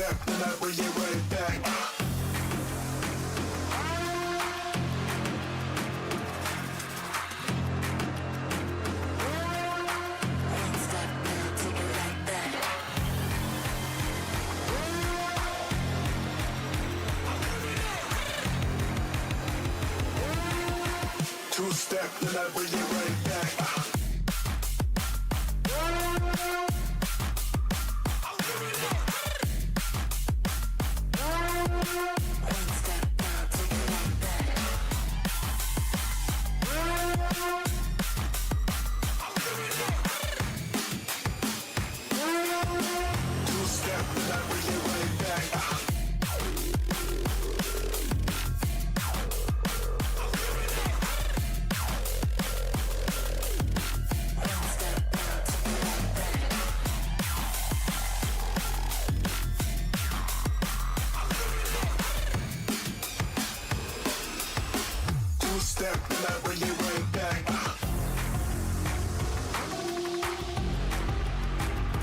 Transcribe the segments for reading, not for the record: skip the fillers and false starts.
Two-step, then I bring it right back. Two-step, then I bring it right back. Two-step, then I bring it right back. Two-step, then I bring it right back.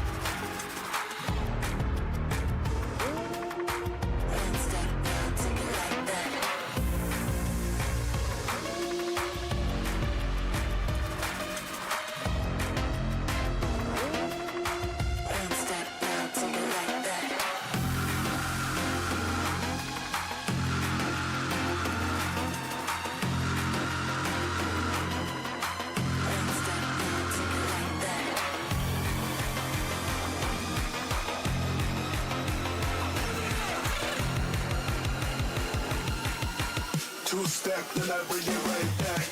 Two-step, then I bring it right back.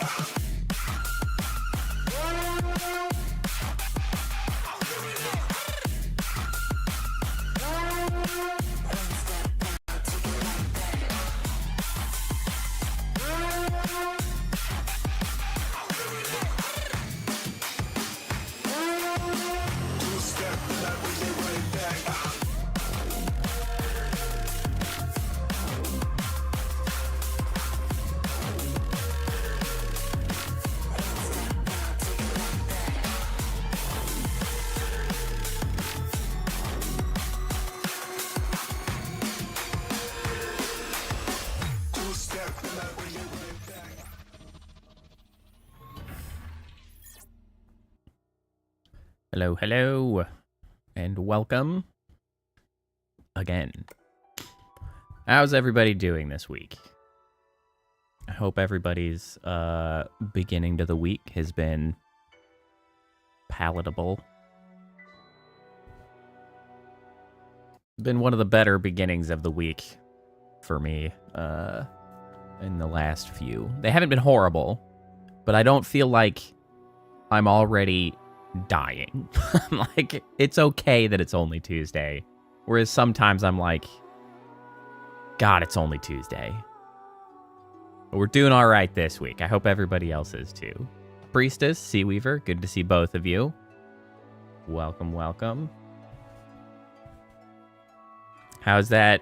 Two-step, then I bring it right back. Hello, hello, and welcome again. How's everybody doing this week? I hope everybody's beginning to the week has been palatable. Been one of the better beginnings of the week for me in the last few. They haven't been horrible, but I don't feel like I'm already dying. Like, it's okay that it's only Tuesday. Whereas sometimes I'm like, God, it's only Tuesday. But we're doing all right this week. I hope everybody else is too. Priestess, Seaweaver, good to see both of you. Welcome, welcome. How's that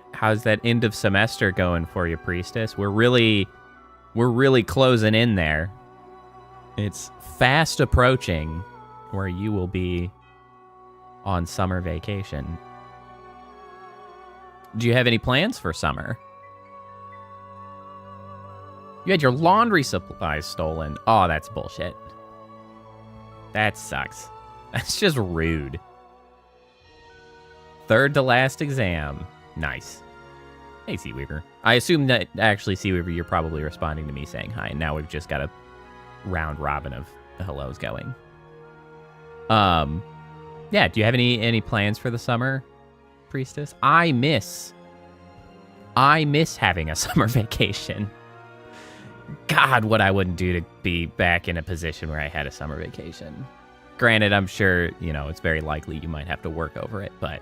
end of semester going for you, Priestess? We're really closing in there. It's fast approaching where you will be on summer vacation. Do you have any plans for summer? You had your laundry supplies stolen. Oh, that's bullshit. That sucks. That's just rude. Third to last exam. Nice. Hey, Seaweaver. I assume that, actually, Seaweaver, you're probably responding to me saying hi, and now we've just got a round robin of the hellos going. Yeah, do you have any plans for the summer, Priestess? I miss having a summer vacation. God, what I wouldn't do to be back in a position where I had a summer vacation. Granted, I'm sure, it's very likely you might have to work over it, but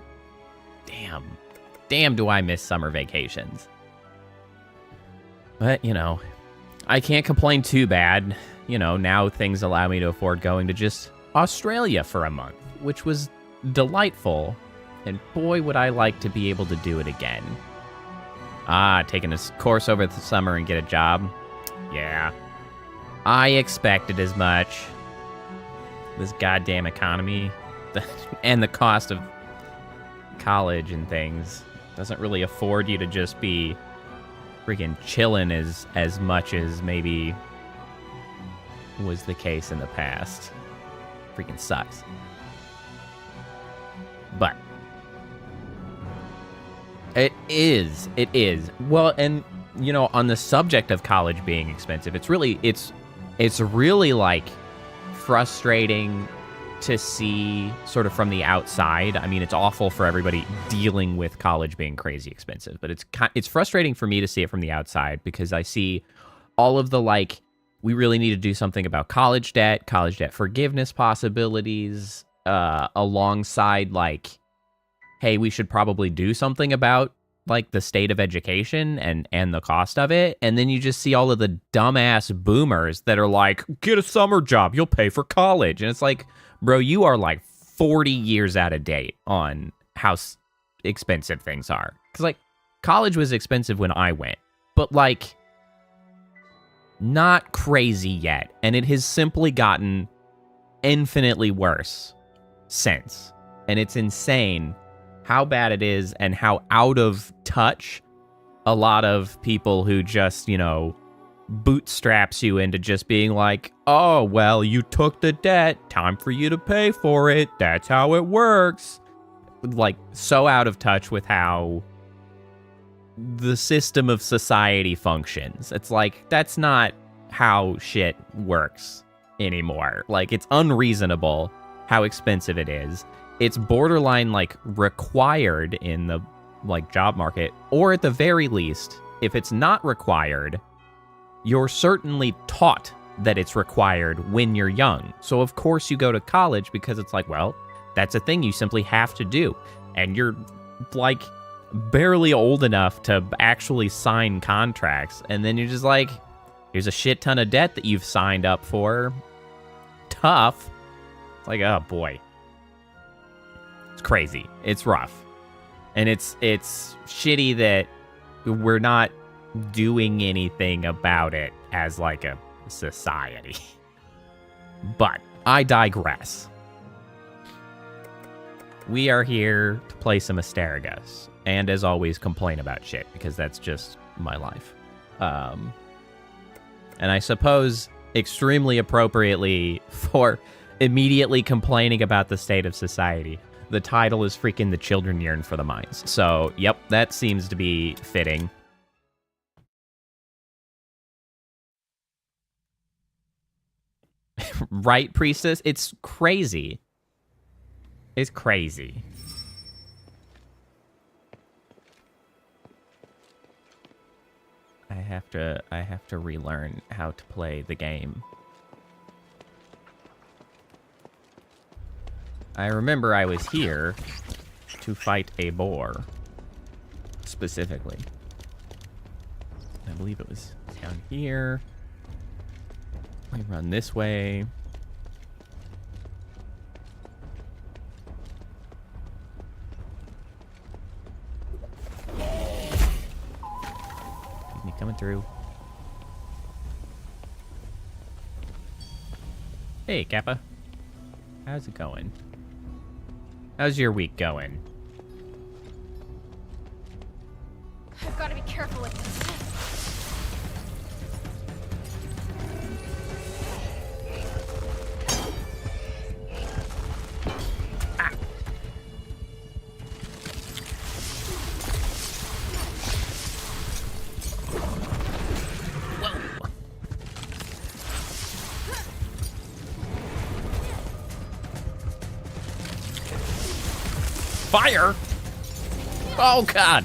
damn do I miss summer vacations. But, I can't complain too bad. Now things allow me to afford going to just Australia for a month, which was delightful. And boy, would I like to be able to do it again. Taking a course over the summer and get a job. Yeah. I expected as much. This goddamn economy and the cost of college and things. Doesn't really afford you to just be freaking chilling as much as maybe was the case in the past. Freaking sucks. But it is. Well, and you know, on the subject of college being expensive, it's really like frustrating to see sort of from the outside. I mean, it's awful for everybody dealing with college being crazy expensive, but it's frustrating for me to see it from the outside because I see all of the like, we really need to do something about college debt forgiveness possibilities, alongside like, hey, we should probably do something about like the state of education and the cost of it. And then you just see all of the dumbass boomers that are like, get a summer job, you'll pay for college. And it's like, bro, you are like 40 years out of date on how expensive things are. Because like college was expensive when I went, but like not crazy yet. And it has simply gotten infinitely worse since. And it's insane how bad it is and how out of touch a lot of people who just, you know, bootstraps you into just being like, oh, well, you took the debt, time for you to pay for it, that's how it works. Like, so out of touch with how the system of society functions. It's like, that's not how shit works anymore. Like, it's unreasonable how expensive it is. It's borderline like required in the like job market, or at the very least, if it's not required, you're certainly taught that it's required when you're young. So of course you go to college because it's like, well, that's a thing you simply have to do. And you're like barely old enough to actually sign contracts. And then you're just like, here's a shit ton of debt that you've signed up for. Tough. It's like, oh boy. It's crazy. It's rough. And it's shitty that we're not doing anything about it as like a society. But I digress. We are here to play some Asterigos, and as always, complain about shit, because that's just my life. And I suppose extremely appropriately for immediately complaining about the state of society, the title is freaking The Children Yearn for the Mines. So, yep, that seems to be fitting. Right, Priestess? It's crazy. It's crazy. I have to relearn how to play the game. I remember I was here to fight a boar, specifically. I believe it was down here. We run this way. Me coming through. Hey, Kappa. How's it going? How's your week going? I've got to be careful with this. Fire! Oh, God!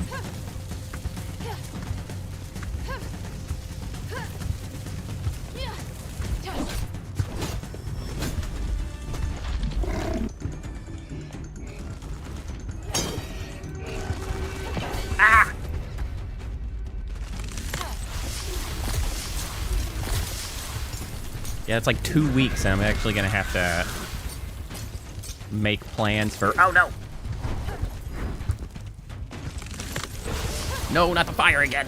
Ah! Yeah, it's like 2 weeks, and I'm actually gonna have to make plans for... Oh, no! No, not the fire again.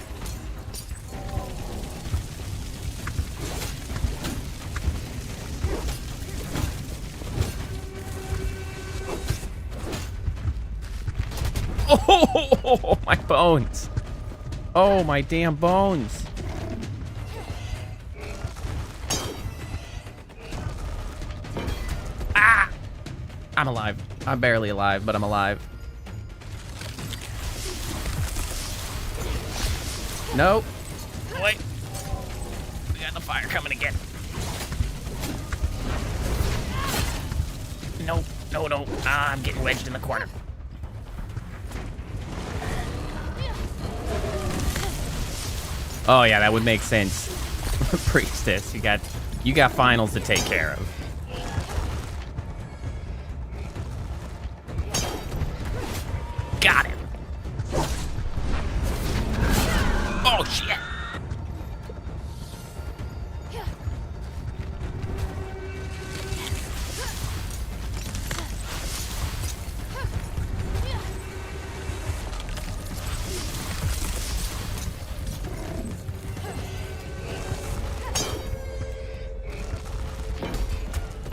Oh, my bones. Oh, my damn bones. Ah! I'm alive. I'm barely alive, but I'm alive. No. Wait. We got the fire coming again. No, no, no. Ah, I'm getting wedged in the corner. Oh yeah, that would make sense. Priestess, you got finals to take care of. Got him. Oh shit.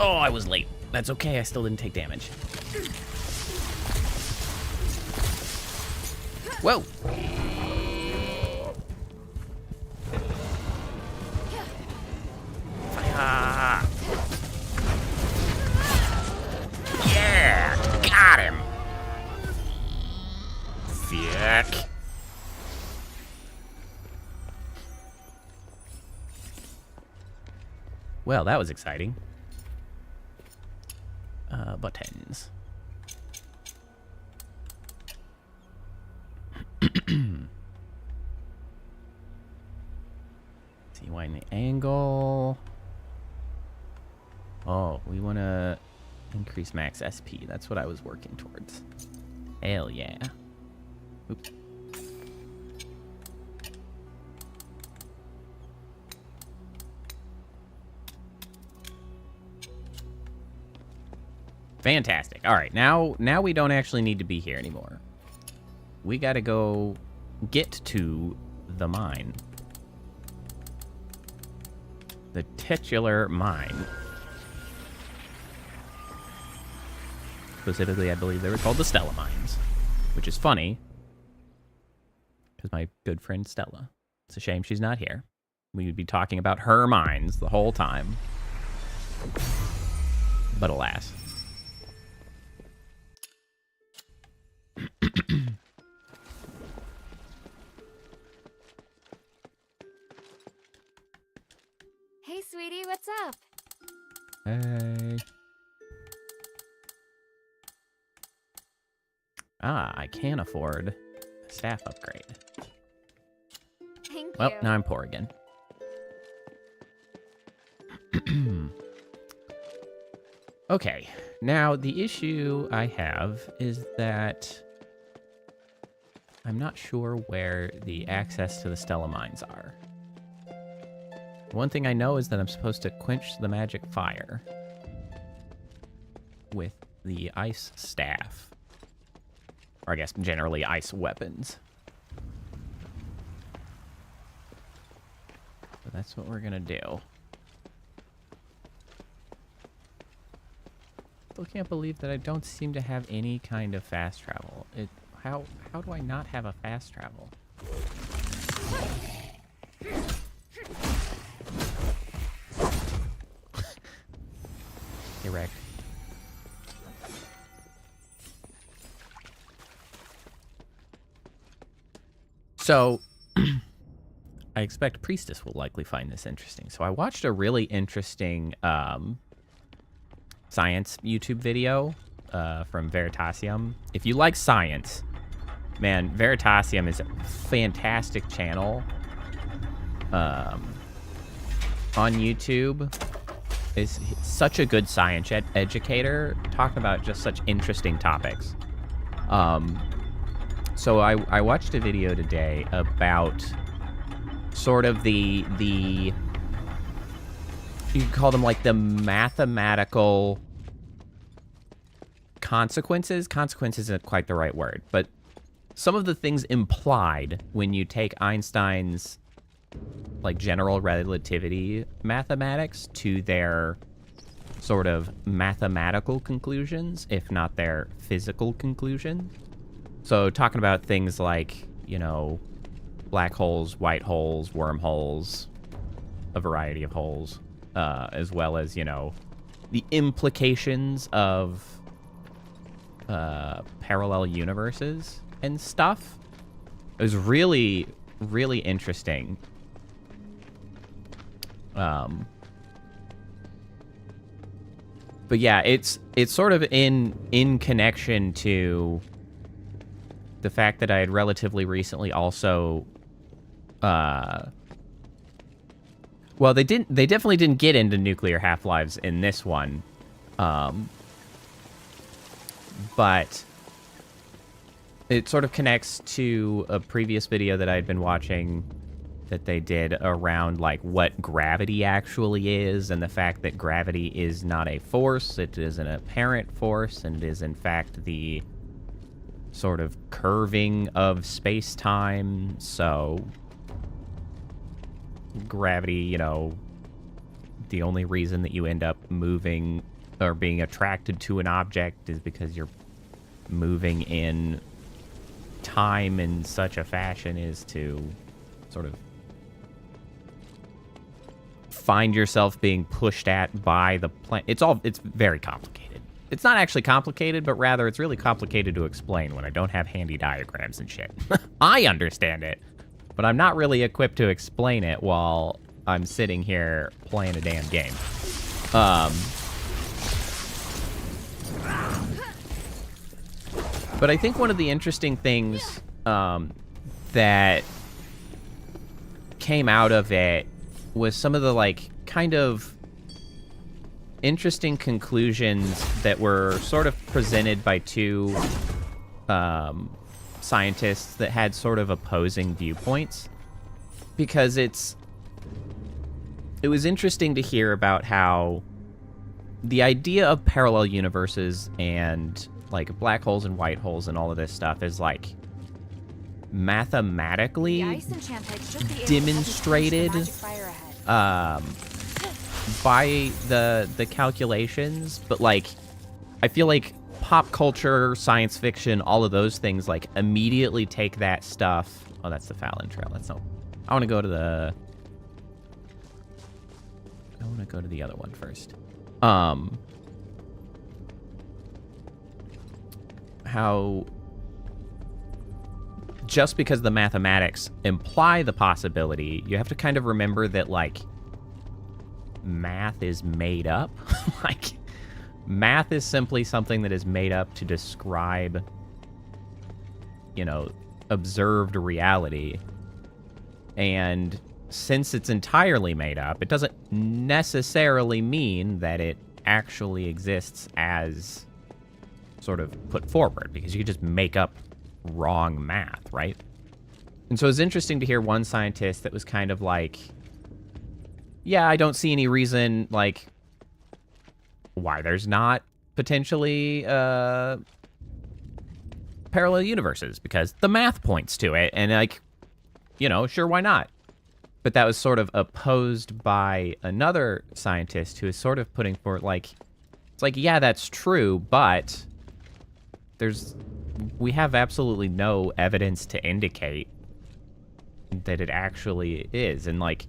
Oh, I was late. That's okay, I still didn't take damage. Whoa! Fire! Yeah! Got him! Sick. Well, that was exciting. Buttons. See, widen the angle. Oh, we want to increase max SP. That's what I was working towards. Hell yeah. Oops. Fantastic. All right, now we don't actually need to be here anymore. We got to go get to the mine. The titular mine. Specifically, I believe they were called the Stella Mines, which is funny because my good friend Stella. It's a shame she's not here. We would be talking about her mines the whole time. But alas. Hey, sweetie, what's up? Hey. Ah, I can afford a staff upgrade. Thank Well, you. now I'm poor again. Okay, now the issue I have is that I'm not sure where the access to the Stella Mines are. One thing I know is that I'm supposed to quench the magic fire with the ice staff. Or I guess generally ice weapons. So that's what we're gonna do. Still can't believe that I don't seem to have any kind of fast travel. How do I not have a fast travel? Get wrecked. So, I expect Priestess will likely find this interesting. So I watched a really interesting science YouTube video from Veritasium. If you like science, man, Veritasium is a fantastic channel on YouTube. Is such a good science educator, talking about just such interesting topics. So I watched a video today about sort of the you could call them like the mathematical consequences. Consequence isn't quite the right word, but some of the things implied when you take Einstein's like general relativity mathematics to their sort of mathematical conclusions, if not their physical conclusion. So talking about things like, you know, black holes, white holes, wormholes, a variety of holes, as well as, you know, the implications of parallel universes and stuff. It was really, really interesting. But yeah, it's sort of in connection to the fact that I had relatively recently also, well, they definitely didn't get into nuclear half-lives in this one, but it sort of connects to a previous video that I'd been watching that they did around, like, what gravity actually is, and the fact that gravity is not a force, it is an apparent force, and it is, in fact, the sort of curving of space-time. So gravity, you know, the only reason that you end up moving or being attracted to an object is because you're moving in time in such a fashion is to sort of find yourself being pushed at by the planet. It's very complicated. It's not actually complicated, but rather it's really complicated to explain when I don't have handy diagrams and shit. I understand it, but I'm not really equipped to explain it while I'm sitting here playing a damn game. But I think one of the interesting things that came out of it was some of the, like, kind of interesting conclusions that were sort of presented by two scientists that had sort of opposing viewpoints. Because it was interesting to hear about how the idea of parallel universes and, like, black holes and white holes and all of this stuff is, like, mathematically demonstrated by the calculations, but, like, I feel like pop culture, science fiction, all of those things, like, immediately take that stuff. Oh, that's the Fallon Trail. That's no. I want to go to the other one first. How just because the mathematics imply the possibility, you have to kind of remember that, like, math is made up. Like, math is simply something that is made up to describe, you know, observed reality. And since it's entirely made up, it doesn't necessarily mean that it actually exists as sort of put forward, because you could just make up wrong math, right? And so it's interesting to hear one scientist that was kind of like, yeah, I don't see any reason, like, why there's not potentially parallel universes, because the math points to it, and, like, you know, sure, why not? But that was sort of opposed by another scientist who is sort of putting forward, like, it's like, yeah, that's true, but we have absolutely no evidence to indicate that it actually is. And, like,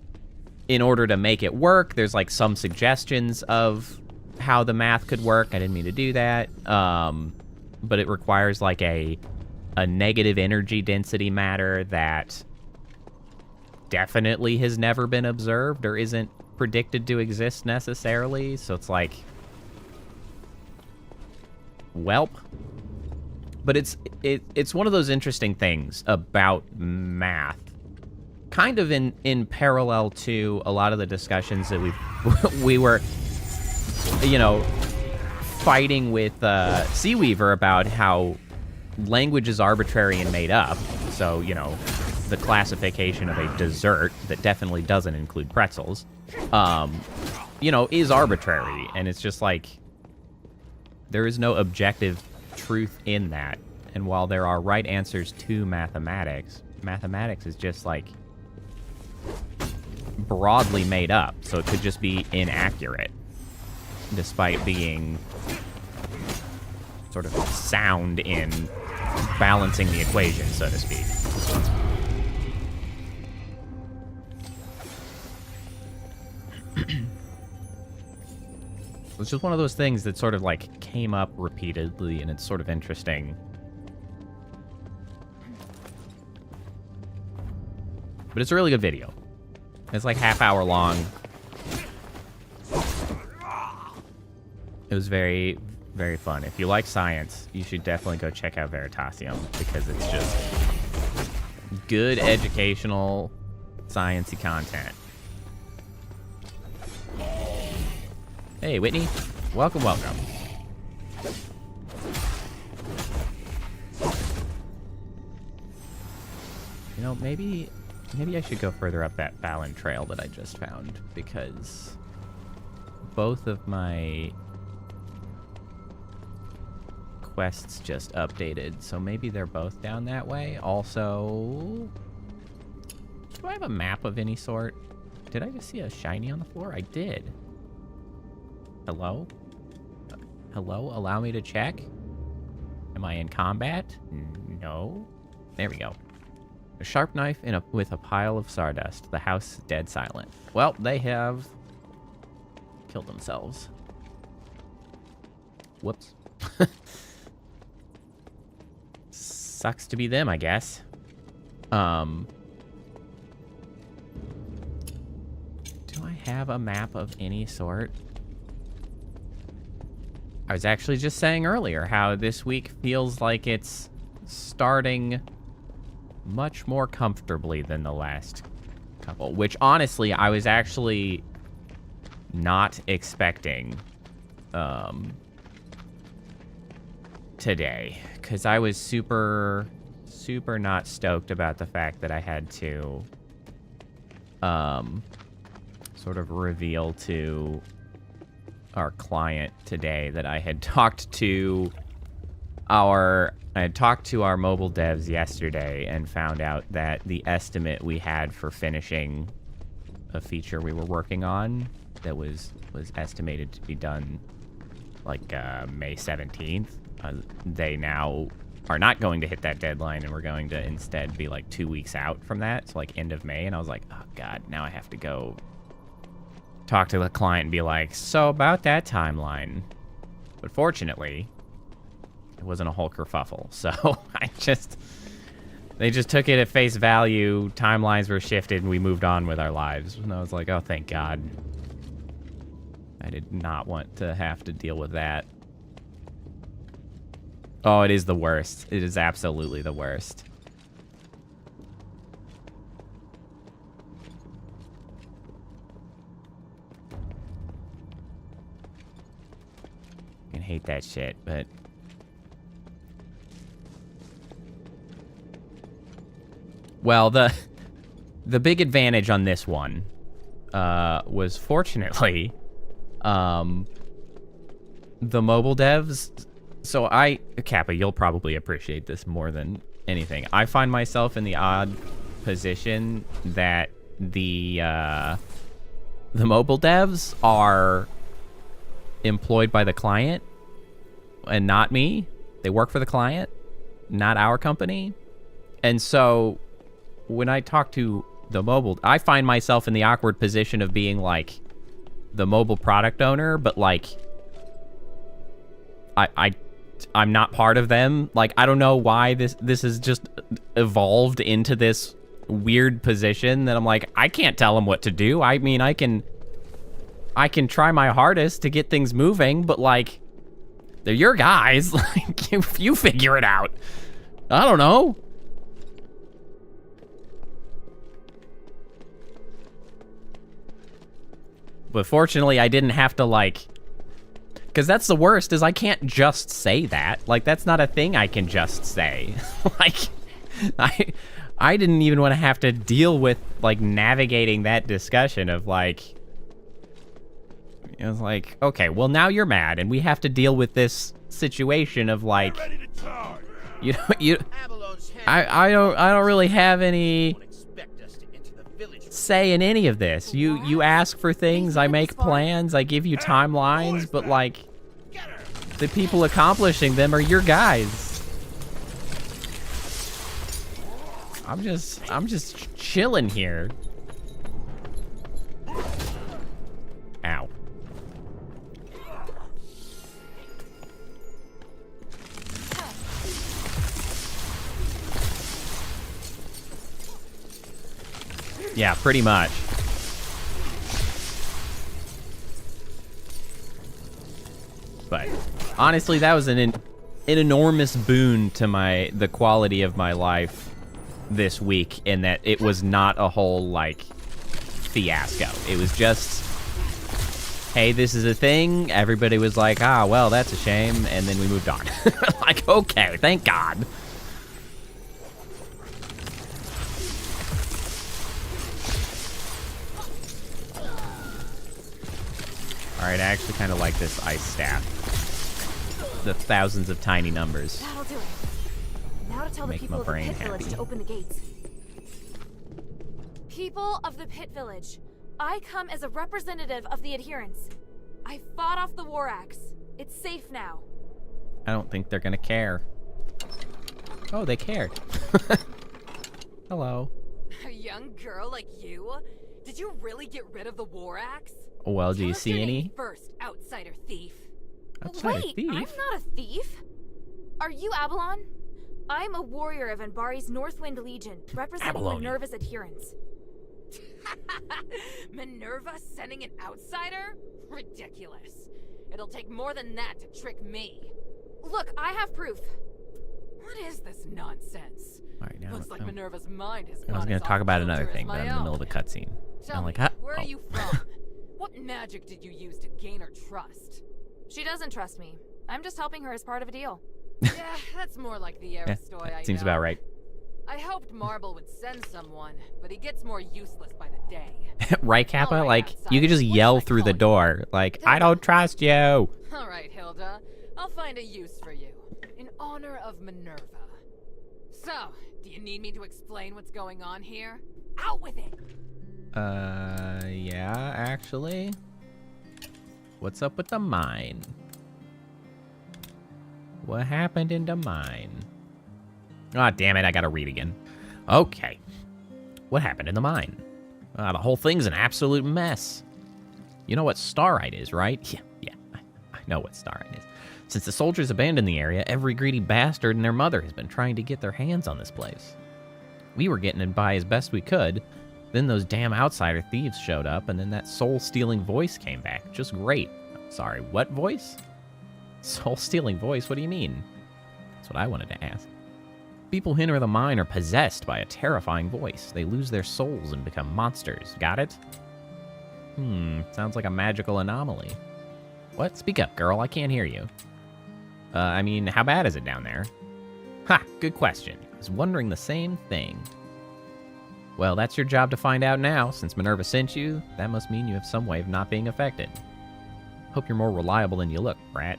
in order to make it work, there's, like, some suggestions of how the math could work. I didn't mean to do that. But it requires, like, a negative energy density matter that definitely has never been observed or isn't predicted to exist necessarily. So it's like, welp. But it's one of those interesting things about math, kind of in parallel to a lot of the discussions that we were, you know, fighting with Seaweaver about how language is arbitrary and made up. So, you know, the classification of a dessert that definitely doesn't include pretzels, you know, is arbitrary. And it's just like, there is no objective truth in that. And while there are right answers to mathematics, mathematics is just, like, broadly made up. So it could just be inaccurate, despite being sort of sound in balancing the equation, so to speak. It's just one of those things that sort of like came up repeatedly, and it's sort of interesting. But it's a really good video. It's like half-hour long. It was very, very fun. If you like science, you should definitely go check out Veritasium, because it's just good educational, science-y content. Hey, Whitney. Welcome, welcome. You know, maybe I should go further up that Balin trail that I just found, because both of my quests just updated, so maybe they're both down that way. Also, do I have a map of any sort? Did I just see a shiny on the floor? I did. Hello? Hello? Allow me to check? Am I in combat? No. There we go. A sharp knife with a pile of sawdust. The house is dead silent. Well, they have killed themselves. Whoops. Sucks to be them, I guess. Do I have a map of any sort? I was actually just saying earlier how this week feels like it's starting much more comfortably than the last couple, which honestly I was actually not expecting today, because I was super not stoked about the fact that I had to sort of reveal to our client today that I had talked to our mobile devs yesterday and found out that the estimate we had for finishing a feature we were working on that was estimated to be done like May 17th. They now are not going to hit that deadline, and we're going to instead be like 2 weeks out from that, so like end of May. And I was like, oh god, now I have to go talk to the client and be like, so about that timeline. But fortunately, it wasn't a whole kerfuffle, so they just took it at face value, timelines were shifted, and we moved on with our lives. And I was like, oh, thank God. I did not want to have to deal with that. Oh, it is the worst. It is absolutely the worst. I hate that shit, but well, the big advantage on this one was fortunately the mobile devs. So Kappa, you'll probably appreciate this more than anything. I find myself in the odd position that the mobile devs are employed by the client and not me. They work for the client, not our company. And so when I talk to the mobile, I find myself in the awkward position of being like the mobile product owner, but like I'm not part of them. Like, I don't know why this has just evolved into this weird position that I'm like, I can't tell them what to do. I mean, I can try my hardest to get things moving, but like, they're your guys. Like, you figure it out. I don't know. But fortunately, I didn't have to like, because that's the worst, is I can't just say that. Like, that's not a thing I can just say. Like, I didn't even want to have to deal with, like, navigating that discussion of, like, it was like, okay, well, now you're mad, and we have to deal with this situation of, like, I don't really have any say in any of this. You ask for things, I make plans, I give you timelines, but like the people accomplishing them are your guys. I'm just chilling here. Ow. Yeah, pretty much. But honestly, that was an enormous boon to the quality of my life this week, in that it was not a whole like fiasco. It was just, hey, this is a thing. Everybody was like, ah, well, that's a shame, and then we moved on. Like, okay, thank God. Alright, I actually kind of like this ice staff. The thousands of tiny numbers. That'll do it. Now to tell the Make people my of the brain Pit Village happy. to open the gates. People of the Pit Village, I come as a representative of the adherents. I fought off the war axe. It's safe now. I don't think they're gonna care. Oh, they cared. Hello. A young girl like you? Did you really get rid of the war axe? Well, do Tell you us your see name any? first, outsider thief. Outsider Wait, thief? I'm not a thief. Are you Avalon? I'm a warrior of Anbari's Northwind Legion, representing Abalone. Minerva's adherents. Minerva sending an outsider? Ridiculous. It'll take more than that to trick me. Look, I have proof. What is this nonsense? Alright, now Looks like I'm- Minerva's mind is I was gonna talk about another thing, but I'm in the middle of a cutscene. Tell I'm like, me, huh? where Oh. are you from? What magic did you use to gain her trust? She doesn't trust me. I'm just helping her as part of a deal. Yeah, that's more like the Yeah, Aristoy I that seems know. about right. I hoped Marble would send someone, but he gets more useless by the day. Right, Kappa? Alright, Like, outsider, you could just what should yell I through the call you? door. Like, I don't trust you. All right, Hilda. I'll find a use for you. In honor of Minerva. So, do you need me to explain what's going on here? Out with it! Yeah, actually. What's up with the mine? What happened in the mine? Ah, damn it, I gotta read again. Okay. What happened in the mine? The whole thing's an absolute mess. You know what starite is, right? Yeah, I know what starite is. Since the soldiers abandoned the area, every greedy bastard and their mother has been trying to get their hands on this place. We were getting it by as best we could. Then those damn outsider thieves showed up, and then that soul-stealing voice came back. Just great. Sorry, what voice? Soul-stealing voice? What do you mean? That's what I wanted to ask. People who enter the mine are possessed by a terrifying voice. They lose their souls and become monsters. Got it? Sounds like a magical anomaly. What? Speak up, girl. I can't hear you. I mean, how bad is it down there? Ha! Good question. I was wondering the same thing. Well, that's your job to find out now. Since Minerva sent you, that must mean you have some way of not being affected. Hope you're more reliable than you look, brat.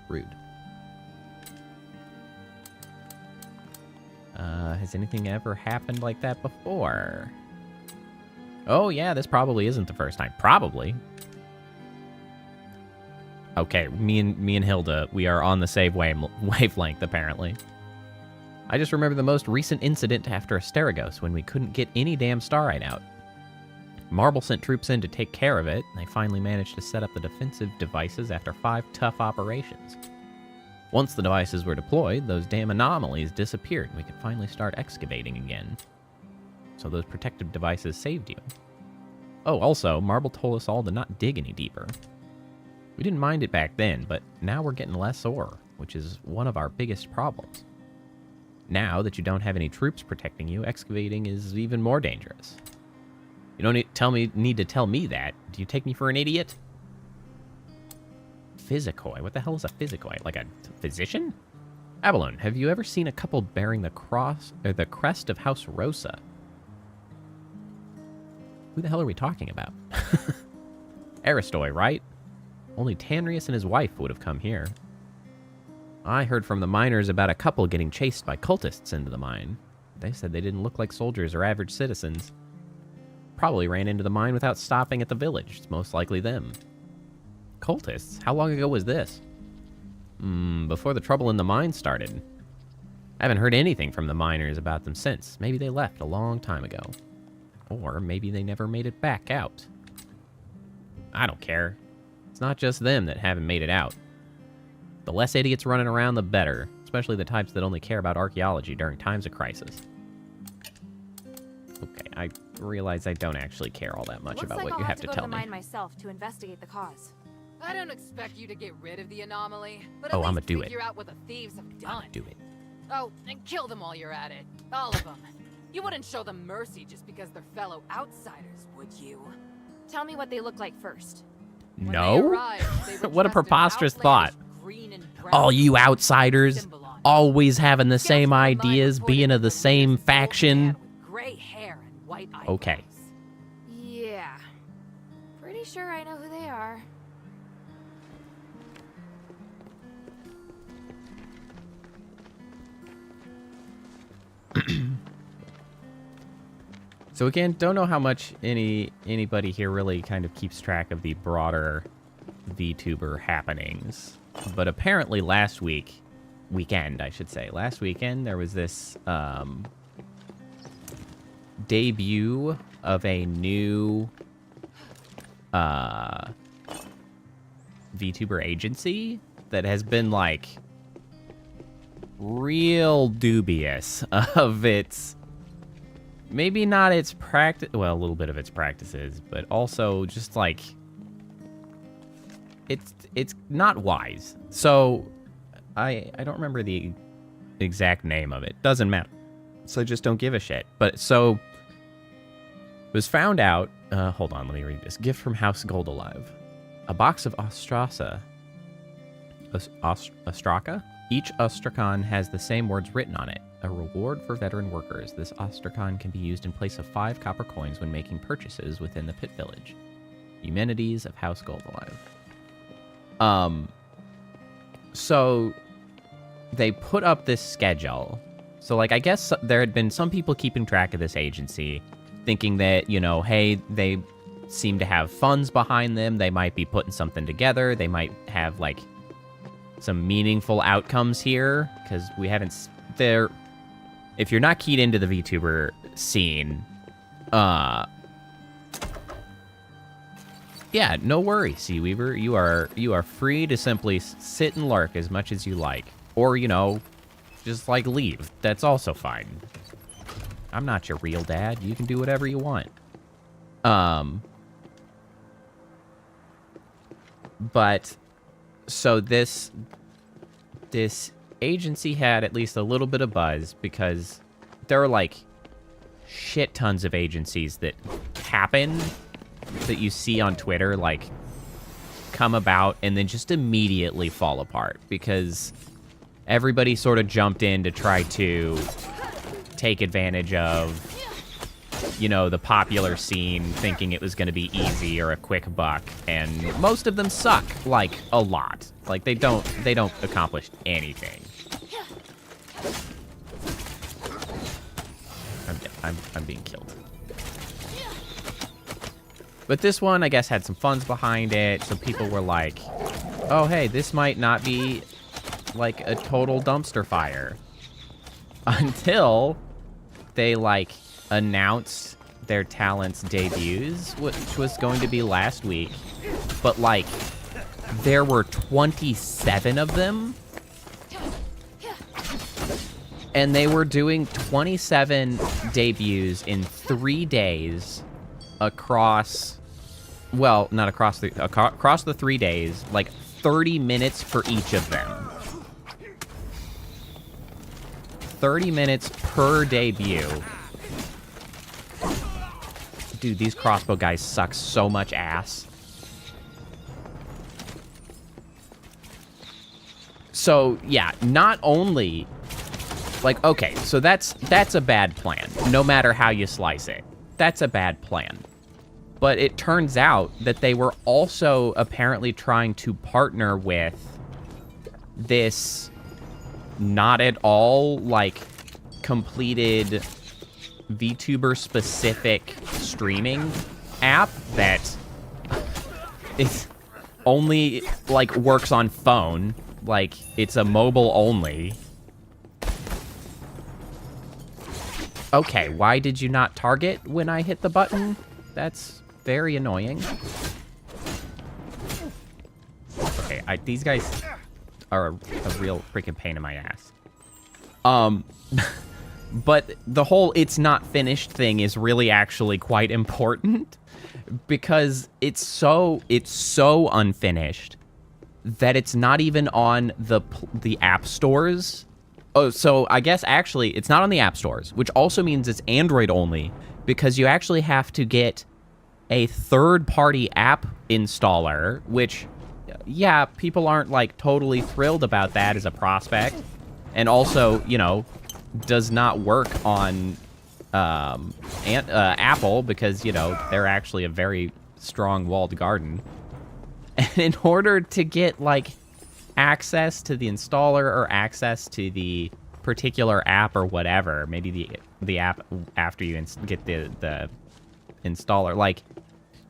Rude. Has anything ever happened like that before? Oh yeah, this probably isn't the first time. Probably. Okay, me and Hilda, we are on the same wavelength, apparently. I just remember the most recent incident after Asterigos, when we couldn't get any damn starite out. Marble sent troops in to take care of it, and they finally managed to set up the defensive devices after 5 tough operations. Once the devices were deployed, those damn anomalies disappeared, and we could finally start excavating again. So those protective devices saved you. Oh, also, Marble told us all to not dig any deeper. We didn't mind it back then, but now we're getting less ore, which is one of our biggest problems. Now that you don't have any troops protecting you, excavating is even more dangerous. You don't need to tell me that. Do you take me for an idiot? Physicoi? What the hell is a physicoi? Like a physician? Avalon, have you ever seen a couple bearing the crest of House Rosa? Who the hell are we talking about? Aristoy, right? Only Tanrius and his wife would have come here. I heard from the miners about a couple getting chased by cultists into the mine. They said they didn't look like soldiers or average citizens. Probably ran into the mine without stopping at the village. It's most likely them. Cultists? How long ago was this? Before the trouble in the mine started. I haven't heard anything from the miners about them since. Maybe they left a long time ago. Or maybe they never made it back out. I don't care. It's not just them that haven't made it out. The less idiots running around, the better. Especially the types that only care about archaeology during times of crisis. Okay, I realize I don't actually care all that much about what you have to tell I'll me. have to go to the mine myself to investigate the cause. I don't expect you to get rid of the anomaly, but Oh, at I'ma least do it. figure out what the thieves have done. Do it. Oh, and kill them while you're at it. All of them. You wouldn't show them mercy just because they're fellow outsiders, would you? Tell me what they look like first. When they No? arrived, they were What a dressed in preposterous thought. outlandish green and brown All you clothes with outsiders, symbol on it. always having the same Scouts from the mine ideas, reported being that of the leader's same an old faction. man with gray hair and white eyebrows. Okay. Yeah. Pretty sure I know who they are. So again, don't know how much anybody here really kind of keeps track of the broader VTuber happenings. But apparently last weekend, there was this debut of a new VTuber agency that has been like real dubious of its, maybe not its practice, well, a little bit of its practices, but also just like it's not wise. So I don't remember the exact name of it. Doesn't matter. So I just don't give a shit. But so it was found out. Hold on, let me read this. Gift from House Gold Alive. A box of Ostraka. Each Ostrakon has the same words written on it. A reward for veteran workers. This Ostrakon can be used in place of 5 copper coins when making purchases within the pit village. Amenities of House Gold Alive. So they put up this schedule. So like, I guess there had been some people keeping track of this agency, thinking that, you know, hey, they seem to have funds behind them. They might be putting something together. They might have like some meaningful outcomes here, because we haven't there. If you're not keyed into the VTuber scene, yeah, no worries, Seaweaver. You are free to simply sit and lurk as much as you like, or you know, just like leave. That's also fine. I'm not your real dad. You can do whatever you want. But so this agency had at least a little bit of buzz, because there are like shit tons of agencies that happen that you see on Twitter, like come about and then just immediately fall apart because everybody sort of jumped in to try to take advantage of, you know, the popular scene, thinking it was going to be easy or a quick buck, and most of them suck, like a lot. Like they don't accomplish anything. I'm being killed. But this one, I guess, had some funds behind it, so people were like, oh, hey, this might not be like a total dumpster fire. Until they, like, announced their talents' debuts, which was going to be last week. But, like, there were 27 of them. And they were doing 27 debuts in 3 days across, well, not across the 3 days, like 30 minutes for each of them. 30 minutes per debut. Dude, these crossbow guys suck so much ass. So, yeah, not only, like, okay, so that's a bad plan, no matter how you slice it. That's a bad plan. But it turns out that they were also apparently trying to partner with this not at all, like, completed VTuber-specific streaming app that is only, like, works on phone. Like, it's a mobile only. Okay, why did you not target when I hit the button? That's very annoying. Okay, these guys are a real freaking pain in my ass. But the whole "it's not finished" thing is really actually quite important because it's so unfinished that it's not even on the app stores. Oh, so I guess actually it's not on the app stores, which also means it's Android only because you actually have to get a third-party app installer, which, yeah, people aren't like totally thrilled about that as a prospect. And also, you know, does not work on Apple because, you know, they're actually a very strong walled garden. And in order to get, like, access to the installer or access to the particular app or whatever, maybe the app after you get the installer, like,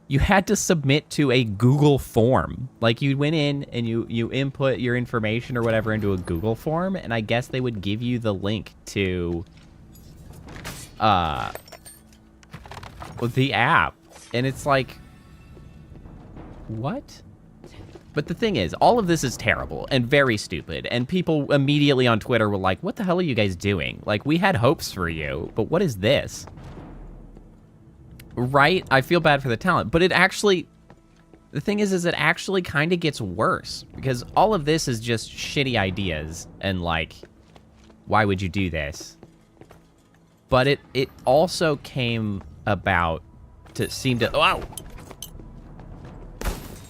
you had to submit to a Google form. Like, you went in and you input your information or whatever into a Google form, and I guess they would give you the link to the app. And it's like, what? But the thing is, all of this is terrible and very stupid, and people immediately on Twitter were like, what the hell are you guys doing? Like, we had hopes for you, but what is this? Right? I feel bad for the talent, but it actually, the thing is it actually kind of gets worse because all of this is just shitty ideas and like, why would you do this? But it also came about to seem to, wow.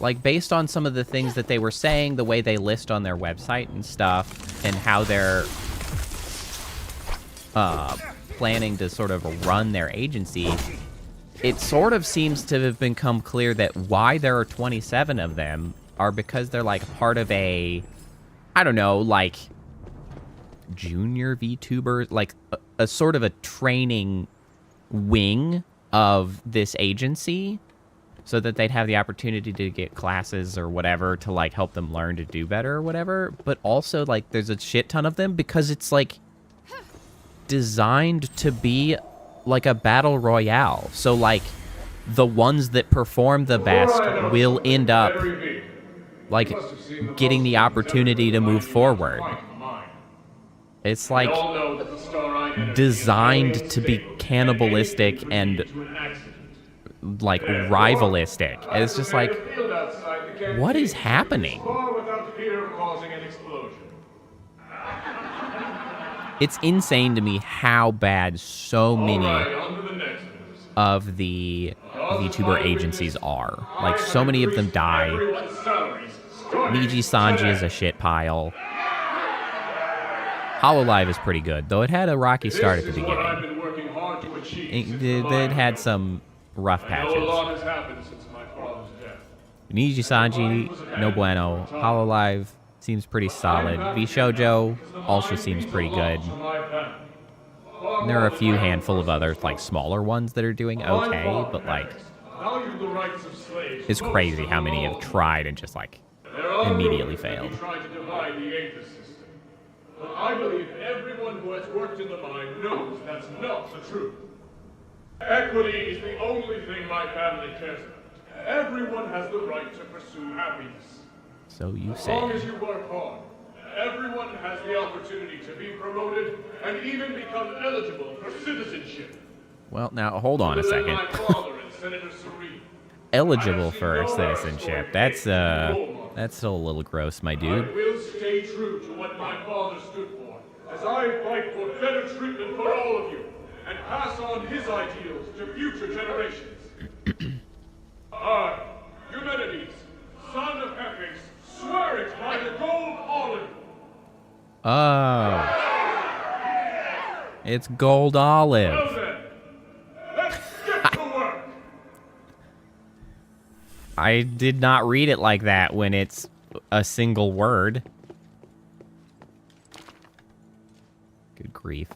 Like, based on some of the things that they were saying, the way they list on their website and stuff, and how they're planning to sort of run their agency, it sort of seems to have become clear that why there are 27 of them are because they're, like, part of a, I don't know, like, junior VTuber, like, a sort of a training wing of this agency so that they'd have the opportunity to get classes or whatever to, like, help them learn to do better or whatever. But also, like, there's a shit ton of them because it's, like, designed to be like a battle royale. So, like, the ones that perform the best will end up, like, getting the opportunity to move forward. It's, like, designed to be cannibalistic and, like, rivalistic. And it's just like, what is happening? It's insane to me how bad so many of the VTuber agencies are. Like, so many of them die. Niji Sanji is a shit pile. Hololive is pretty good, though it had a rocky start at the beginning. It had some rough patches. Niji Sanji, no bueno. Hololive seems pretty solid. vShoujo also seems pretty good. And there are a few handful of other, like, smaller ones that are doing okay, but, like, it's crazy how many have tried and just, like, immediately failed. I believe everyone who has worked in the mine knows that's not the truth. Equity is the only thing my family cares about. Everyone has the right to pursue happiness. So you say. As long as you work hard, everyone has the opportunity to be promoted and even become eligible for citizenship. Well, now, hold on a second. Eligible for citizenship. That's still a little gross, my dude. I will stay true to what my father stood for, as I fight for better treatment for all of you, and pass on his ideals to future generations. I, Eumenides, son of Hephaestus, swear it by the gold olive. Oh. It's gold olive. Well then, let's get to work. I did not read it like that when it's a single word. Good grief.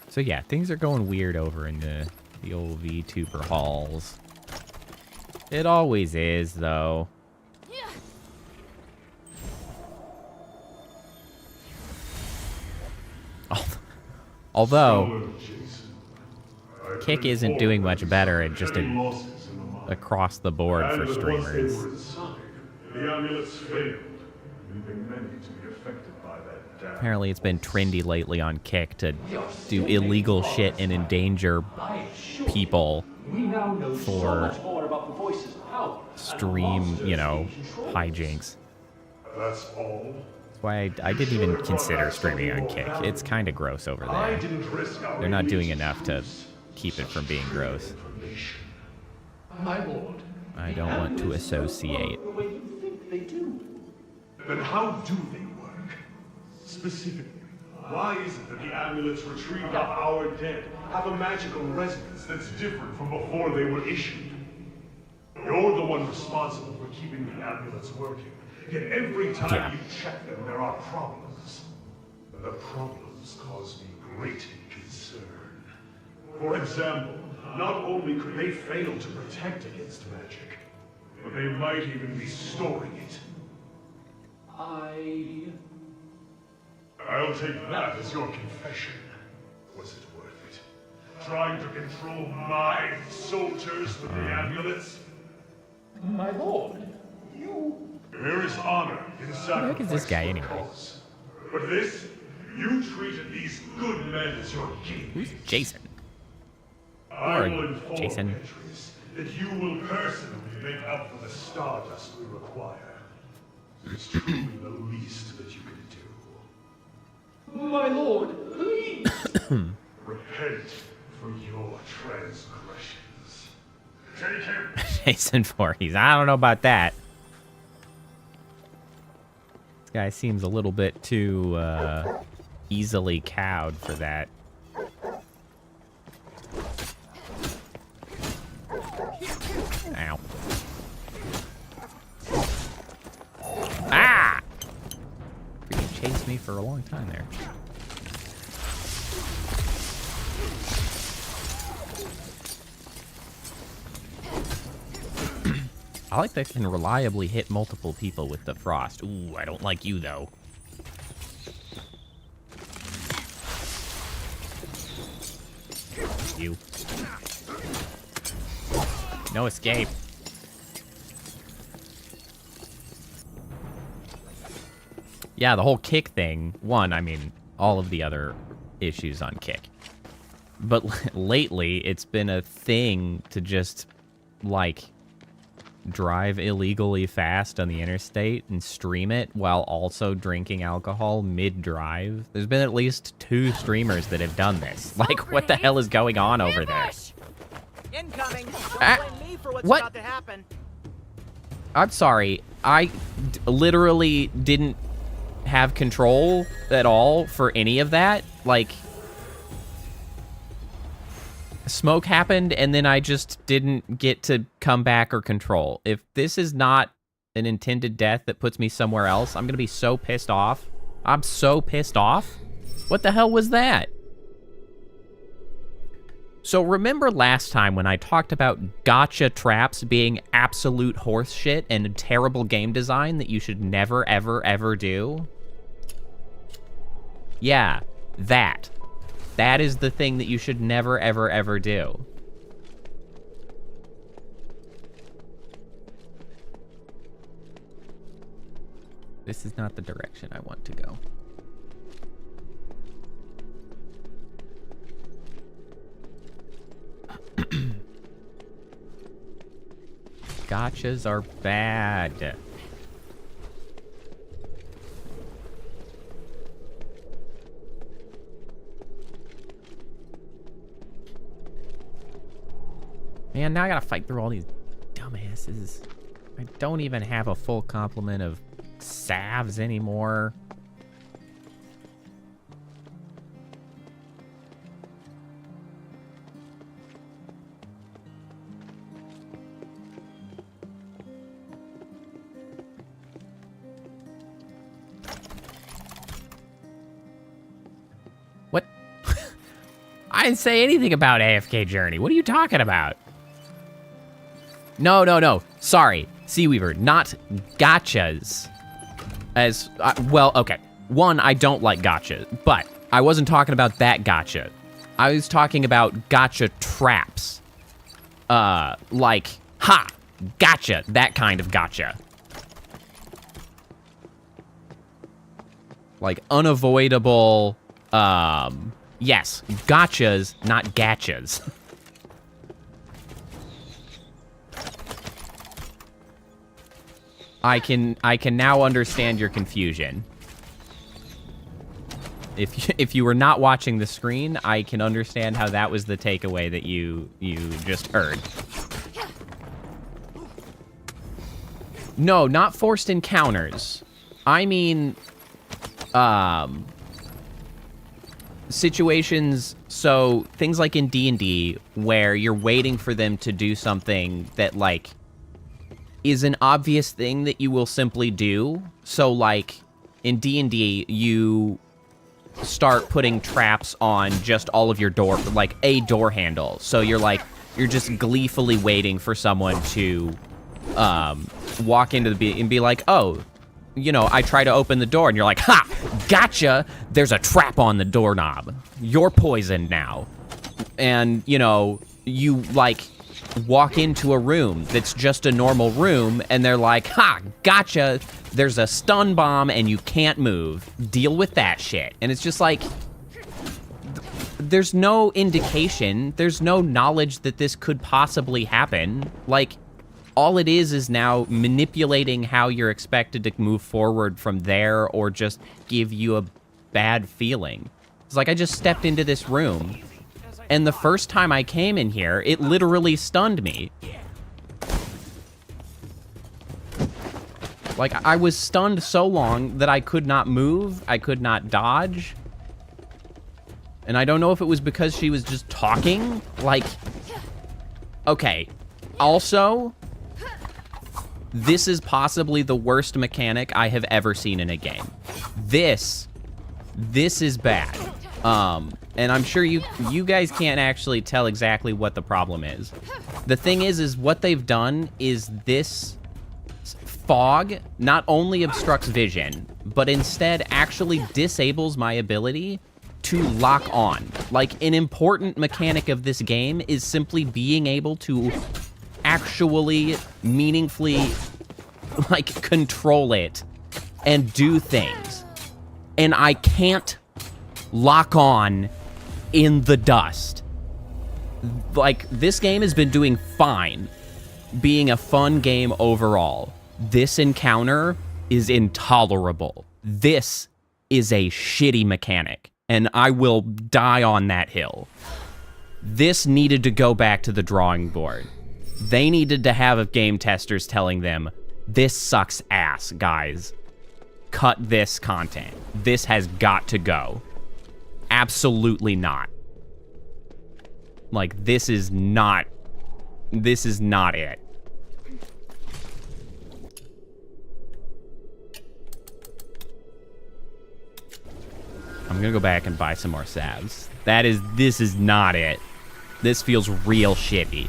So yeah, things are going weird over in the old VTuber halls. It always is, though. Although, Kick isn't doing much better at just across the board for streamers. The amulets failed, leaving many to be affected by that damage. Apparently it's been trendy lately on Kick to do illegal shit and endanger people for stream, you know, hijinks. That's all. That's why I didn't even consider streaming on Kick. It's kind of gross over there. They're not doing enough to keep it from being gross. My lord. I don't want to associate. The way you think they do. Then how do they work? Specifically, why is it that the amulets retrieved of our dead have a magical resonance that's different from before they were issued? You're the one responsible for keeping the amulets working. Yet every time you check them, there are problems. And the problems cause me great concern. For example, not only could they fail to protect against magic, but they might even be storing it. I'll take that as your confession. Was it worth it? Trying to control my soldiers with the amulets? My lord, you... There is honor in sacrifice. Look at this guy for anyway. cause. But this, you treated these good men as your king. Who's Jason? I Or will inform Jason. Petrus that you will personally make up for the stardust we require. It's truly the least that you can do. My lord, please! Repent for your transgressions. Take him! Jason Voorhees. I don't know about that. This guy seems a little bit too easily cowed for that. Ow. Ah! Freaking chased me for a long time there. I like that I can reliably hit multiple people with the frost. Ooh, I don't like you, though. You. No escape. Yeah, the whole Kick thing. One, I mean, all of the other issues on Kick. But lately, it's been a thing to just, like, drive illegally fast on the interstate and stream it while also drinking alcohol mid-drive. There's been at least 2 streamers that have done this. Like, what the hell is going on over there? Incoming. Don't blame me for what's what? about to happen. I'm sorry. I literally didn't have control at all for any of that. Like, smoke happened and then I just didn't get to come back or control. If this is not an intended death that puts me somewhere else, I'm gonna be so pissed off. I'm so pissed off. What the hell was that? So remember last time when I talked about gotcha traps being absolute horse shit and terrible game design that you should never, ever, ever do? Yeah, that. That is the thing that you should never, ever, ever do. This is not the direction I want to go. Gotchas are bad. Man, now I gotta fight through all these dumbasses. I don't even have a full complement of salves anymore. What? I didn't say anything about AFK Journey. What are you talking about? No. Sorry, Seaweaver, not gotchas. Well, okay. One, I don't like gotchas, but I wasn't talking about that gotcha. I was talking about gotcha traps. Like, ha, gotcha, that kind of gotcha. Like, unavoidable, yes, gotchas, not gotchas. I can now understand your confusion. If you were not watching the screen, I can understand how that was the takeaway that you just heard. No, not forced encounters. I mean, situations, so things like in D&D where you're waiting for them to do something that, like, is an obvious thing that you will simply do. So, like, in D&D, you start putting traps on just all of your door, like, a door handle. So you're just gleefully waiting for someone to, walk into the and be like, oh, you know, I try to open the door, and you're like, ha, gotcha, there's a trap on the doorknob. You're poisoned now. And, you know, you, like, walk into a room that's just a normal room, and they're like, ha, gotcha, there's a stun bomb, and you can't move. Deal with that shit. And it's just like, there's no indication, there's no knowledge that this could possibly happen. Like, all it is now manipulating how you're expected to move forward from there, or just give you a bad feeling. It's like, I just stepped into this room, and the first time I came in here, it literally stunned me. Like, I was stunned so long that I could not move, I could not dodge. And I don't know if it was because she was just talking. Like, okay. Also, this is possibly the worst mechanic I have ever seen in a game. This is bad. And I'm sure you guys can't actually tell exactly what the problem is. The thing is what they've done is this fog not only obstructs vision, but instead actually disables my ability to lock on. Like, an important mechanic of this game is simply being able to actually meaningfully, like, control it and do things. And I can't lock on in the dust. Like, this game has been doing fine, being a fun game overall. This encounter is intolerable. This is a shitty mechanic, and I will die on that hill. This needed to go back to the drawing board. They needed to have game testers telling them, this sucks ass, guys. Cut this content. This has got to go. Absolutely not. Like, this is not it. I'm gonna go back and buy some more salves. This is not it. This feels real shitty.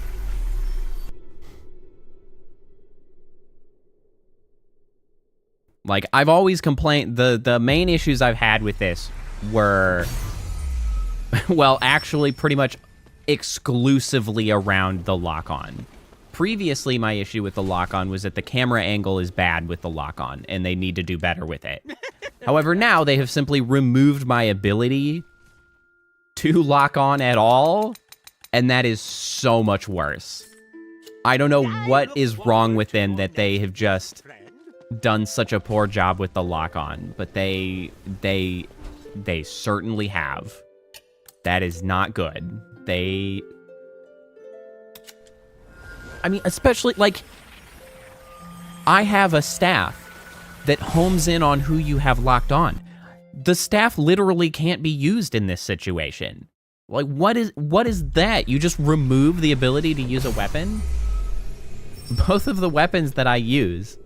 Like, I've always complained, the main issues I've had with this were, well, actually pretty much exclusively around the lock-on. Previously, my issue with the lock-on was that the camera angle is bad with the lock-on, and they need to do better with it. However, now they have simply removed my ability to lock on at all, and that is so much worse. I don't know what is wrong with them that they have just done such a poor job with the lock-on, but they certainly have. That is not good. I mean, especially, like, I have a staff that homes in on who you have locked on. The staff literally can't be used in this situation. Like, what is that? You just remove the ability to use a weapon? Both of the weapons that I use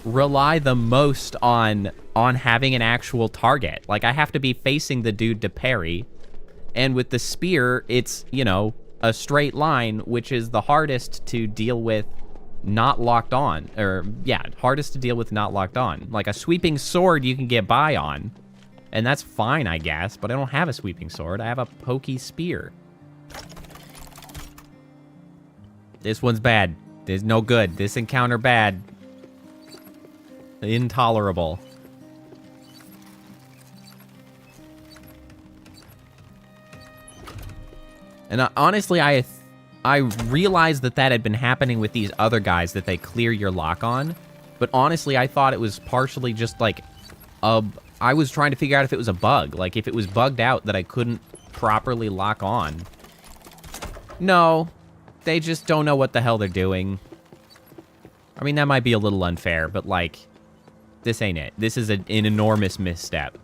rely the most on having an actual target. Like, I have to be facing the dude to parry. And with the spear, it's, you know, a straight line, which is the hardest to deal with not locked on. Or, yeah, hardest to deal with not locked on. Like, a sweeping sword you can get by on. And that's fine, I guess, but I don't have a sweeping sword. I have a pokey spear. This one's bad. There's no good. This encounter bad. Intolerable. And honestly, I realized that had been happening with these other guys, that they clear your lock on. But honestly, I thought it was partially just like I was trying to figure out if it was a bug. Like if it was bugged out that I couldn't properly lock on. No, they just don't know what the hell they're doing. I mean, that might be a little unfair, but like, this ain't it. This is an enormous misstep.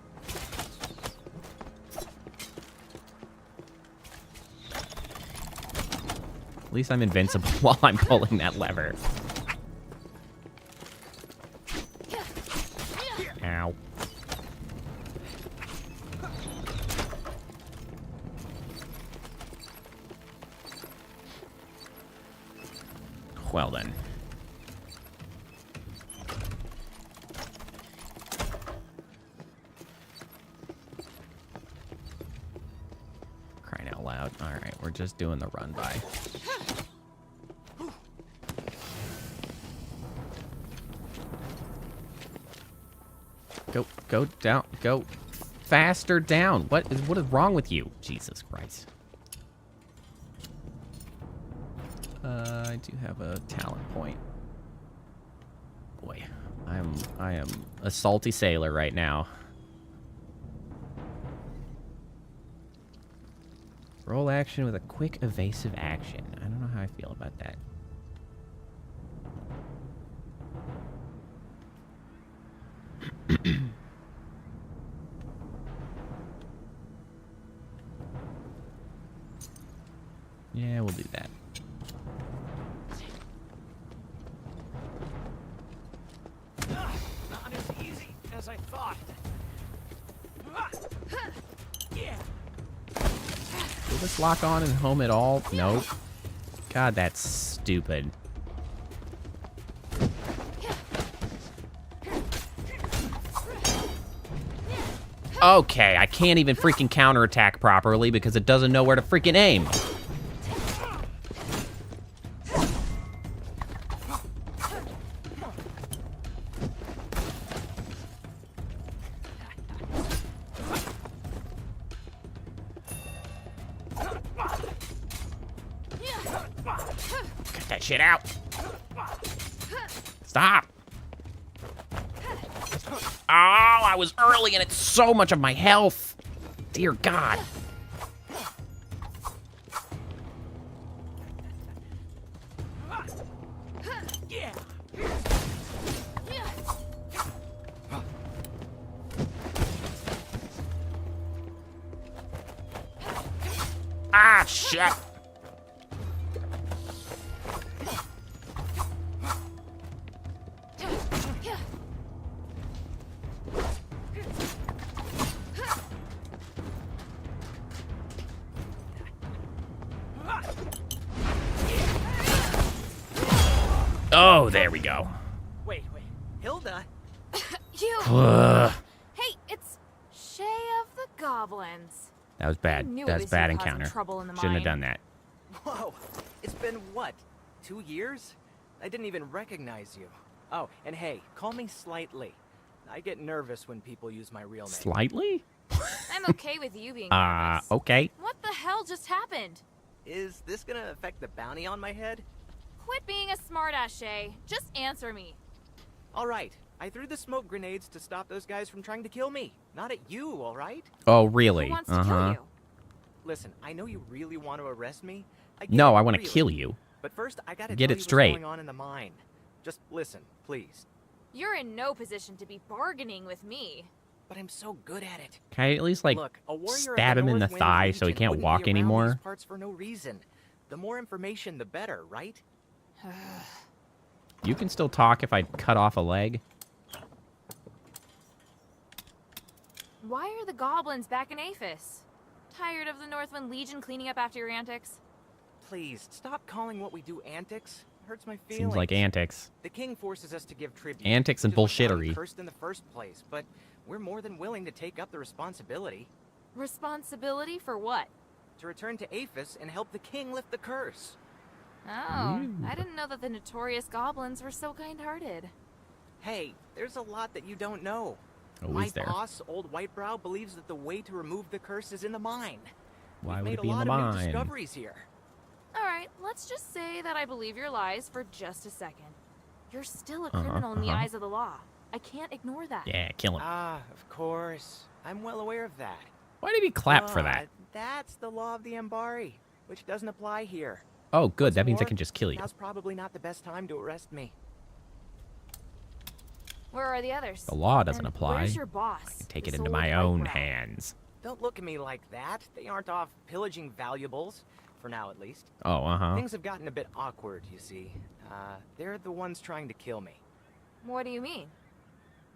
At least I'm invincible while I'm pulling that lever. Ow. Well then. Crying out loud. Alright, we're just doing the run by. Go down. Go faster down. What is wrong with you? Jesus Christ. I do have a talent point. Boy, I am a salty sailor right now. Roll action with a quick evasive action. I don't know how I feel about that. Yeah, we'll do that. Not as easy as I thought. Yeah. Will this lock on and home at all? Nope. God, that's stupid. Okay, I can't even freaking counterattack properly because it doesn't know where to freaking aim. Cut that shit out. Stop. Oh, I was early and it's so much of my health. Dear God. Ah, shit. Oh, there we go. Wait. Hilda? You. Ugh. Hey, it's Shay of the Goblins. That was bad. knew That it was was bad you causing encounter. trouble in the Shouldn't have mine. done that. Whoa. It's been, what, 2 years? I didn't even recognize you. Oh, and hey, call me Slightly. I get nervous when people use my real name. Slightly? I'm okay with you being nervous. Okay. What the hell just happened? Is this gonna affect the bounty on my head? Quit being a smartass, Shay. Just answer me. All right. I threw the smoke grenades to stop those guys from trying to kill me. Not at you, all right? Oh, really? Who wants to kill you? Listen, I know you really want to arrest me. No, I want to really. kill you. But first, I gotta Get tell it you straight. what's going on in the mine. Just listen, please. You're in no position to be bargaining with me. But I'm so good at it. Can I at least, like, Look, a warrior of stab him in the Northwind thigh so he Legion can't wouldn't walk be around anymore? these parts for no reason. The more information, the better, right? You can still talk if I cut off a leg. Why are the goblins back in Aphis? Tired of the Northwind Legion cleaning up after your antics? Please, stop calling what we do antics. hurts my feelings. Seems like antics. The king forces us to give tribute. Antics and which is what got me bullshittery. cursed in the first place, but we're more than willing to take up the responsibility Responsibility for what? to return to Aphis and help the king lift the curse. Oh, I didn't know that the notorious goblins were so kind-hearted. Hey, there's a lot that you don't know. Oh, My is there? boss, Old Whitebrow, believes that the way to remove the curse is in the mine. Why We've would made it be a in lot the of new mine? discoveries here. Alright, let's just say that I believe your lies for just a second. You're still a criminal in the eyes of the law. I can't ignore that. Yeah, kill him. Ah, of course. I'm well aware of that. Why did he clap for that? That's the law of the Ambari, which doesn't apply here. Oh, good. What's That means I more, can just kill you. Now's probably not the best time to arrest me. Where are the others? The law doesn't And apply. Where's your boss? I can take this it into old my own white rat? hands. Don't look at me like that. They aren't off pillaging valuables, for now at least. Oh, uh-huh. Things have gotten a bit awkward, you see. They're the ones trying to kill me. What do you mean?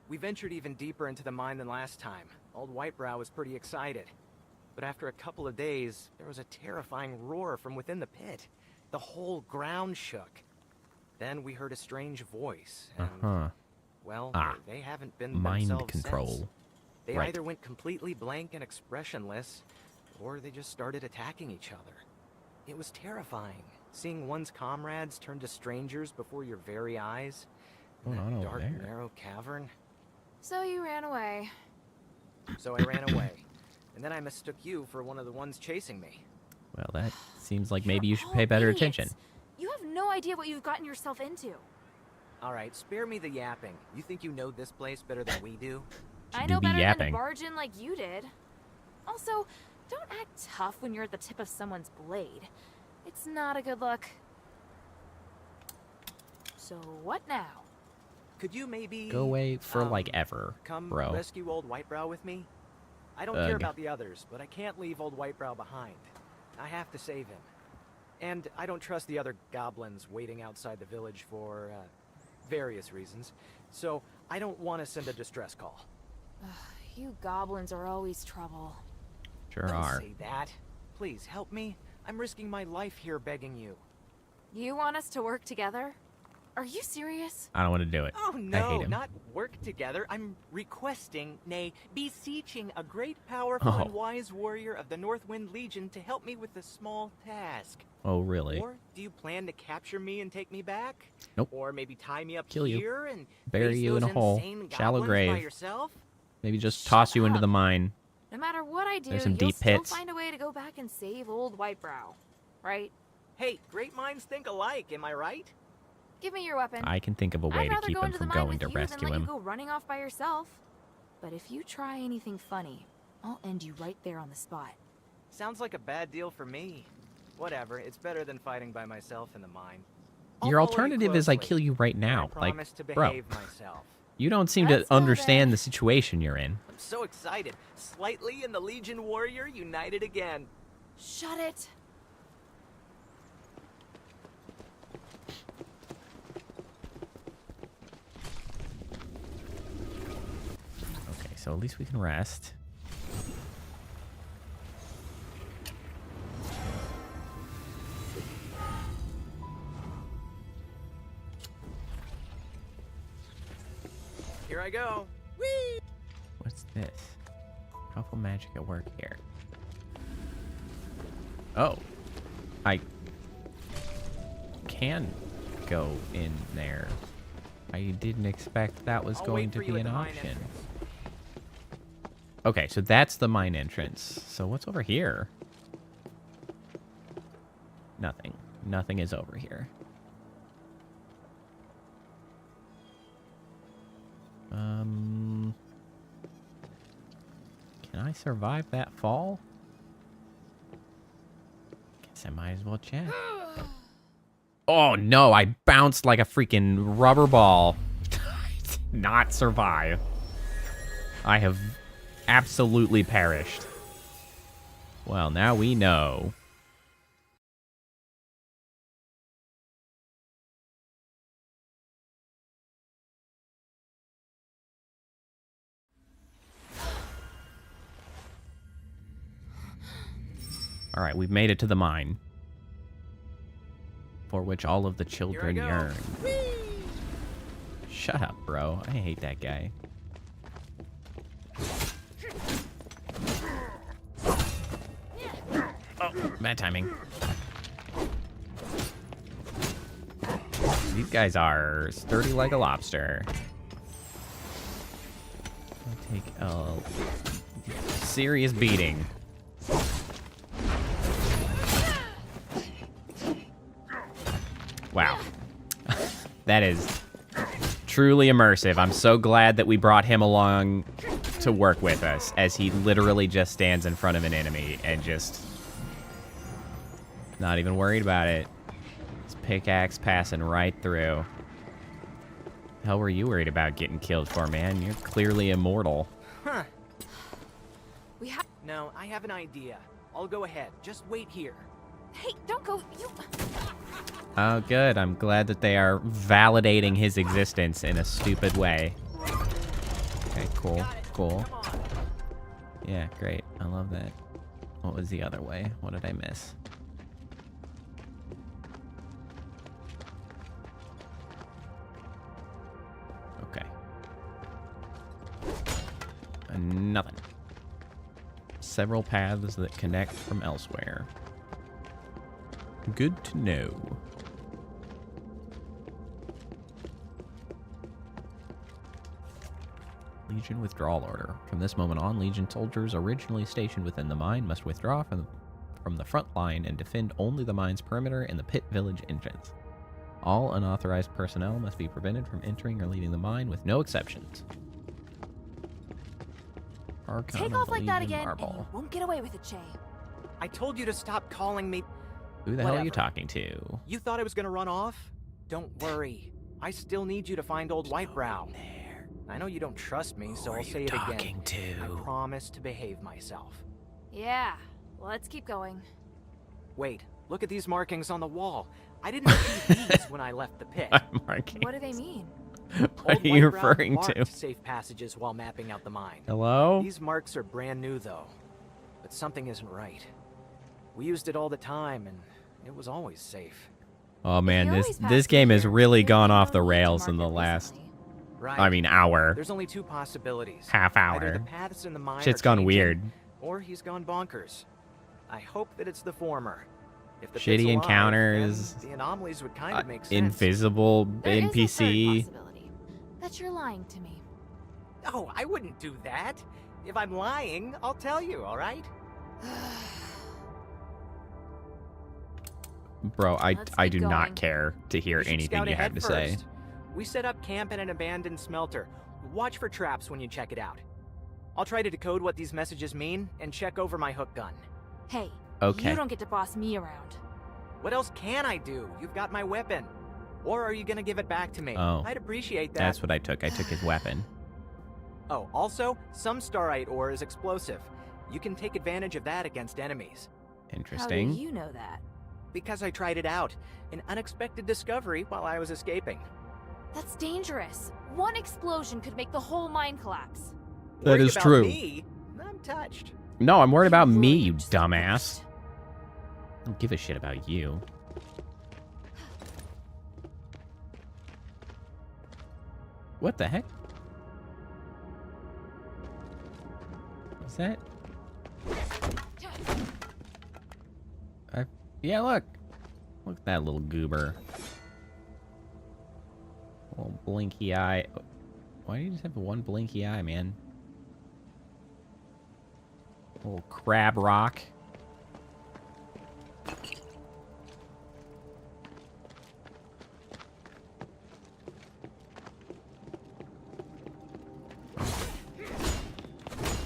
We ventured even deeper into the mine than last time. Old Whitebrow was pretty excited. But after a couple of days, there was a terrifying roar from within the pit. The whole ground shook. Then we heard a strange voice, and, Uh-huh. well, Ah. they haven't been Mind themselves control. since. They Right. either went completely blank and expressionless, or they just started attacking each other. It was terrifying, seeing one's comrades turn to strangers before your very eyes. In Going on that over dark, there? narrow cavern. So you ran away. So I ran away. And then I mistook you for one of the ones chasing me. Well, that seems like maybe You're you should all pay better idiots. attention. You have no idea what you've gotten yourself into. Alright, spare me the yapping. You think you know this place better than we do? I do know be better yapping. than to barge in like you did. Also, don't act tough when you're at the tip of someone's blade. It's not a good look. So what now? Could you maybe... Go away for like um, ever, come bro. rescue Old Whitebrow with me? I don't care Ugh. about the others, but I can't leave Old Whitebrow behind. I have to save him. And I don't trust the other goblins waiting outside the village for, various reasons. So I don't want to send a distress call. You goblins are always trouble. Sure Don't are. say that. Please, help me. I'm risking my life here begging you. You want us to work together? Are you serious? I don't want to do it. Oh I hate no, him. not work together. I'm requesting, nay, beseeching a great powerful Oh. and wise warrior of the Northwind Legion to help me with a small task. Oh, really? Or do you plan to capture me and take me back? Nope. Or maybe tie me up Kill you. here and Bury face you in those a hole. insane Shallow goblins grave. by yourself? Maybe just Shut toss you into up. the mine. No matter what I do, There's some you'll deep still pits. find a way to go back and save old Whitebrow, right? Hey, great minds think alike, am I right? Give me your weapon. I can think of a way I'd to rather keep go him into the from mine going with to you rescue than let him. you go running off by yourself. But if you try anything funny, I'll end you right there on the spot. Sounds like a bad deal for me. Whatever, it's better than fighting by myself in the mine. I'll Your follow you alternative is I closely, kill you right and now. I Like, promise to bro, behave myself. you don't seem Let's to go understand then. the situation you're in. I'm so excited. Slightly and the Legion Warrior united again. Shut it! Okay, so at least we can rest. Here I go. What's this? Powerful magic at work here. Oh. I can go in there. I didn't expect that was I'll going wait to for you be at an the mine option. entrance. Okay, so that's the mine entrance. So what's over here? Nothing. Nothing is over here. Can I survive that fall? Guess I might as well check. Oh no, I bounced like a freaking rubber ball. I did not survive. I have absolutely perished. Well, now we know. All right, we've made it to the mine. for which all of the children Here I go. yearn. Shut up, bro. I hate that guy. Oh, bad timing. These guys are sturdy like a lobster. I'll take a serious beating. Wow. That is truly immersive. I'm so glad that we brought him along to work with us, as he literally just stands in front of an enemy and just not even worried about it. His pickaxe passing right through. The hell were you worried about getting killed for, man? You're clearly immortal. Huh. We have. No, I have an idea. I'll go ahead. Just wait here. Hey, don't go. You. Oh, good. I'm glad that they are validating his existence in a stupid way. Okay, cool. Cool. Come on. Yeah, great. I love that. What was the other way? What did I miss? Okay. Nothing. Several paths that connect from elsewhere. Good to know. Legion withdrawal order. From this moment on, Legion soldiers originally stationed within the mine must withdraw from the front line and defend only the mine's perimeter and the pit village entrance. All unauthorized personnel must be prevented from entering or leaving the mine with no exceptions. Archon Take of off the like that Legion again, and Marble. you won't get away with it, Jay. I told you to stop calling me. Who the hell are you Whatever. talking to? You thought I was gonna run off? Don't worry. I still need you to find old Whitebrow. I know you don't trust me, so I'll say it again. I promise to behave myself. Yeah, let's keep going. Wait, look at these markings on the wall. I didn't see these when I left the pit. Marking. What do they mean? What Old are you Whitebrow referring to? marked safe passages while mapping out the mine. Hello? These marks are brand new, though. But something isn't right. We used it all the time, and it was always safe. Oh man, You this always pass this game has here. really Maybe gone you off the don't need to rails in mark the it last, recently. Right. I mean, hour. There's only two possibilities. Half Either hour. the paths in the mine Shit's are gone changing, weird. or he's gone bonkers. I hope that it's the former. If the Shitty pit's alive, encounters, then the anomalies would kind of make sense. Invisible There is a third NPC. possibility. That you're lying to me. Oh, I wouldn't do that. If I'm lying, I'll tell you, all right? Bro, Let's I keep do not going. care to hear You should anything scout you ahead have to say. first. We set up camp in an abandoned smelter. Watch for traps when you check it out. I'll try to decode what these messages mean and check over my hook gun. Hey, Okay. you don't get to boss me around. What else can I do? You've got my weapon. Or are you gonna give it back to me? Oh. I'd appreciate that. That's what I took. I took his weapon. Oh, also, some starite ore is explosive. You can take advantage of that against enemies. Interesting. How do you know that? Because I tried it out. An unexpected discovery while I was escaping. That's dangerous. One explosion could make the whole mine collapse. That Worried is about true. Me? I'm touched. No, I'm worried about me, Really, you you're just the dumbass. worst. I don't give a shit about you. What the heck? Is that? Yeah, look. Look at that little goober. Little blinky eye. Why do you just have one blinky eye, man? Little crab rock.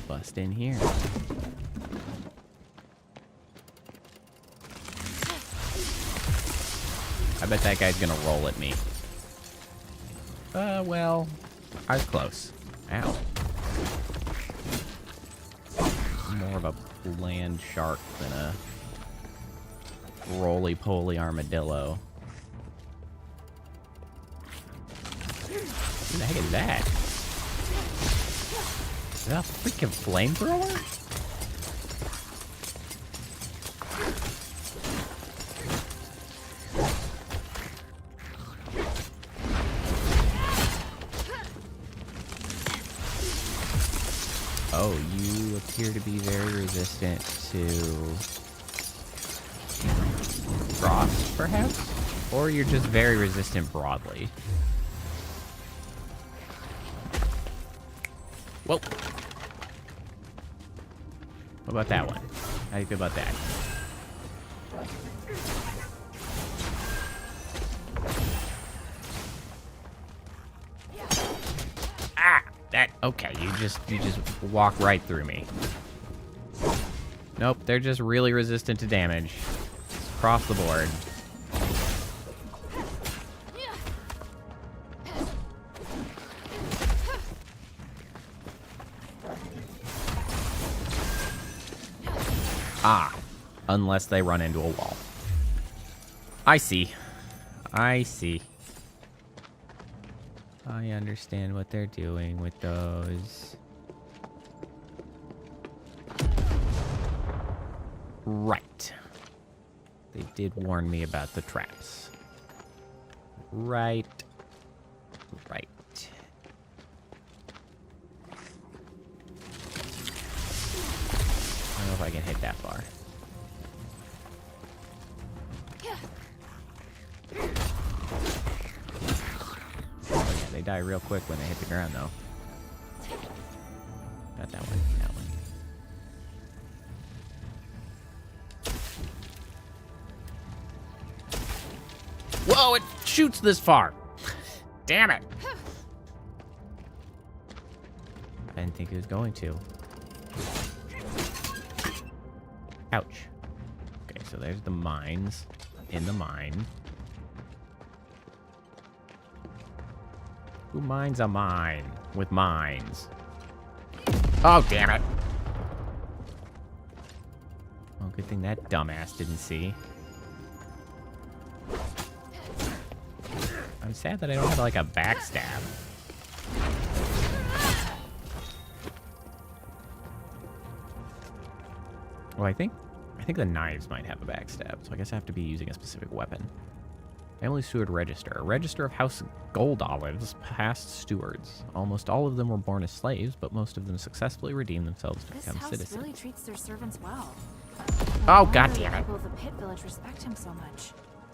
Bust in here. I bet that guy's gonna roll at me. Well, I was close. Ow. More of a land shark than a roly-poly armadillo. What the heck is that? Is that a freaking flamethrower? Oh, you appear to be very resistant to frost, perhaps? Or you're just very resistant broadly. Whoa. What about that one? How do you feel about that? Ah! That, okay, you just walk right through me. Nope, they're just really resistant to damage. It's across the board. Ah, unless they run into a wall. I see. I see. I understand what they're doing with those. Right. They did warn me about the traps. Right. Right. I don't know if I can hit that far. Oh yeah, they die real quick when they hit the ground, though. Got that one. That one. Whoa! It shoots this far. Damn it! I didn't think it was going to. Ouch. Okay, so there's the mines in the mine. Who mines a mine with mines? Oh, damn it. Well, good thing that dumbass didn't see. I'm sad that I don't have, like, a backstab. Well, I think the knives might have a backstab, so I guess I have to be using a specific weapon. Family Steward Register. A register of House Gold Olive's past stewards. Almost all of them were born as slaves, but most of them successfully redeemed themselves to become citizens. This house really treats their servants well. Oh, god damn it. People of the Pit Village respect him so much.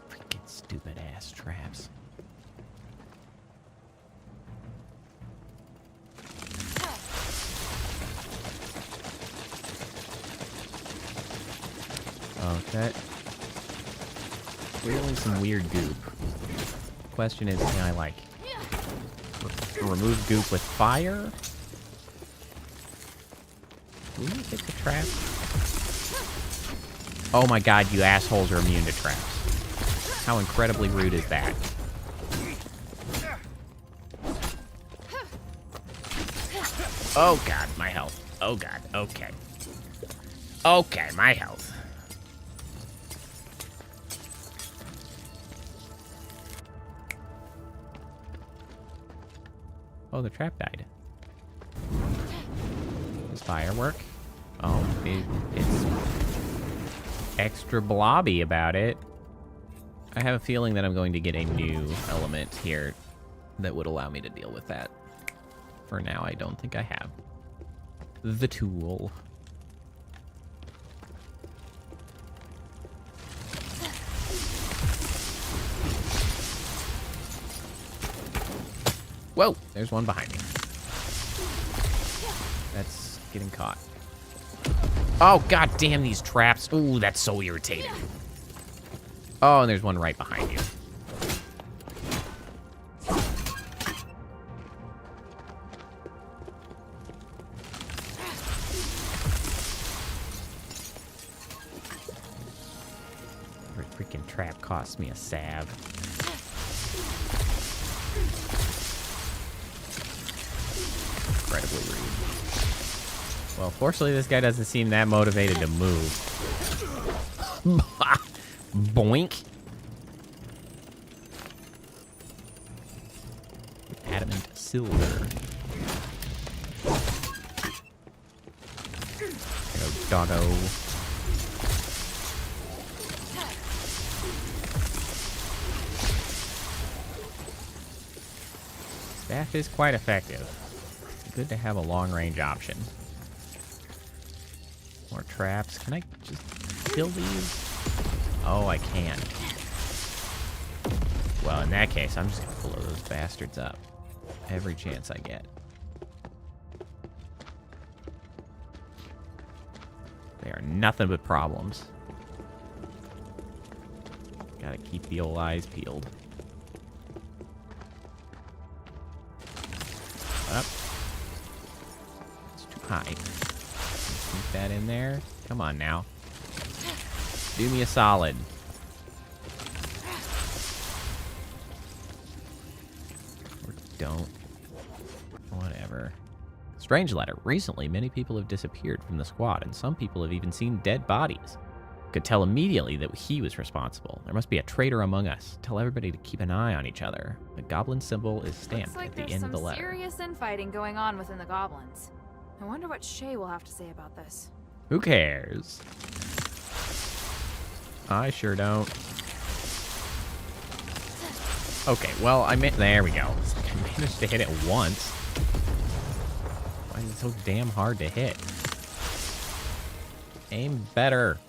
Freaking stupid ass traps. Okay. Clearly some weird goop. Question is, can I, like, remove goop with fire? Will you hit the trap? Oh my god, you assholes are immune to traps. How incredibly rude is that? Oh god, my health. Oh god, okay. Okay, my health. Oh, the trap died. Does fire work? Oh, it's extra blobby about it. I have a feeling that I'm going to get a new element here that would allow me to deal with that. For now, I don't think I have the tool. Whoa, there's one behind me. That's getting caught. Oh, god damn these traps. Ooh, that's so irritating. Oh, and there's one right behind you. Every freaking trap costs me a salve. Incredibly rude. Well, fortunately, this guy doesn't seem that motivated to move. Boink. Adamant silver. There you go, doggo. Staff is quite effective. Good to have a long-range option. More traps. Can I just kill these? Oh, I can. Well, in that case, I'm just gonna blow those bastards up. Every chance I get. They are nothing but problems. Gotta keep the old eyes peeled. Up. It's too high. Sneak that in there. Come on now. Do me a solid. Or don't. Whatever. Strange letter. Recently, many people have disappeared from the squad, and some people have even seen dead bodies. Could tell immediately that he was responsible. There must be a traitor among us. Tell everybody to keep an eye on each other. The goblin symbol is stamped at the end of the letter. There's some serious infighting going on within the goblins. I wonder what Shay will have to say about this. Who cares? I sure don't. Okay, well, there we go. I managed to hit it once. Why is it so damn hard to hit? Aim better.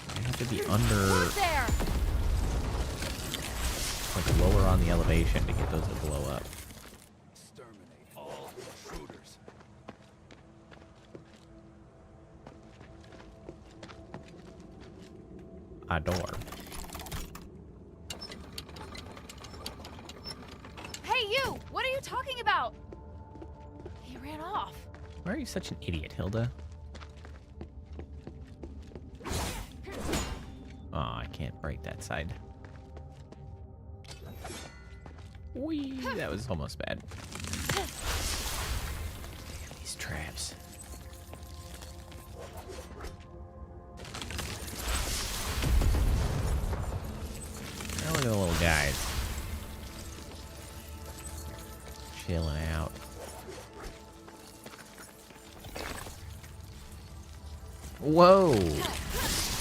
I have to be under, like, lower on the elevation to get those to blow up. Exterminate all intruders. A door. Hey, you! What are you talking about? He ran off. Why are you such an idiot, Hilda? Oh, I can't break that side. Whee! That was almost bad. Damn, these traps. Now look at the little guys. Chilling out. Whoa!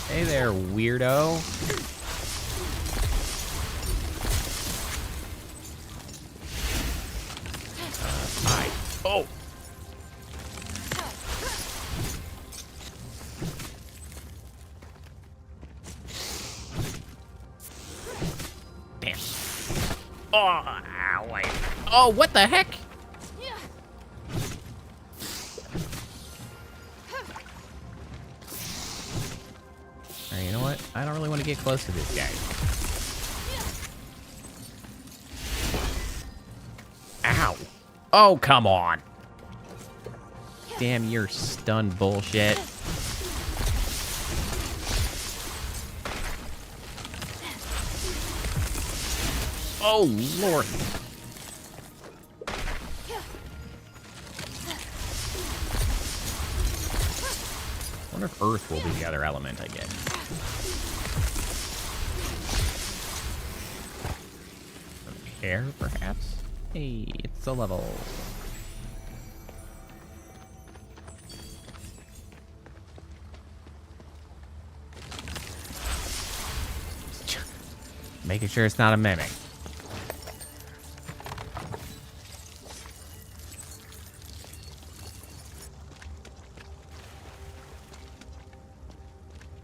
Hey there, weirdo. Hi. Oh! Damn. Oh, ow. Oh, what the heck? Alright, you know what? I don't really want to get close to this guy. Ow. Oh, come on. Damn your stun bullshit. Oh, Lord. I wonder if Earth will be the other element I get. Air, perhaps? Hey, it's a level. Making sure it's not a mimic.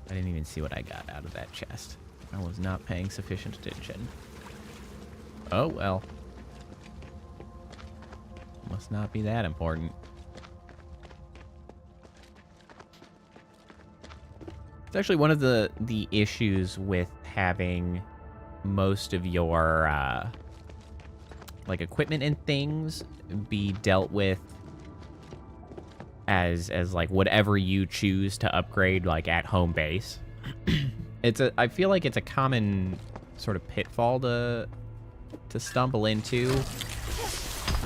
I didn't even see what I got out of that chest. I was not paying sufficient attention. Oh, well. Must not be that important. It's actually one of the issues with having most of your like equipment and things be dealt with as like whatever you choose to upgrade, like at home base. I feel like it's a common sort of pitfall to stumble into,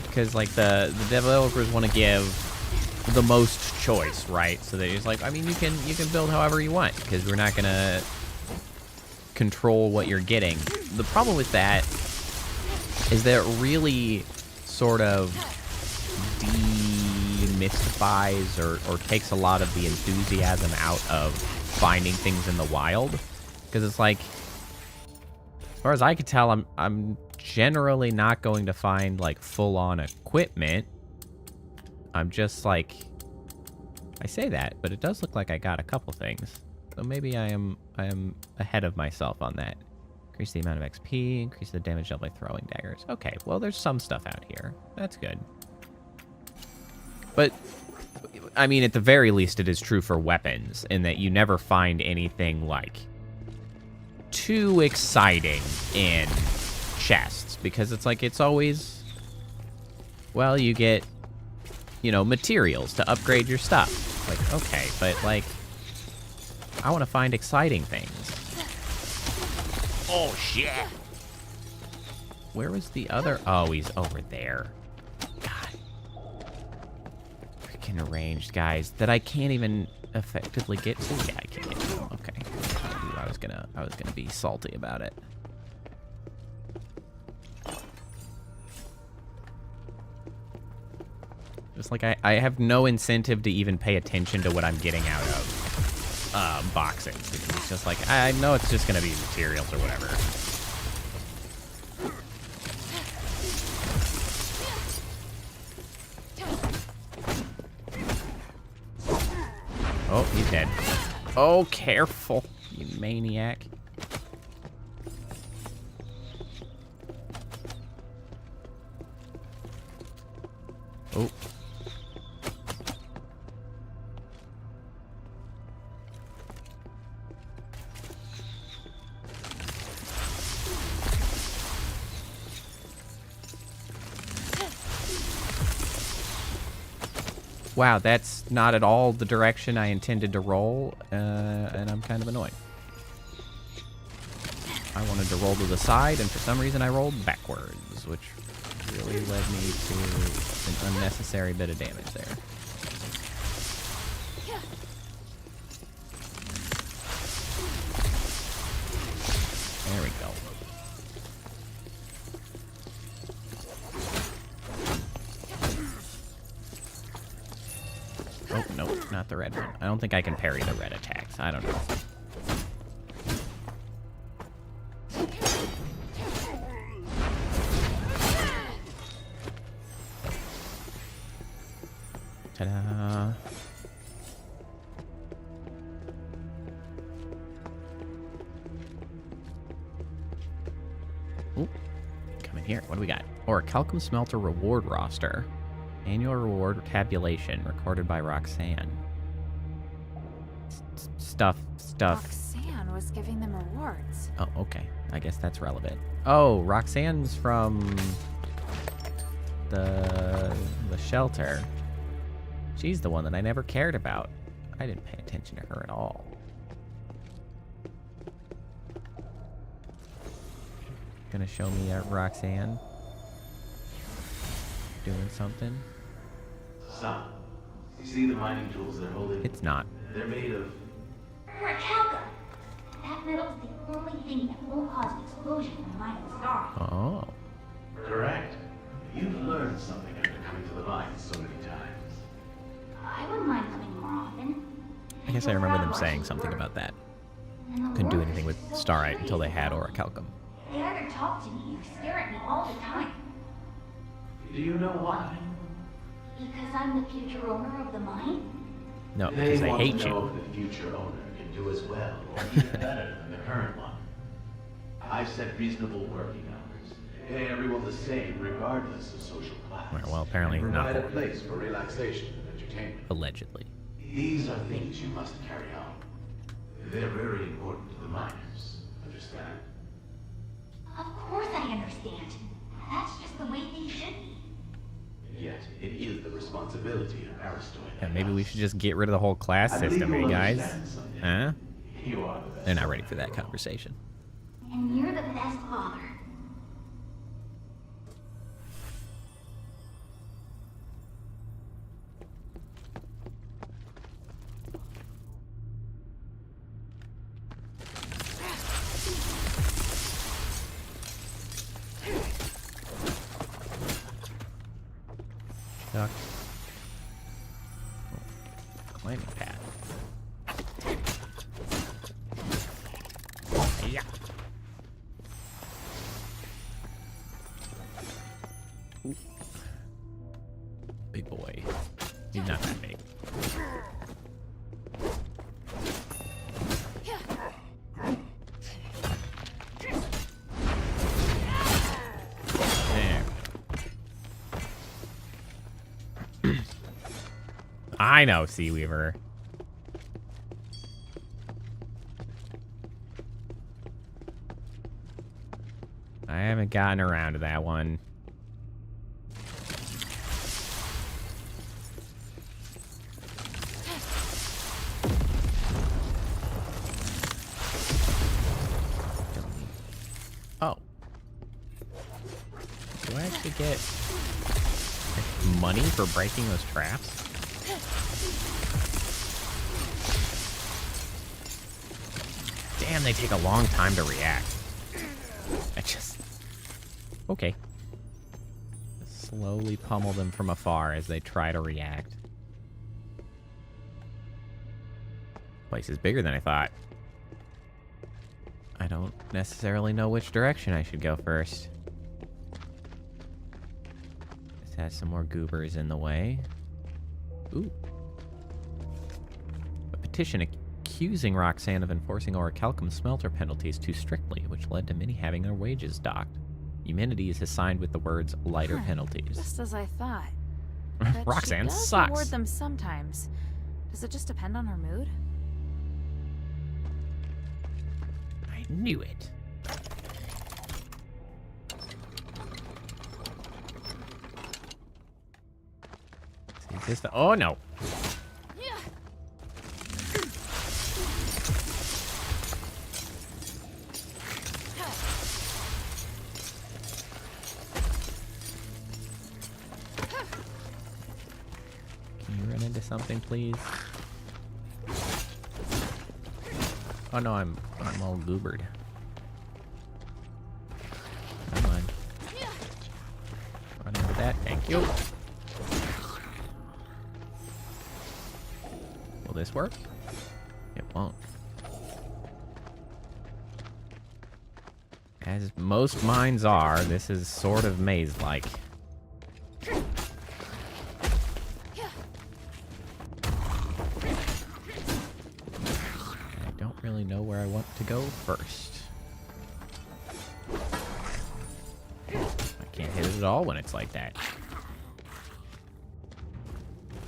because like the developers want to give the most choice, right? So they're just like, I mean, you can build however you want, because we're not gonna control what you're getting. The problem with that is that it really sort of demystifies or takes a lot of the enthusiasm out of finding things in the wild, because it's like, as far as I can tell, I'm generally not going to find like full-on equipment I'm just like... I say that, but it does look like I got a couple things. So maybe I am ahead of myself on that. Increase the amount of XP, increase the damage dealt by throwing daggers. Okay, well, there's some stuff out here. That's good. But, I mean, at the very least, it is true for weapons, in that you never find anything, like, too exciting in chests. Because it's like, it's always, well, you get, you know, materials to upgrade your stuff. Like, okay, but, like, I want to find exciting things. Oh, shit! Where was the other? Oh, he's over there. God. Freaking ranged guys that I can't even effectively get to. Yeah, I can get to them. Okay. Ooh, I was gonna be salty about it. Just like I have no incentive to even pay attention to what I'm getting out of boxing, because it's just like, I know it's just gonna be materials or whatever. Oh, he's dead. Oh, careful, you maniac. Oh. Wow, that's not at all the direction I intended to roll, and I'm kind of annoyed. I wanted to roll to the side, and for some reason I rolled backwards, which really led me to an unnecessary bit of damage there. There we go. Oh, no, not the red one. I don't think I can parry the red attacks. I don't know. Ta-da. Ooh, come in here. What do we got? Orichalcum Smelter Reward Roster. Annual reward tabulation recorded by Roxanne. Stuff. Roxanne was giving them rewards. Oh, okay. I guess that's relevant. Oh, Roxanne's from the shelter. She's the one that I never cared about. I didn't pay attention to her at all. Gonna show me Roxanne doing something. Son, you see the mining tools they're holding? It's not. They're made of... Orichalcum! That metal's the only thing that won't cause an explosion when mining starts. Oh. Correct. You've learned something after coming to the mines so many times. I wouldn't mind coming more often. I guess I remember them saying something about that. Couldn't do anything with Starite until they had Orichalcum. They either talk to me or stare at me all the time. Do you know why? Because I'm the future owner of the mine? No, because they hate want to know you. if the future owner can do as well or even better than the current one. I've set reasonable working hours. Pay everyone the same regardless of social class. Well, apparently and not. provide a place for relaxation and entertainment. Allegedly. These are things you must carry on. They're very important to the miners. Understand? Of course I understand. That's just the way things should be. Yet, it is the responsibility of Aristotle. Yeah, maybe we should just get rid of the whole class system, eh, guys? Huh? You are the best. They're not ready for that conversation. And you're the best father. Duck. Climbing path. Yeah. Ooh. Big boy. He's not that big. There. I know, Sea Weaver. I haven't gotten around to that one. Oh. Do I actually get money for breaking those traps? Damn, they take a long time to react. I just... Okay. Slowly pummel them from afar as they try to react. Place is bigger than I thought. I don't necessarily know which direction I should go first. This has some more goobers in the way. Ooh. A petition accusing Roxanne of enforcing orichalcum smelter penalties too strictly, which led to many having their wages docked. Humanities is signed with the words lighter penalties. Just as I thought. But Roxanne she does sucks. reward them sometimes. Does it just depend on her mood? I knew it. Is this the... Oh, no. Something, please. Oh no, I'm all goobered. Come on. Run into that, thank you. Will this work? It won't. As most mines are, this is sort of maze-like. Know where I want to go first. I can't hit it at all when it's like that.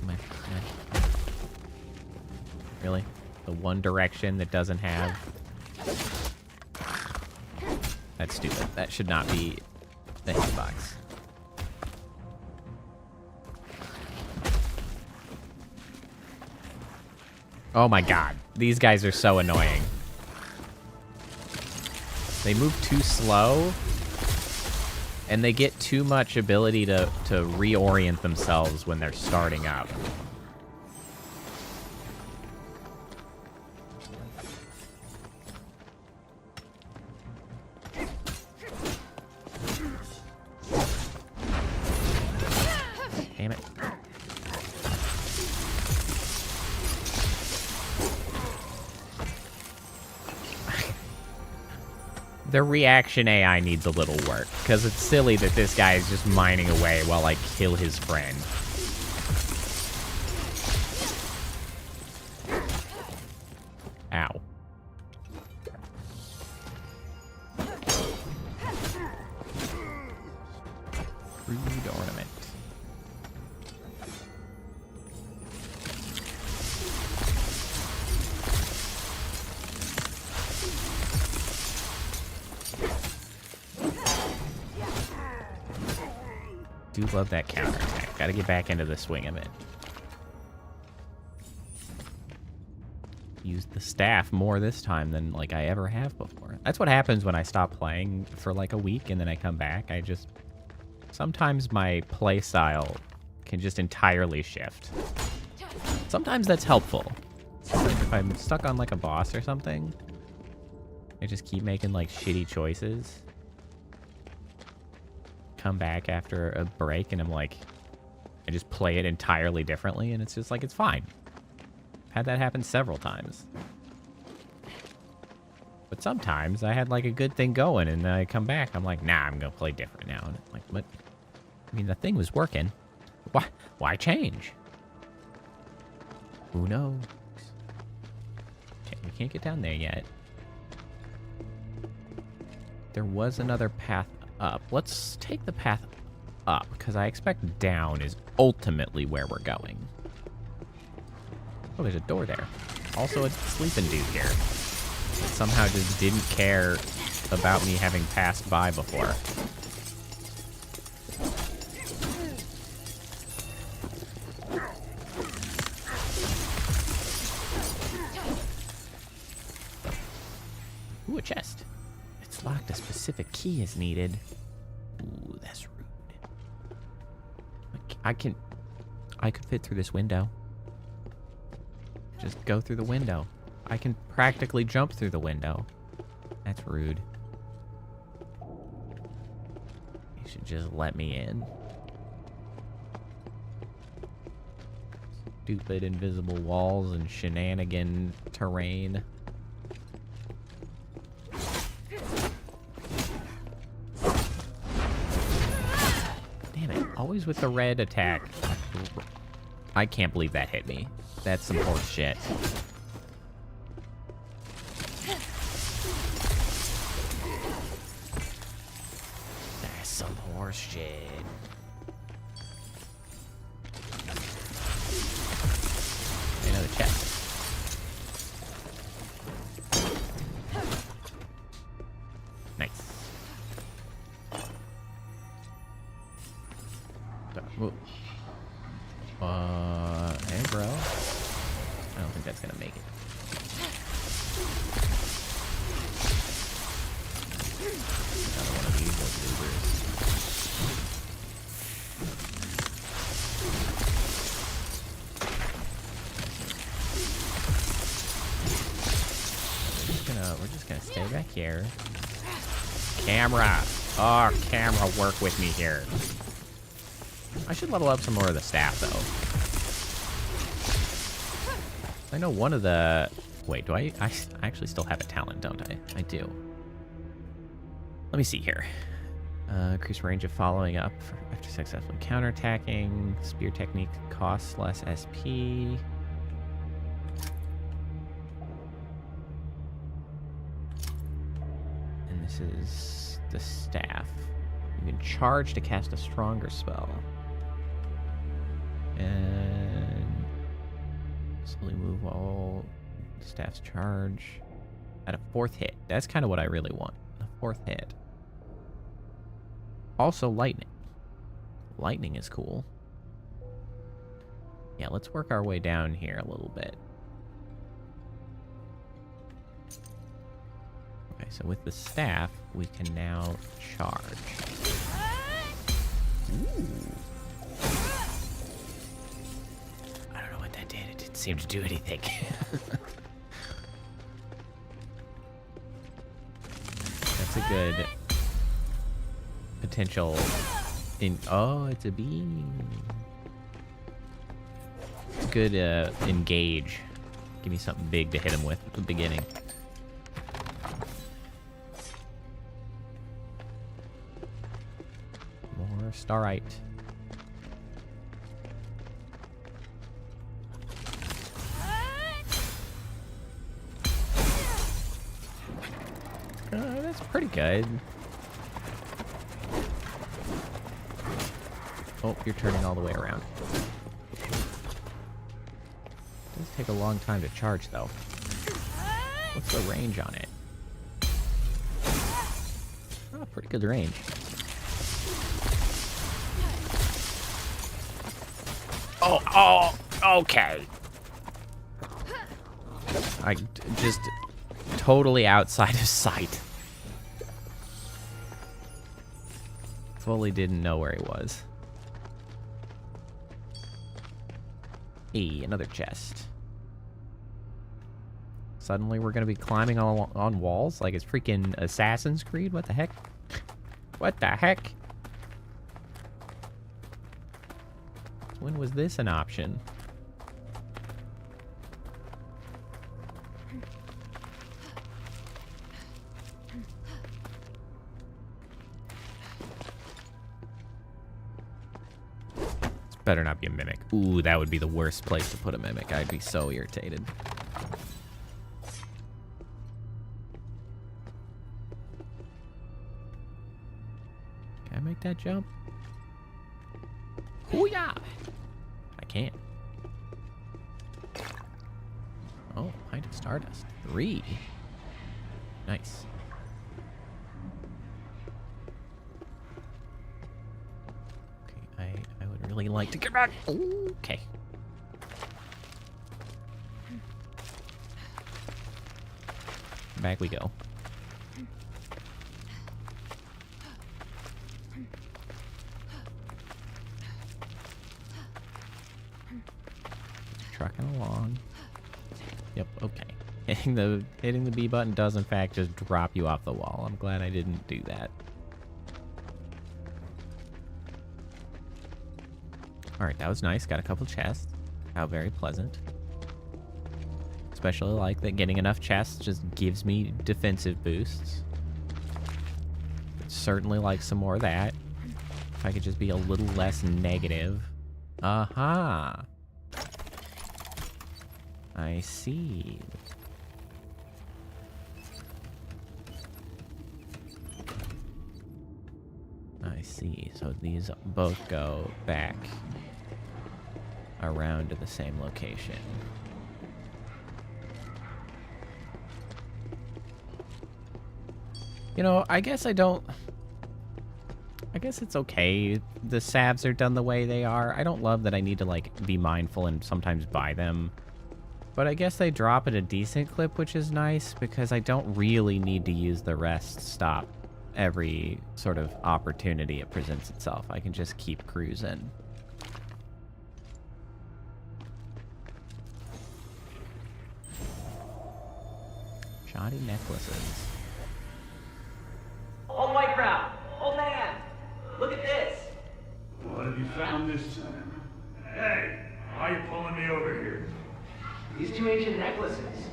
Come on, come on. Really? The one direction that doesn't have... That's stupid. That should not be the hitbox. Oh my god. These guys are so annoying. They move too slow, and they get too much ability to reorient themselves when they're starting up. Damn it. Their reaction AI needs a little work, because it's silly that this guy is just mining away while I kill his friend. Ow. Crude ornament. Do love that counterattack. Gotta get back into the swing of it. Used the staff more this time than like I ever have before. That's what happens when I stop playing for like a week and then I come back. Sometimes my play style can just entirely shift. Sometimes that's helpful. If I'm stuck on like a boss or something, I just keep making like shitty choices. Come back after a break and I'm like, I just play it entirely differently and it's just like, it's fine. Had that happen several times. But sometimes I had like a good thing going and then I come back, I'm like, nah, I'm gonna play different now. And I'm like, what? I mean, the thing was working. Why change? Who knows? Okay, we can't get down there yet. There was another path up. Let's take the path up, because I expect down is ultimately where we're going. Oh, there's a door there. Also a sleeping dude here. That somehow just didn't care about me having passed by before. Ooh, a chest. It's locked. A specific key is needed. Ooh, that's rude. I could fit through this window. Just go through the window. I can practically jump through the window. That's rude. You should just let me in. Stupid invisible walls and shenanigan terrain. Damn it. Always with the red attack. I can't believe that hit me. That's some horse shit. That's some horse shit. Another chest. Nice. Whoa. Hey, bro. I don't think that's gonna make it. Another one of these vtubers. We're just gonna stay back here. Camera! Oh, camera, work with me here. I should level up some more of the staff, though. I know one of the... Wait, do I actually still have a talent, don't I? I do. Let me see here. Increase range of following up after successfully counterattacking. Spear technique costs less SP. And this is the staff. You can charge to cast a stronger spell. And slowly move all staff's charge at a 4th hit. That's kind of what I really want. A 4th hit. Also lightning. Lightning is cool. Yeah, let's work our way down here a little bit. Okay, so with the staff, we can now charge. Ooh. I don't know what that did. It didn't seem to do anything. That's a good potential in... Oh, it's a beam. Good engage. Give me something big to hit him with at the beginning. More starite. That's pretty good. Oh, you're turning all the way around. It does take a long time to charge, though. What's the range on it? Oh, pretty good range. Oh, okay. I just totally outside of sight. Fully didn't know where he was. Hey, another chest. Suddenly we're gonna be climbing on walls like it's freaking Assassin's Creed? What the heck? What the heck? When was this an option? Better not be a mimic. Ooh, that would be the worst place to put a mimic. I'd be so irritated. Can I make that jump? Hoo-yah! I can't. Oh, pint of stardust. 3. Nice. Okay, I would really like to get back. Okay. Back we go. Trucking along. Yep, okay. Hitting the B button does in fact just drop you off the wall. I'm glad I didn't do that. Alright, that was nice. Got a couple chests. How very pleasant. Especially like that getting enough chests just gives me defensive boosts. Would certainly like some more of that. If I could just be a little less negative. Aha! I see. I see. So these both go back around to the same location. You know, I guess it's okay. The salves are done the way they are. I don't love that I need to, like, be mindful and sometimes buy them. But I guess they drop at a decent clip, which is nice, because I don't really need to use the rest stop every sort of opportunity it presents itself. I can just keep cruising. Shoddy necklaces. Old white brow! Old man! Look at this! What have you found this time? Hey, why are you pulling me over here? These 2 ancient necklaces.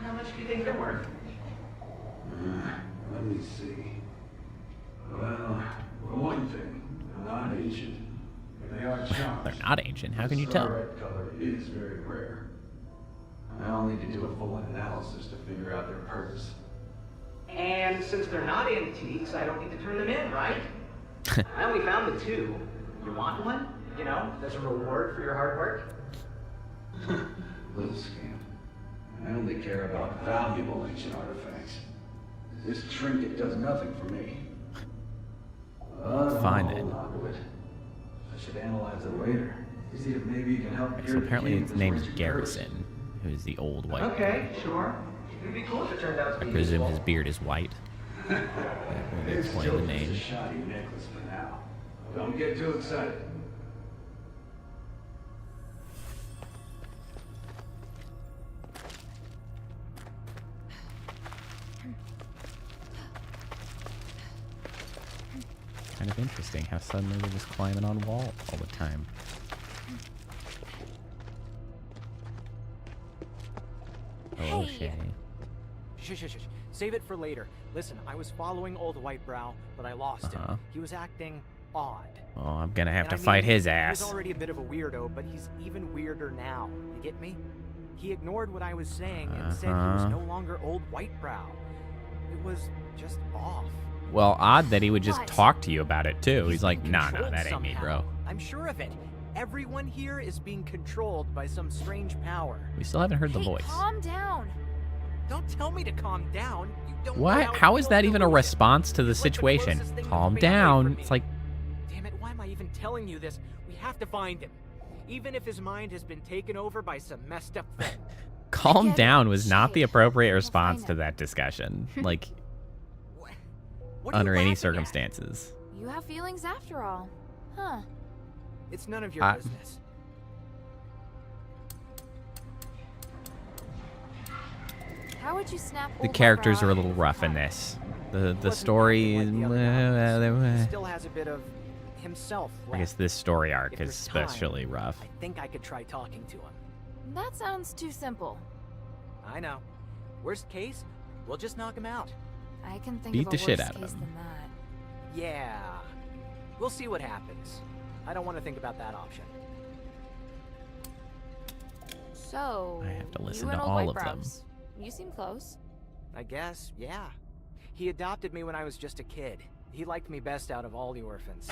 How much do you think they're worth? Let me see. Well, for one thing, they're not ancient. They are charms. They're not ancient. How can you tell? The red color is very rare. I'll need to do a full analysis to figure out their purpose. And since they're not antiques, I don't need to turn them in, right? I only found the 2. You want one? You know, as a reward for your hard work? Little scamp. I only care about valuable ancient artifacts. This trinket does nothing for me. Fine then. Hold on to it. I should analyze it later. See if maybe you can help. So apparently its name is Garrison, who's the old white. Okay, sure. It'd be cool if it turned out to I be presume useful. his beard is white. That would It's explain the just name. a shoddy necklace for now. Don't get too excited. Kind of interesting how suddenly they're just climbing on walls all the time. Oh, Hey. Shh. Save it for later. Listen, I was following old white brow, but I lost him. He was acting odd. Oh, I'm gonna have And to I mean, fight his He ass. was already a bit of a weirdo, but he's even weirder now. You get me? He ignored what I was saying and said he was no longer old white brow. It was just off. Well, odd that he would just What? talk to you about it too. He's like, being nah, controlled that ain't me, somehow. bro. I'm sure of it. Everyone here is being controlled by some strange power. We still haven't heard the Hey, voice. calm down. Don't tell me to calm down. You don't know What? how it How is feels that to even a lose it. response to the It's like the situation? closest thing to Calm family down. for me. It's like, Damn it, why am I even telling you this? We have to find him. Even if his mind has been taken over by some messed up thing. calm get it. down was not the Shit. appropriate We'll response find to him. that discussion. Like, What are you under any laughing at? circumstances. You have feelings after all. Huh. It's none of your business. How would you snap The old characters brow are a out little of rough in your this. The Wasn't story, acting like the other guys. Still has a bit of himself I left. guess this story arc If is there's time, especially rough. I think I could try talking to him. That sounds too simple. I know. Worst case, we'll just knock him out. I can think Beat of the a shit worse out of case him. than that. Yeah. We'll see what happens. I don't want to think about that option. So, I have to listen you to and old all White of them. Brows. You seem close. I guess, yeah. He adopted me when I was just a kid. He liked me best out of all the orphans.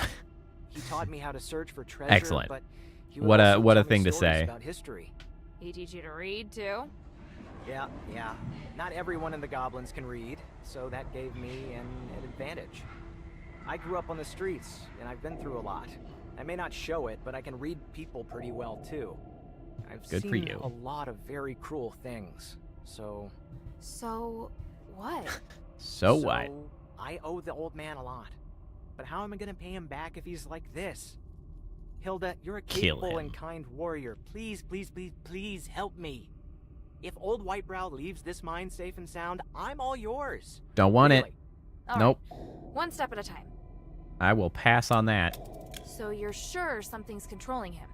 He taught me how to search for treasure. Excellent. But he would What also a tell me thing to stories say. About history. He teach you to read too? Yeah. Not everyone in the goblins can read, so that gave me an advantage. I grew up on the streets, and I've been through a lot. I may not show it, but I can read people pretty well too. I've Good seen for you. a lot of very cruel things, so... So, what? So what? I owe the old man a lot. But how am I gonna pay him back if he's like this? Hilda, you're a Kill capable him. and kind warrior. Please, please, please, please help me. If old Whitebrow leaves this mine safe and sound, I'm all yours. Don't want Really. it. All Nope. right. One step at a time. I will pass on that. So you're sure something's controlling him?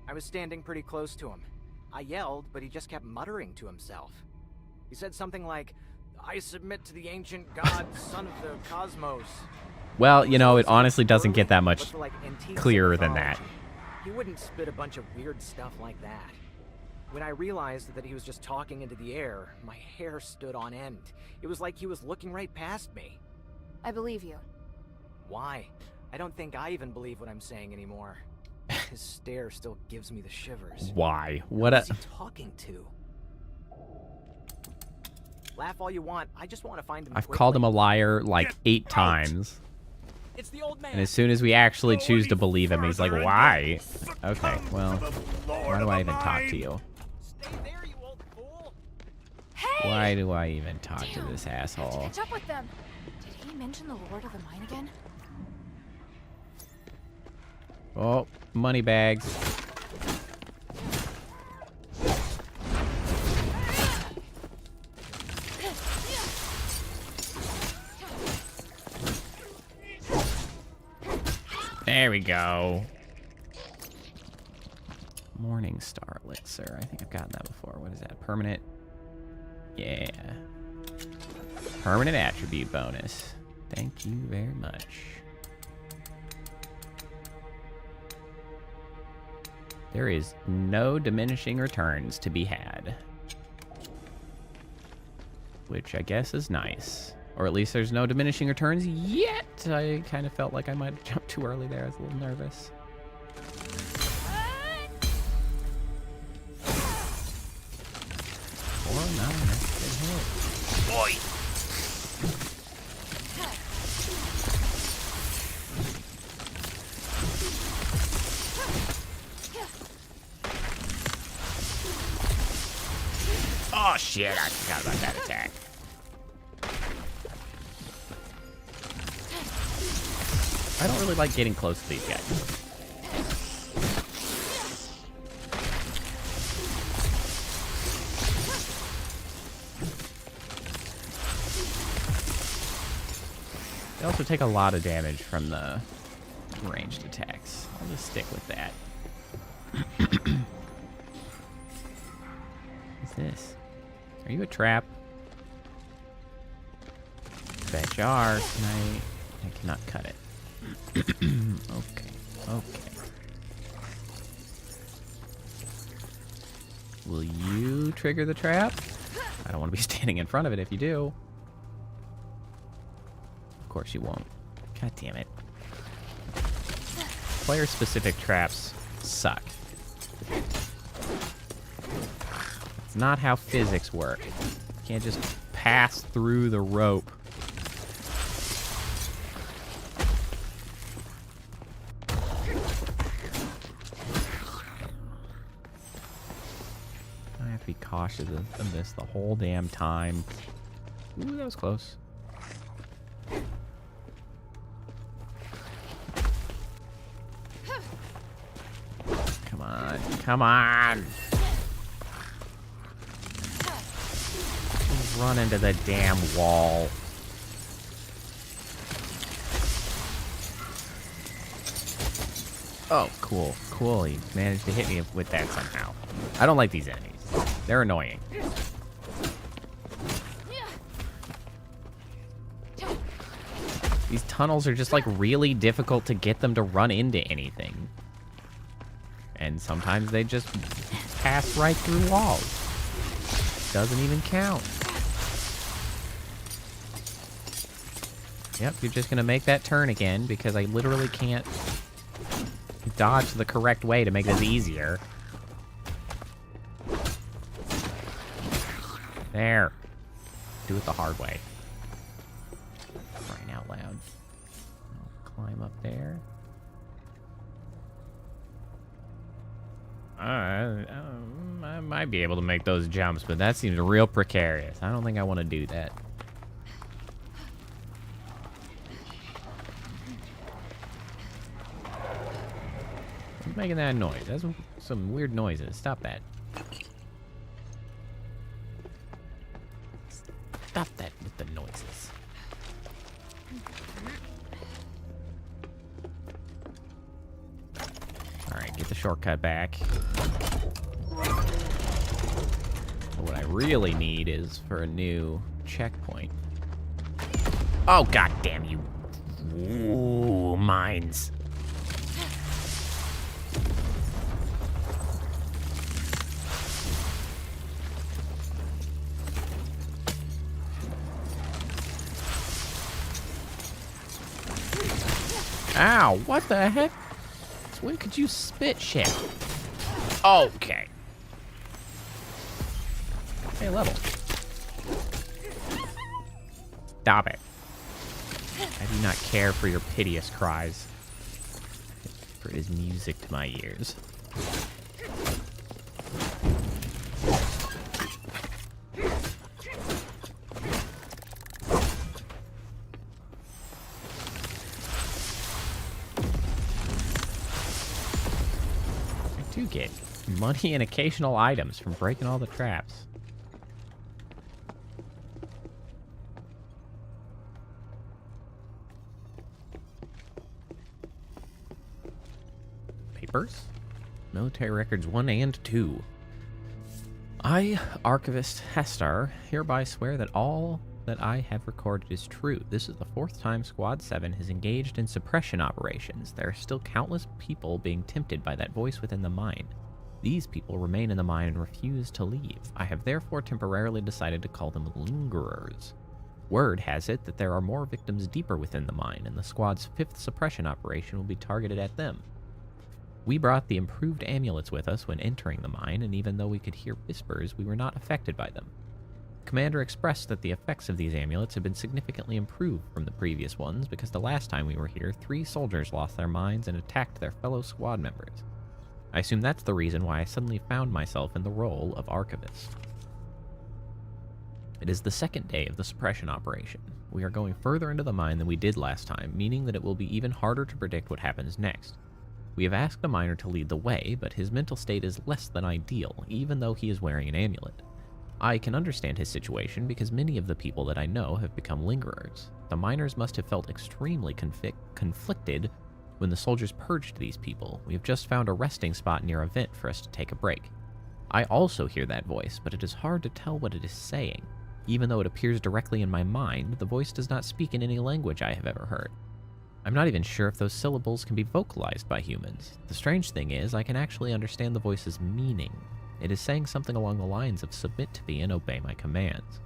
I was standing pretty close to him. I yelled, but he just kept muttering to himself. He said something like, I submit to the ancient god, son of the cosmos. Well, you know, it honestly doesn't get that much Looked like antiques clearer of than that. mythology. He wouldn't spit a bunch of weird stuff like that. When I realized that he was just talking into the air, my hair stood on end. It was like he was looking right past me. I believe you. Why? I don't think I even believe what I'm saying anymore. His stare still gives me the shivers. Why? What Who a... is he talking to? Laugh all you want. I just want to find him. I've called him a liar like 8 times. It's the old man. And as soon as we actually choose to believe him, he's like, why? Okay, well, why do I even talk to you? Stay there, you old fool. Hey! Why do I even talk to Damn, this I have to asshole? catch up with them. Did he mention the Lord of the Mine again? Oh, money bags. There we go. Morning Star Elixir. I think I've gotten that before. What is that? Permanent? Yeah. Permanent attribute bonus. Thank you very much. There is no diminishing returns to be had. Which I guess is nice. Or at least there's no diminishing returns yet. I kind of felt like I might have jumped too early there. I was a little nervous. Oh, no, that's a good hit. Boy! Oh shit, I forgot about that attack. I don't really like getting close to these guys. They also take a lot of damage from the ranged attacks. I'll just stick with that. What's this? Are you a trap? Bet you are. I cannot cut it. Okay. Will you trigger the trap? I don't want to be standing in front of it if you do. Of course you won't. God damn it. Player-specific traps suck. It's not how physics work. You can't just pass through the rope. I have to be cautious of this the whole damn time. Ooh, that was close. Come on. Come on! Run into the damn wall. Oh, cool. Cool. He managed to hit me with that somehow. I don't like these enemies. They're annoying. These tunnels are just, like, really difficult to get them to run into anything. And sometimes they just pass right through walls. Doesn't even count. Yep, you're just gonna make that turn again because I literally can't dodge the correct way to make this easier. There. Do it the hard way. Crying out loud. I'll climb up there. I might be able to make those jumps, but that seems real precarious. I don't think I want to do that. Who's making that noise? That's some weird noises. Stop that. Stop that with the noises. Alright, get the shortcut back. What I really need is for a new checkpoint. Oh, god damn you. Ooh, mines. Ow, what the heck? When could you spit shit? Okay. Hey, level. Stop it. I do not care for your piteous cries. For it is music to my ears. Get money and occasional items from breaking all the traps. Papers? Military records 1 and 2. I, Archivist Hestar, hereby swear that all that I have recorded is true. This is the 4th time Squad 7 has engaged in suppression operations. There are still countless people being tempted by that voice within the mine. These people remain in the mine and refuse to leave. I have therefore temporarily decided to call them lingerers. Word has it that there are more victims deeper within the mine, and the Squad's 5th suppression operation will be targeted at them. We brought the improved amulets with us when entering the mine, and even though we could hear whispers, we were not affected by them. Commander expressed that the effects of these amulets had been significantly improved from the previous ones because the last time we were here, 3 soldiers lost their minds and attacked their fellow squad members. I assume that's the reason why I suddenly found myself in the role of archivist. It is the 2nd day of the suppression operation. We are going further into the mine than we did last time, meaning that it will be even harder to predict what happens next. We have asked a miner to lead the way, but his mental state is less than ideal, even though he is wearing an amulet. I can understand his situation because many of the people that I know have become lingerers. The miners must have felt extremely conflicted when the soldiers purged these people. We have just found a resting spot near a vent for us to take a break. I also hear that voice, but it is hard to tell what it is saying. Even though it appears directly in my mind, the voice does not speak in any language I have ever heard. I'm not even sure if those syllables can be vocalized by humans. The strange thing is, I can actually understand the voice's meaning. It is saying something along the lines of submit to me and obey my commands.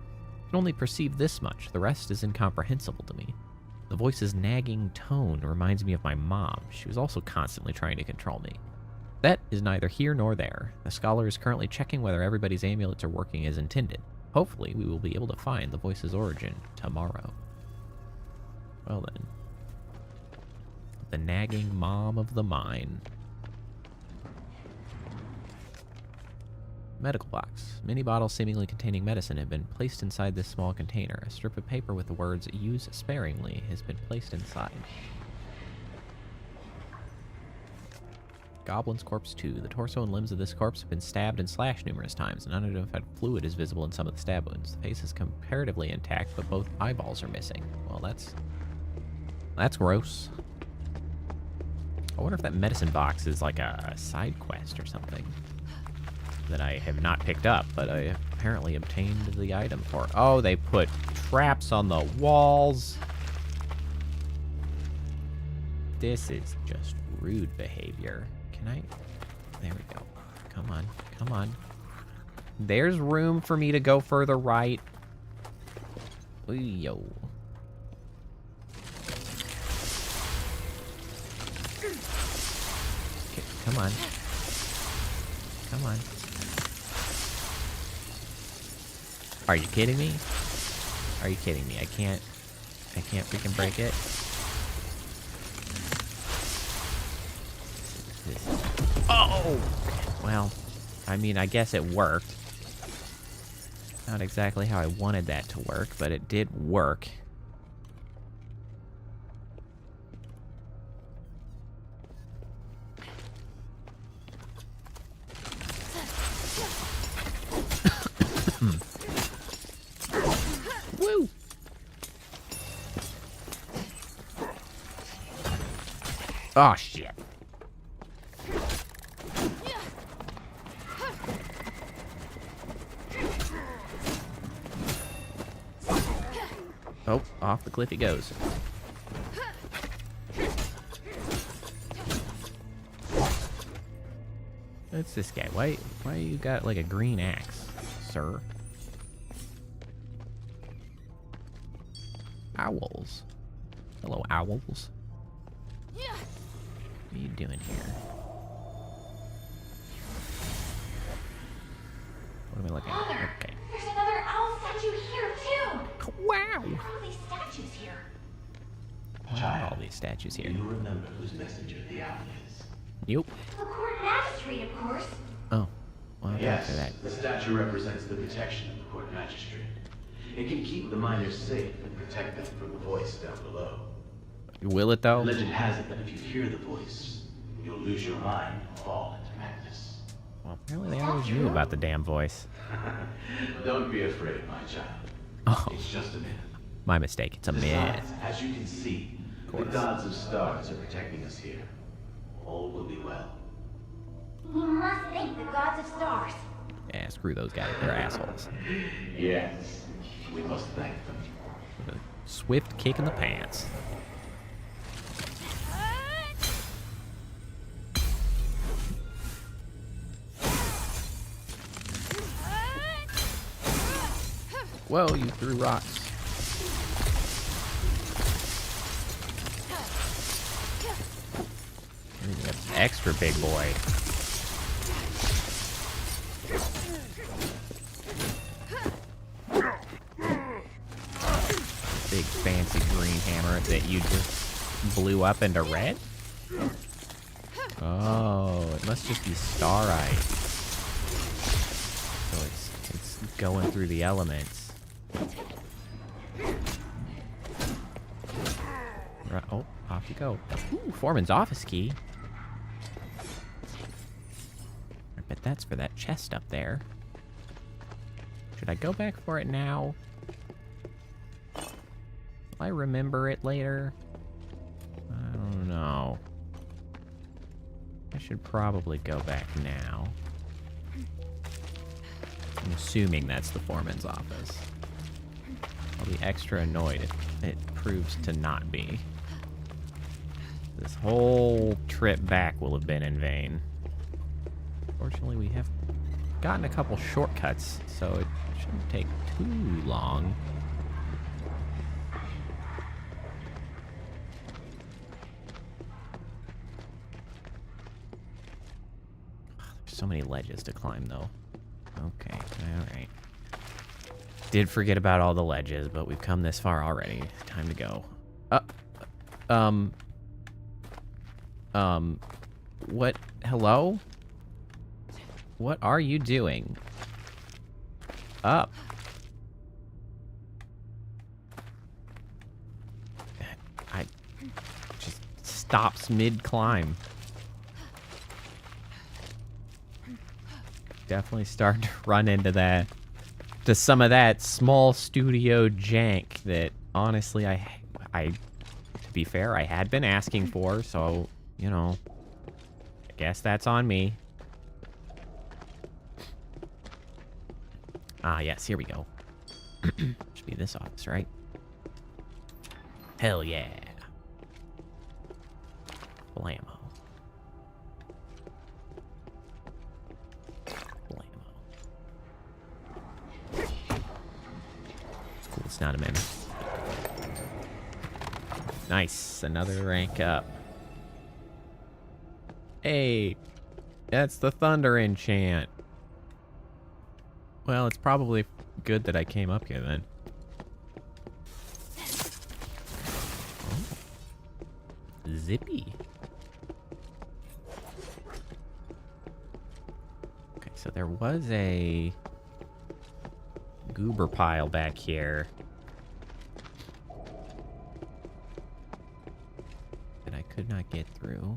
I can only perceive this much, the rest is incomprehensible to me. The voice's nagging tone reminds me of my mom. She was also constantly trying to control me. That is neither here nor there. The scholar is currently checking whether everybody's amulets are working as intended. Hopefully, we will be able to find the voice's origin tomorrow. Well then. The nagging mom of the mine. Medical box. Many bottles seemingly containing medicine have been placed inside this small container. A strip of paper with the words, "Use sparingly," has been placed inside. Goblin's corpse 2. The torso and limbs of this corpse have been stabbed and slashed numerous times, and unidentified fluid is visible in some of the stab wounds. The face is comparatively intact, but both eyeballs are missing. Well, that's gross. I wonder if that medicine box is like a side quest or something that I have not picked up, but I apparently obtained the item for. Oh, they put traps on the walls. This is just rude behavior. Can I? There we go. Come on. Come on. There's room for me to go further right. Ooh, yo. Okay, come on. Come on. Are you kidding me? Are you kidding me? I can't freaking break it. Oh! Well, I mean, I guess it worked. Not exactly how I wanted that to work, but it did work. Woo! Oh, shit. Oh, off the cliff he goes. What's this guy? Why you got like a green axe, sir? Owls. Hello, owls. What are you doing here? What am I looking at? Okay. There's another owl statue here, too! Wow! Why are all these statues here? Why are all these statues here? You remember whose messenger the owl is? Nope. The court magistrate, of course. Oh. Well, Yes, after that. the statue represents the protection of the court magistrate. It can keep the miners safe and protect them from the voice down below. Will it though? Legend has it that if you hear the voice, you'll lose your mind and fall into madness. Well, apparently they always knew about the damn voice. Don't be afraid, my child. Oh. It's just a myth. My mistake. It's a myth. Besides, as you can see, the gods of stars are protecting us here. All will be well. We must thank the gods of stars. Yeah, screw those guys. They're assholes. Yes, we must thank them. With a swift kick in the pants. Whoa, you threw rocks. Extra big boy. Big fancy green hammer that you just blew up into red? Oh, it must just be starite. So it's going through the elements. Right, oh, off you go. Ooh, Foreman's office key. I bet that's for that chest up there. Should I go back for it now? Will I remember it later? I don't know. I should probably go back now. I'm assuming that's the foreman's office. I'll be extra annoyed if it proves to not be. This whole trip back will have been in vain. Fortunately, we have gotten a couple shortcuts, so it shouldn't take too long. There's so many ledges to climb, though. Okay, alright. Did forget about all the ledges, but we've come this far already. Time to go. What? Hello? What are you doing? Up. I just stops mid-climb. Definitely starting to run into that, to some of that small studio jank that honestly I to be fair, I had been asking for, so, you know, I guess that's on me. Ah, yes, here we go. Should be this office, right? Hell yeah. It's not a mimic. Nice, another rank up. Hey, that's the thunder enchant. Well, it's probably good that I came up here then. Oh. Zippy. Okay, so there was a goober pile back here that I could not get through.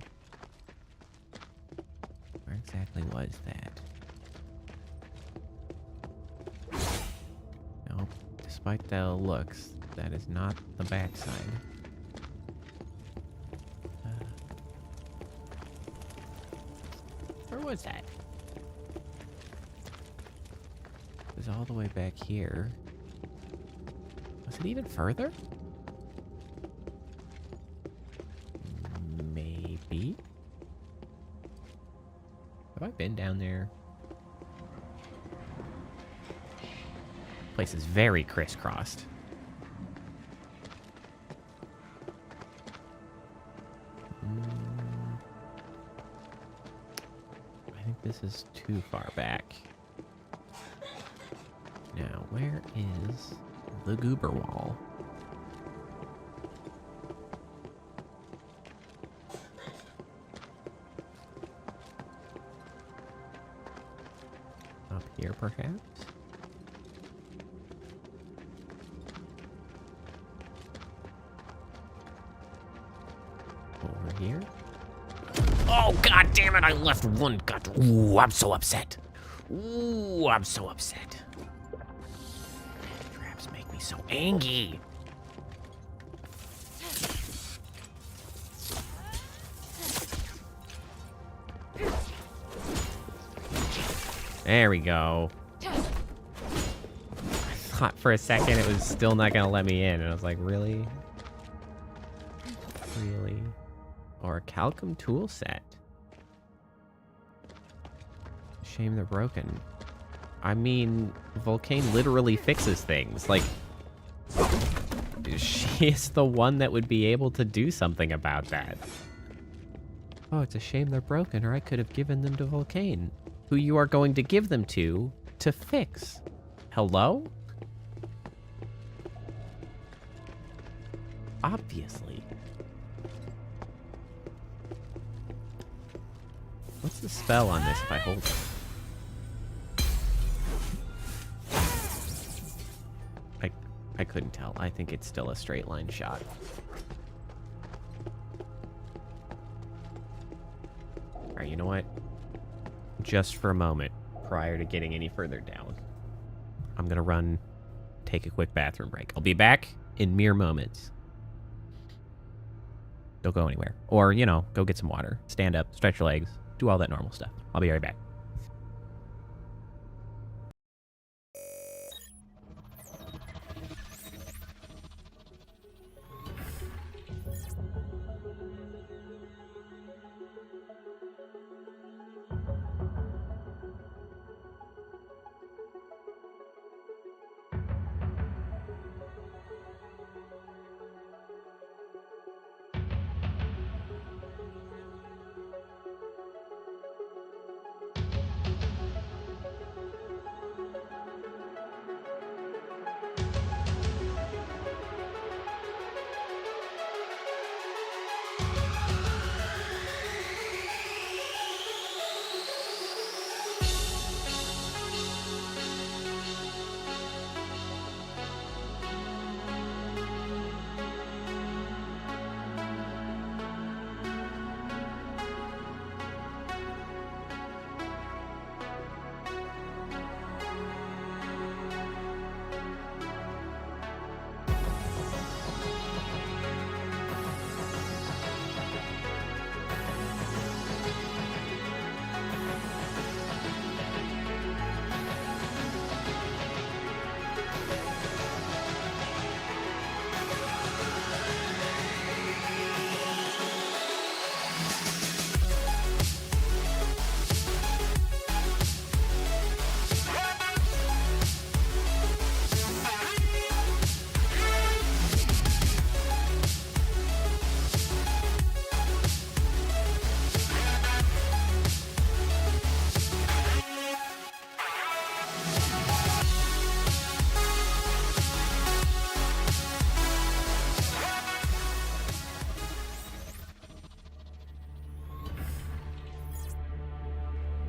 Where exactly was that? Nope. Despite the looks, that is not the backside. Where was that? It was all the way back here. Was it even further? Maybe. Have I been down there? Place is very crisscrossed. I think this is too far back. Now, where is the goober wall? Up here, perhaps? Over here? Oh, god damn it! I left one. God, ooh, I'm so upset. Ooh, I'm so upset. Traps make me so angry. There we go. I thought for a second it was still not gonna let me in, and I was like, really? Really? Or a Calcum tool set. Shame they're broken. I mean, Volcane literally fixes things. Like, she is the one that would be able to do something about that. Oh, it's a shame they're broken, or I could have given them to Volcane, who you are going to give them to fix. Hello? Obviously. What's the spell on this if I hold it? I couldn't tell. I think it's still a straight line shot. Alright, you know what? Just for a moment, prior to getting any further down, I'm gonna run, take a quick bathroom break. I'll be back in mere moments. Don't go anywhere. Or, you know, go get some water. Stand up, stretch your legs, do all that normal stuff. I'll be right back.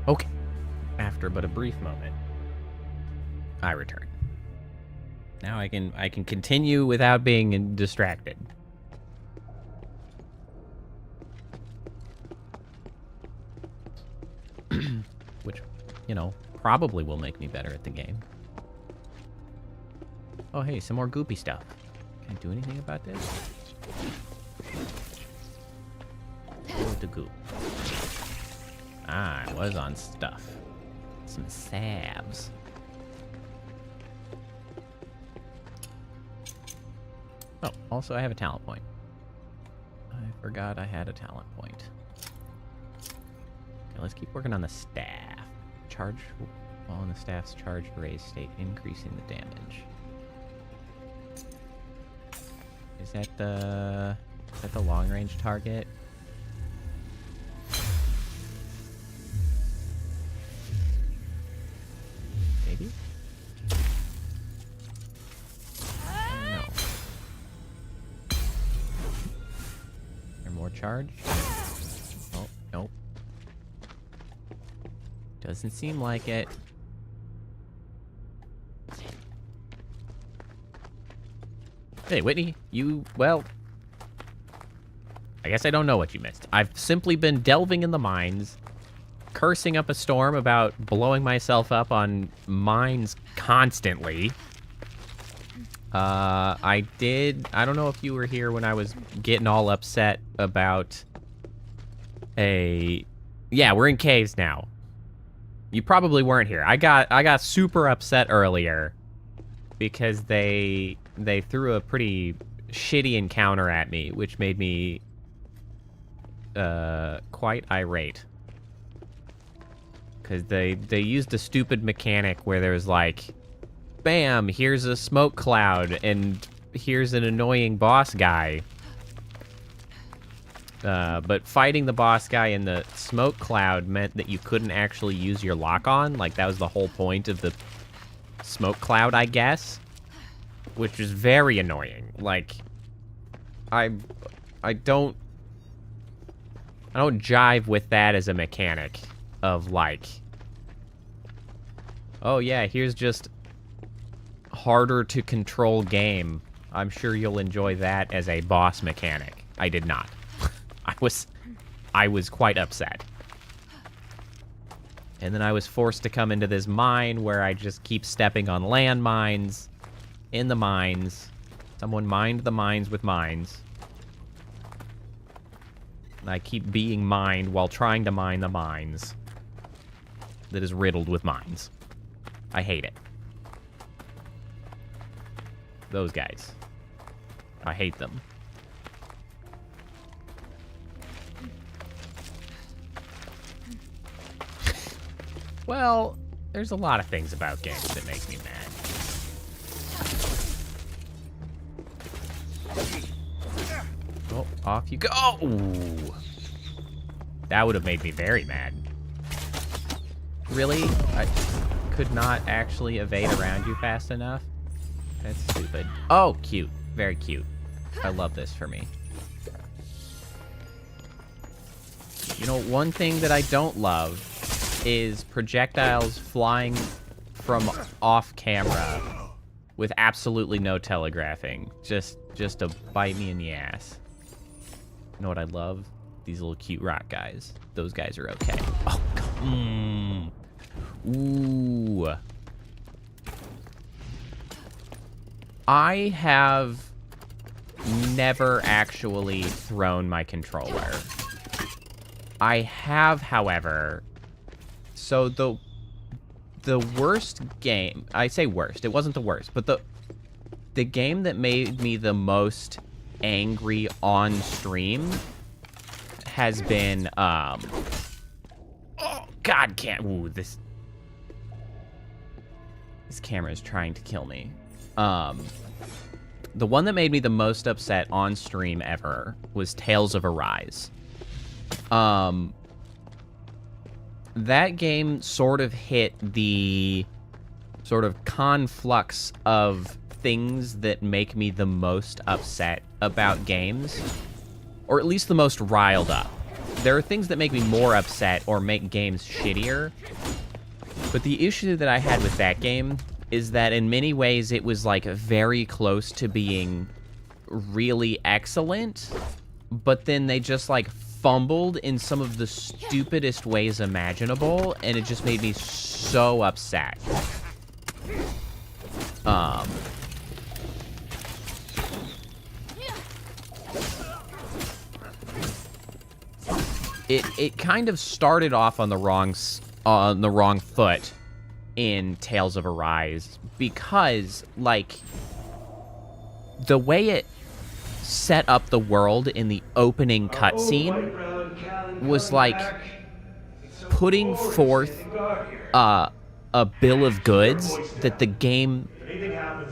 Okay. After but a brief moment, I return. Now I can continue without being distracted. Which, you know, probably will make me better at the game. Oh, hey, some more goopy stuff. Can I do anything about this? Go with the goop. Ah, I was on stuff. Some salves. Oh, also I have a talent point. I forgot I had a talent point. Okay, let's keep working on the staff. Charge while in the staff's charged raised state, increasing the damage. Is that the long range target? Maybe? No. There more charge? Oh, nope. Doesn't seem like it. Hey, Whitney, well, I guess I don't know what you missed. I've simply been delving in the mines, cursing up a storm about blowing myself up on mines constantly. I don't know if you were here when I was getting all upset about yeah, we're in caves now. You probably weren't here. I got super upset earlier because they threw a pretty shitty encounter at me, which made me quite irate. Because they used a stupid mechanic where there was like, bam, here's a smoke cloud, and here's an annoying boss guy. But fighting the boss guy in the smoke cloud meant that you couldn't actually use your lock-on. Like, that was the whole point of the smoke cloud, I guess. Which is very annoying. Like, I don't jive with that as a mechanic of like, oh yeah, here's just harder to control game. I'm sure you'll enjoy that as a boss mechanic. I did not. I was quite upset. And then I was forced to come into this mine where I just keep stepping on landmines. In the mines. Someone mined the mines with mines. And I keep being mined while trying to mine the mines. That is riddled with mines. I hate it. Those guys. I hate them. Well, there's a lot of things about games that make me mad. Oh, off you go. Oh! That would have made me very mad. Really? I could not actually evade around you fast enough? That's stupid. Oh, cute. Very cute. I love this for me. You know, one thing that I don't love is projectiles flying from off camera with absolutely no telegraphing. Just to bite me in the ass. You know what I love? These little cute rock guys. Those guys are okay. Oh, God. Ooh. I have never actually thrown my controller. I have, however... So the worst game... I say worst. It wasn't the worst. But the game that made me the most angry on stream has been... Oh, God, can't... Ooh, this camera is trying to kill me. The one that made me the most upset on stream ever was Tales of Arise. That game sort of hit the sort of conflux of things that make me the most upset about games, or at least the most riled up. there are things that make me more upset or make games shittier. But the issue that I had with that game is that in many ways it was like very close to being really excellent, but then they just like fumbled in some of the stupidest ways imaginable, and it just made me so upset. It kind of started off on the wrong foot in Tales of Arise, because like the way it set up the world in the opening cutscene was like putting forth a bill of goods that the game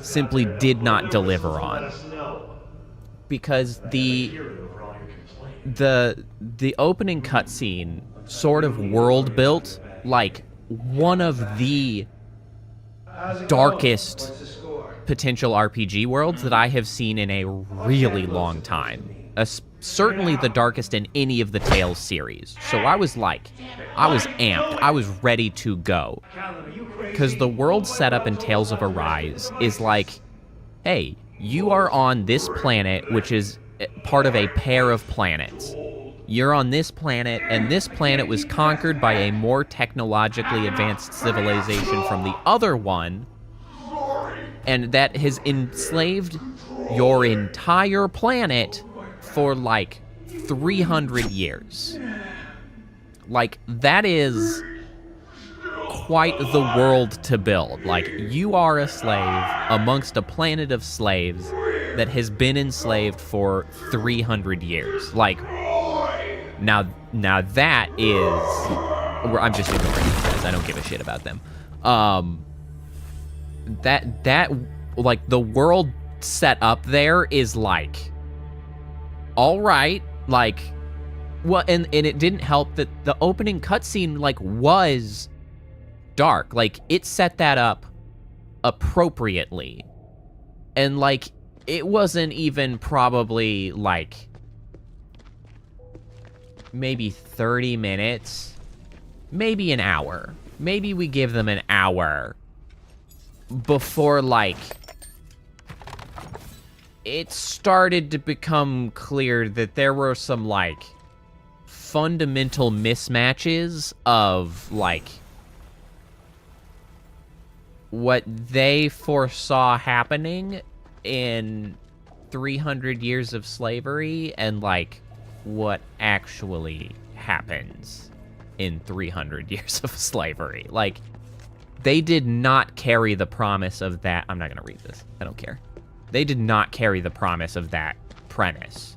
simply did not deliver on, because the opening cutscene sort of world built like one of the darkest potential RPG worlds that I have seen in a really long time. Certainly the darkest in any of the Tales series. So I was amped. I was ready to go. Because the world setup in Tales of Arise is like, hey, you are on this planet, which is part of a pair of planets. You're on this planet, and this planet was conquered by a more technologically advanced civilization from the other one, and that has enslaved your entire planet for like 300 years. Like, that is quite the world to build. Like, you are a slave amongst a planet of slaves that has been enslaved for 300 years. Like, now that is... I'm just ignoring these guys. I don't give a shit about them. That like, the world set up there is like, all right, like, well, and it didn't help that the opening cutscene like was dark. Like, it set that up appropriately, and like, it wasn't even probably like maybe 30 minutes, maybe an hour. Maybe we give them an hour before, like, it started to become clear that there were some, like, fundamental mismatches of, like, what they foresaw happening in 300 years of slavery and, like, what actually happens in 300 years of slavery. Like, they did not carry the promise of that. I'm not going to read this. I don't care. They did not carry the promise of that premise,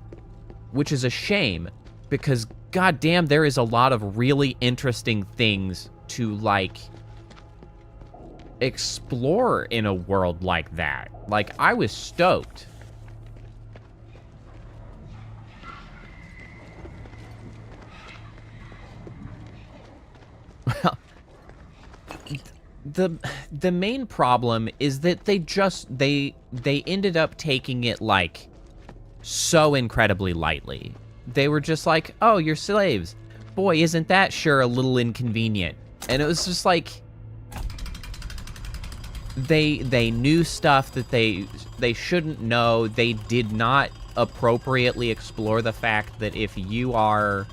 which is a shame, because goddamn, there is a lot of really interesting things to, like, explore in a world like that. Like, I was stoked. Well, the main problem is that they ended up taking it, like, so incredibly lightly. They were just like, oh, you're slaves. Boy, isn't that sure a little inconvenient. And it was just like, they knew stuff that they shouldn't know. They did not appropriately explore the fact that if you are,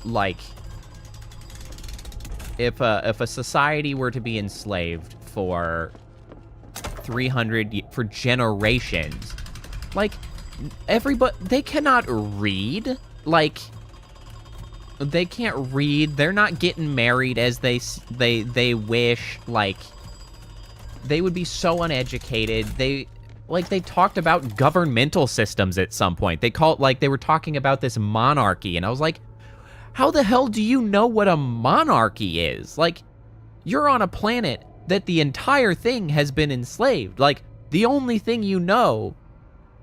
like, if a society were to be enslaved for 300 for generations, like, everybody, they cannot read. Like, they can't read. They're not getting married as they wish. Like, they would be so uneducated. They talked about governmental systems at some point. They were talking about this monarchy, and I was like, how the hell do you know what a monarchy is? Like, you're on a planet that the entire thing has been enslaved. Like, the only thing you know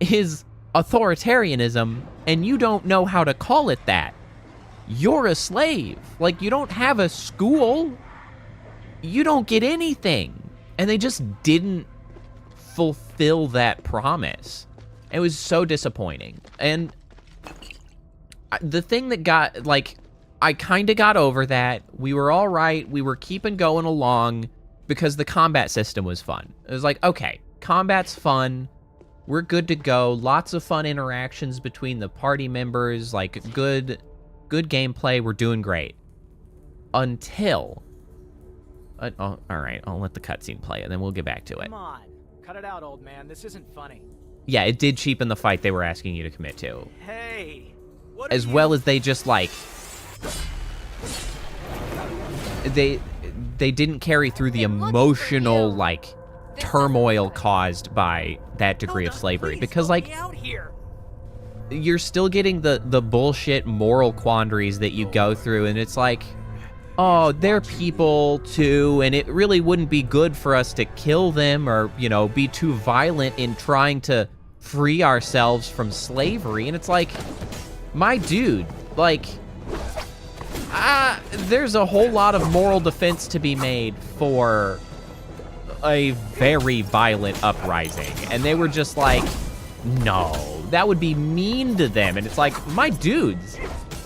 is authoritarianism, and you don't know how to call it that. You're a slave. Like, you don't have a school. You don't get anything. And they just didn't fulfill that promise. It was so disappointing. And the thing that got, like, I kind of got over that. We were all right. We were keeping going along because the combat system was fun. It was like, okay, combat's fun. We're good to go. Lots of fun interactions between the party members, like good gameplay. We're doing great. Until... all right, I'll let the cutscene play and then we'll get back to it. Come on. Cut it out, old man. This isn't funny. Yeah, it did cheapen the fight they were asking you to commit to. Hey! What As well as they just, like... They didn't carry through the emotional, like, turmoil caused by that degree of slavery. Because, like, you're still getting the bullshit moral quandaries that you go through, and it's like, oh, they're people too, and it really wouldn't be good for us to kill them or, you know, be too violent in trying to free ourselves from slavery. And it's like, my dude, like, there's a whole lot of moral defense to be made for a very violent uprising. And they were just like, no, that would be mean to them. And it's like, my dudes,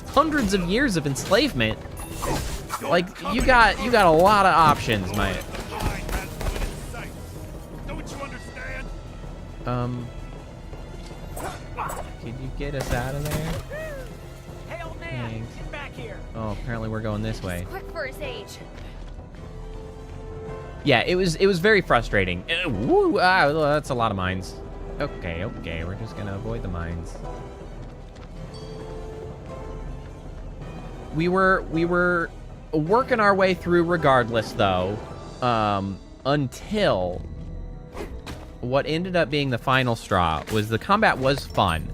hundreds of years of enslavement, like, you got a lot of options, mate. Could you get us out of there? Hey, old man, Thanks. get back here. Oh, apparently we're going this way. Quick for his age. Yeah, it was very frustrating. Woo, that's a lot of mines. Okay, we're just gonna avoid the mines. We were working our way through regardless, though, until what ended up being the final straw was the combat was fun,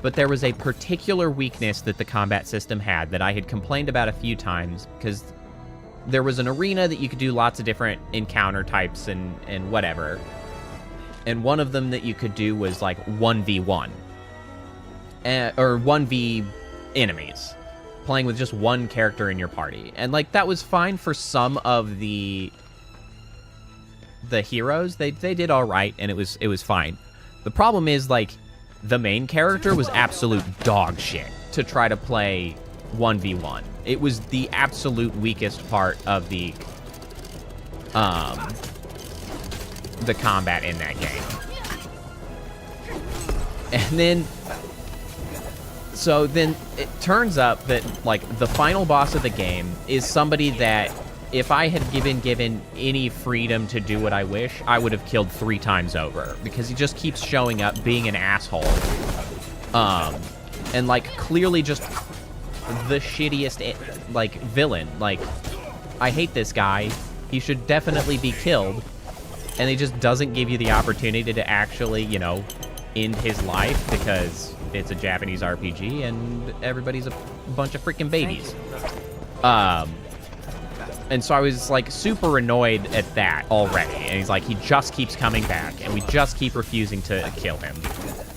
but there was a particular weakness that the combat system had that I had complained about a few times, because there was an arena that you could do lots of different encounter types and whatever, and one of them that you could do was like 1v1, or 1v enemies, playing with just one character in your party. And like that was fine for some of the heroes. They did all right, and it was fine. The problem is, like, the main character was absolute dog shit to try to play 1v1. It was the absolute weakest part of the combat in that game. And then so then it turns up that, like, the final boss of the game is somebody that if I had given any freedom to do what I wish, I would have killed 3 times over, because he just keeps showing up being an asshole. And, like, clearly just the shittiest, like, villain. Like, I hate this guy. He should definitely be killed. And he just doesn't give you the opportunity to actually, you know, end his life, because it's a Japanese RPG and everybody's a bunch of freaking babies. And so I was, like, super annoyed at that already. And he's like, he just keeps coming back, and we just keep refusing to kill him.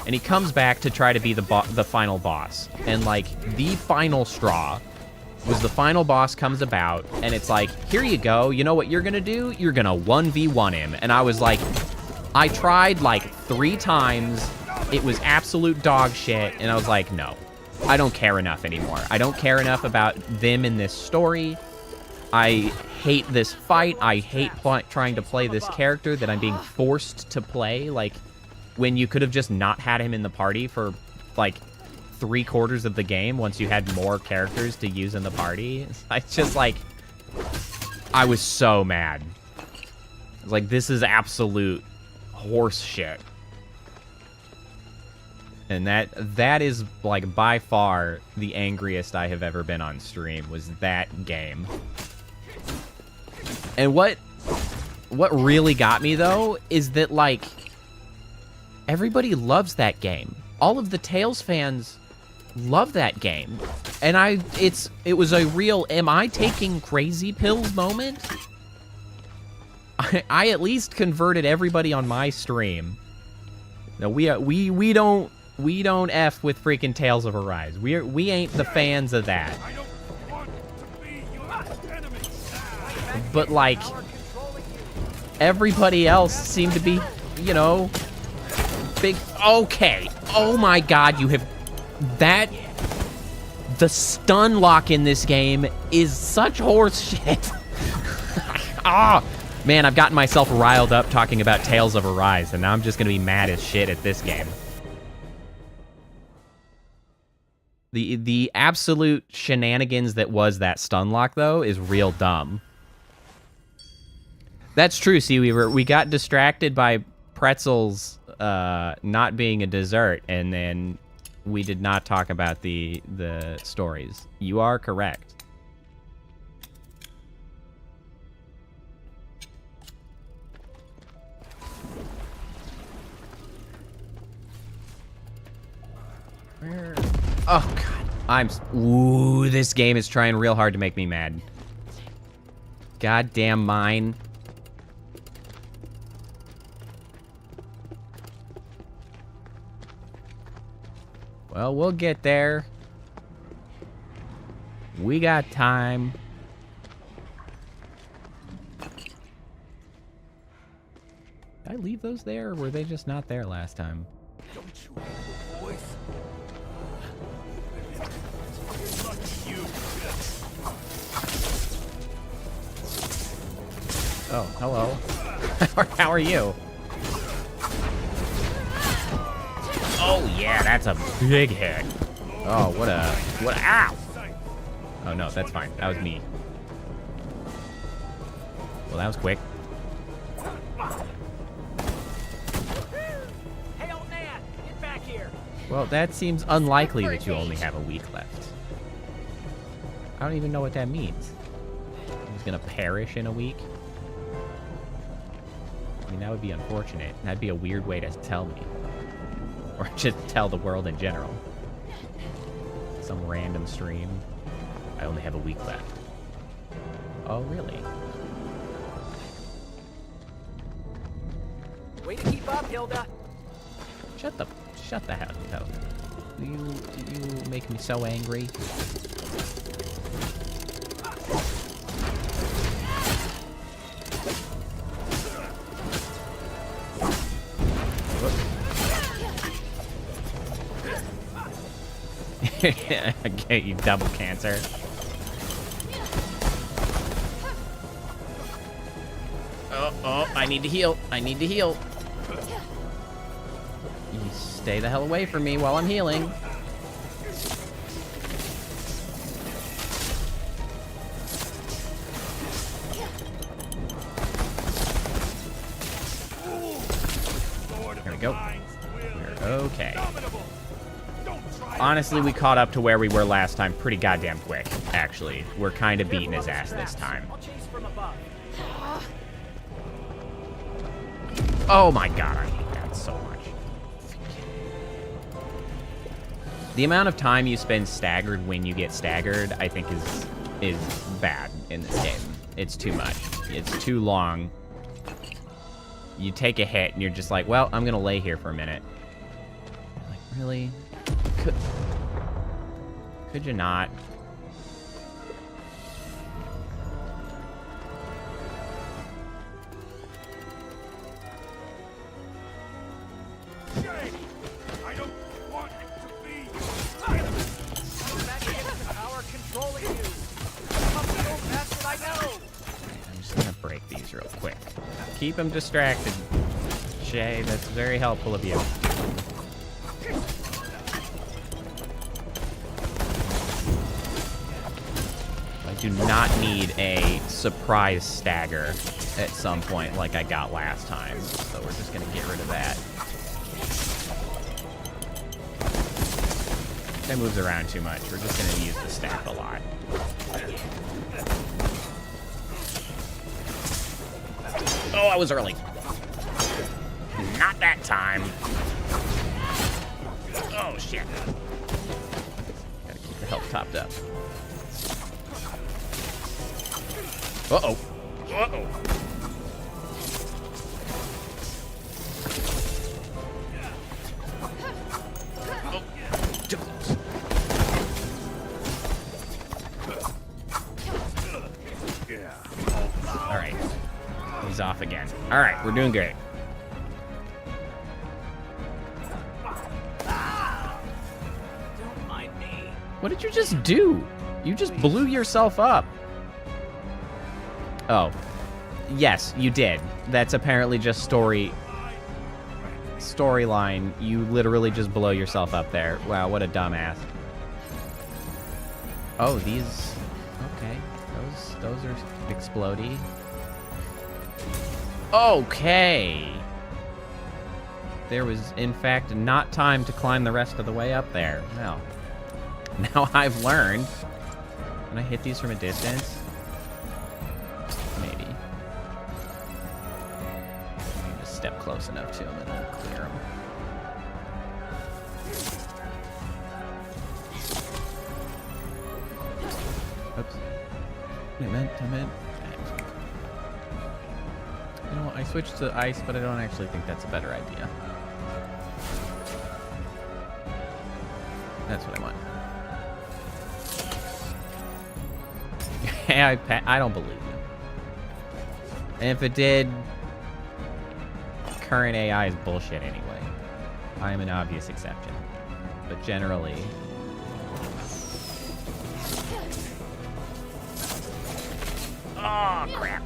And he comes back to try to be the final boss. And, like, the final straw was the final boss comes about, and it's like, here you go. You know what you're gonna do? You're gonna 1v1 him. And I was like, I tried, like, 3 times. It was absolute dog shit. And I was like, no, I don't care enough anymore. I don't care enough about them in this story. I hate this fight. I hate trying to play this character that I'm being forced to play. Like, when you could have just not had him in the party for, like, 3/4 of the game once you had more characters to use in the party. It's just, like, I was so mad. I was like, this is absolute horse shit. And that is, like, by far the angriest I have ever been on stream, was that game. And what really got me, though, is that, like, everybody loves that game. All of the Tales fans love that game. And it was a real, am I taking crazy pills moment? I at least converted everybody on my stream. No, we don't F with freaking Tales of Arise. We ain't the fans of that. But, like, everybody else seemed to be, you know, big. Okay. Oh my God, you have that. The stun lock in this game is such horse shit. Ah, man, I've gotten myself riled up talking about Tales of Arise, and now I'm just gonna be mad as shit at this game. The absolute shenanigans that was that stun lock, though, is real dumb. That's true, Seaweaver. We got distracted by pretzels not being a dessert, and then we did not talk about the stories. You are correct. Where? Oh, God. Ooh, this game is trying real hard to make me mad. Goddamn mine. Well, we'll get there. We got time. Did I leave those there, or were they just not there last time? Don't you hear the voice? Oh, hello. How are you? Oh, yeah, that's a big hit. Oh, what a, ow! Oh, no, that's fine. That was me. Well, that was quick. Hey, old man, get back here. Well, that seems unlikely that you only have a week left. I don't even know what that means. He's gonna perish in a week? I mean, that would be unfortunate. That'd be a weird way to tell me. Or just tell the world in general. Some random stream. I only have a week left. Oh, really? Way to keep up, Hilda. Shut the hell up. You make me so angry. Okay, you double cancer. Oh, I need to heal. I need to heal. You stay the hell away from me while I'm healing. There we go. We're okay. Honestly, we caught up to where we were last time pretty goddamn quick, actually. We're kind of beating his ass this time. Oh my god, I hate that so much. The amount of time you spend staggered when you get staggered, I think is bad in this game. It's too much. It's too long. You take a hit and you're just like, well, I'm gonna lay here for a minute. Like, really? Could you not? I don't want it to be. Power controlling you. That's what I know. I'm just gonna break these real quick. Keep him distracted. Shay, that's very helpful of you. I do not need a surprise stagger at some point like I got last time. So we're just gonna get rid of that. That moves around too much. We're just gonna use the staff a lot. Oh, I was early. Not that time. Oh, shit. Gotta keep the health topped up. Uh-oh. Uh-oh. Oh, too close. All right. He's off again. All right, we're doing great. Don't mind me. What did you just do? You just blew yourself up. Oh. Yes, you did. That's apparently just storyline. You literally just blow yourself up there. Wow, what a dumbass. Oh, these... Okay. Those are explodey. Okay. There was, in fact, not time to climb the rest of the way up there. Well, now I've learned. Can I hit these from a distance? Maybe. Just step close enough to them and then clear them. Oops. I meant. You know what? I switched to ice, but I don't actually think that's a better idea. That's what I want. I don't believe you. And if it did, current AI is bullshit anyway. I am an obvious exception. But generally... Oh, crap.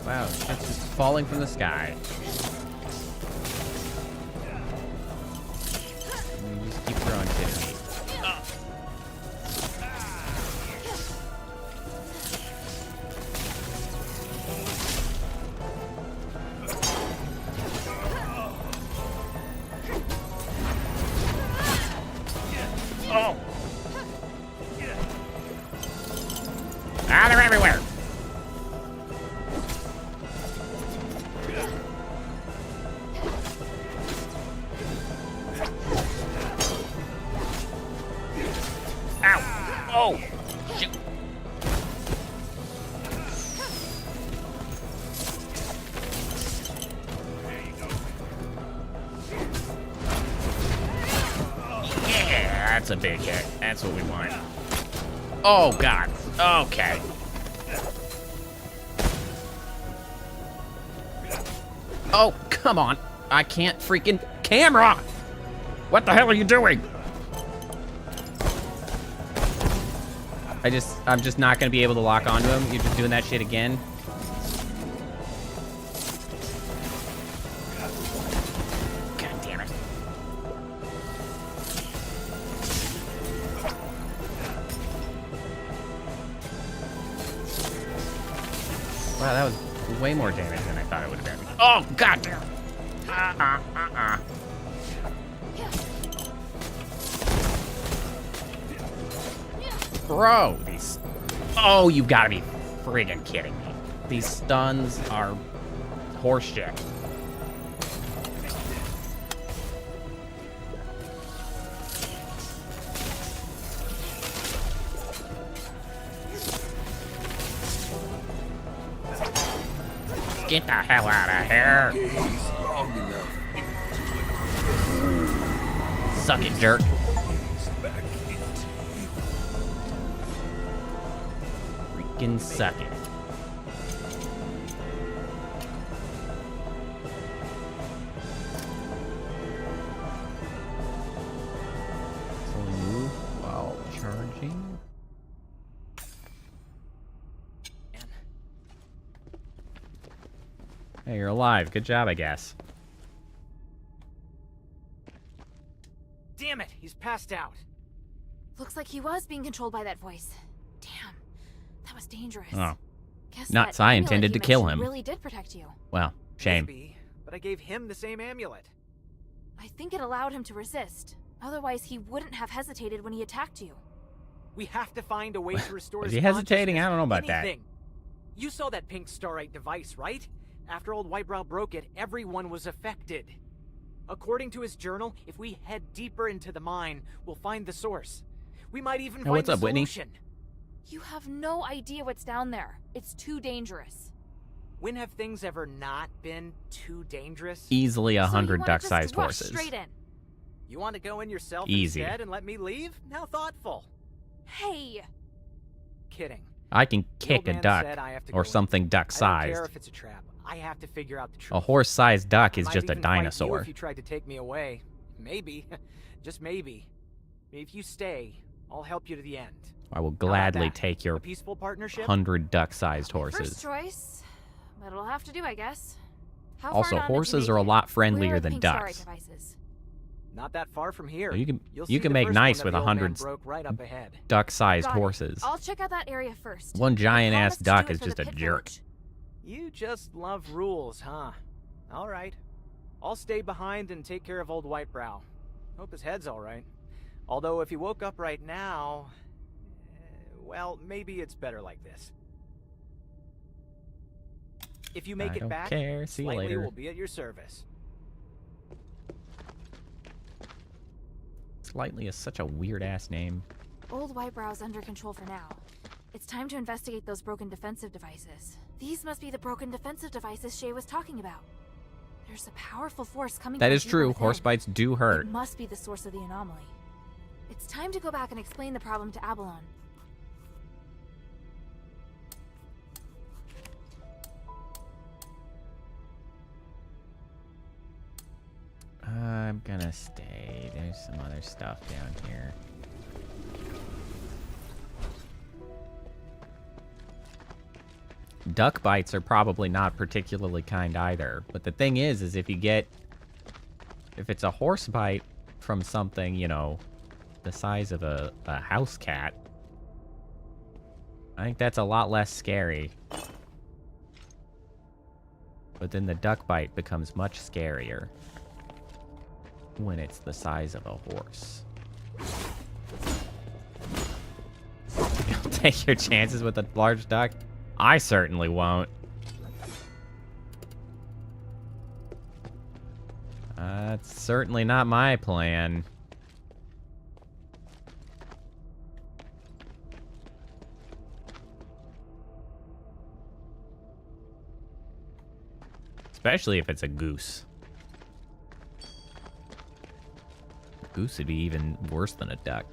Wow, that's just falling from the sky. And you just keep throwing shit at me. Oh! Ah, they're everywhere! Oh, shoot. Yeah, that's a big hit. That's what we want. Oh, God. Okay. Oh, come on. I can't freaking... Camera! What the hell are you doing? I'm just not gonna be able to lock onto him. You're just doing that shit again. God damn it. Wow, that was way more damage than I thought it would have been. Oh, god damn. Bro, these... Oh, you gotta be friggin' kidding me. These stuns are horseshit. Get the hell out of here. Suck it, jerk. Freaking suck it. Slowly move while charging. Hey, you're alive. Good job, I guess. Damn it, he's passed out. Looks like he was being controlled by that voice. Damn, that was dangerous. Oh. Guess Nuts, that I amulet intended you to kill mentioned him. Really did protect you. Well, shame. Maybe, but I gave him the same amulet. I think it allowed him to resist. Otherwise, he wouldn't have hesitated when he attacked you. We have to find a way to restore Was his he hesitating? I don't know about Anything. You saw that pink starite device, right? After old Whitebrow broke it, everyone was affected. According to his journal, if we head deeper into the mine, we'll find the source. We might even Hey, find what's the up, Whitney? solution. You have no idea what's down there. It's too dangerous. When have things ever not been too dangerous? Easily So you 100 wanna duck-sized just rush horses. Straight in. You want to go in yourself Easy. instead and let me leave? How thoughtful. Hey, Kidding. I can The kick old a man duck said I have to or go in. something I don't care duck-sized. if it's a trap. I have to figure out the truth. A horse-sized duck is I might just a even fight you dinosaur. if you tried to take me away. Maybe. Just maybe. If you stay, I'll help you to the end. I will How about gladly that? take your A peaceful partnership? 100 duck-sized First horses. choice, but it'll have to do, I guess. How far Also, down did you horses make are a it? lot Where friendlier are the than pink starry ducks. devices? Not that far from here. So you You'll can see the make first nice one with that the old man 100 broke right up ahead. duck-sized Got it. horses. I'll check out that area first. One I giant-ass promise to do duck it is for just the a Pit jerk. Village. You just love rules, huh? All right. I'll stay behind and take care of old Whitebrow. Hope his head's all right. Although if he woke up right now, well, maybe it's better like this. If you make I it don't back, care. See you Slightly later. will be at your service. Slightly is such a weird-ass name. Old Whitebrow's under control for now. It's time to investigate those broken defensive devices. These must be the broken defensive devices Shay was talking about. There's a powerful force coming That from is deeper true. within. Horse bites do hurt. It must be the source of the anomaly. It's time to go back and explain the problem to Abalon. I'm gonna stay. There's some other stuff down here. Duck bites are probably not particularly kind either. But the thing is if it's a horse bite from something, you know, the size of a house cat, I think that's a lot less scary. But then the duck bite becomes much scarier when it's the size of a horse. You'll take your chances with a large duck? I certainly won't. That's certainly not my plan. Especially if it's a goose. Goose would be even worse than a duck.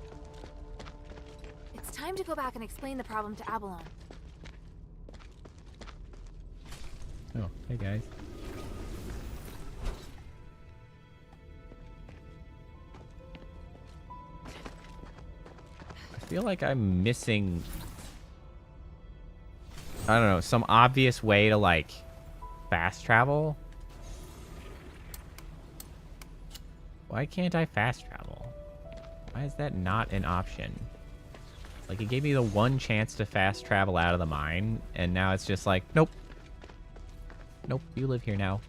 It's time to go back and explain the problem to Abalon. Oh, hey guys. I feel like I'm missing, I don't know, some obvious way to, like, fast travel. Why can't I fast travel? Why is that not an option? Like, it gave me the one chance to fast travel out of the mine, and now it's just like, nope. Nope, you live here now.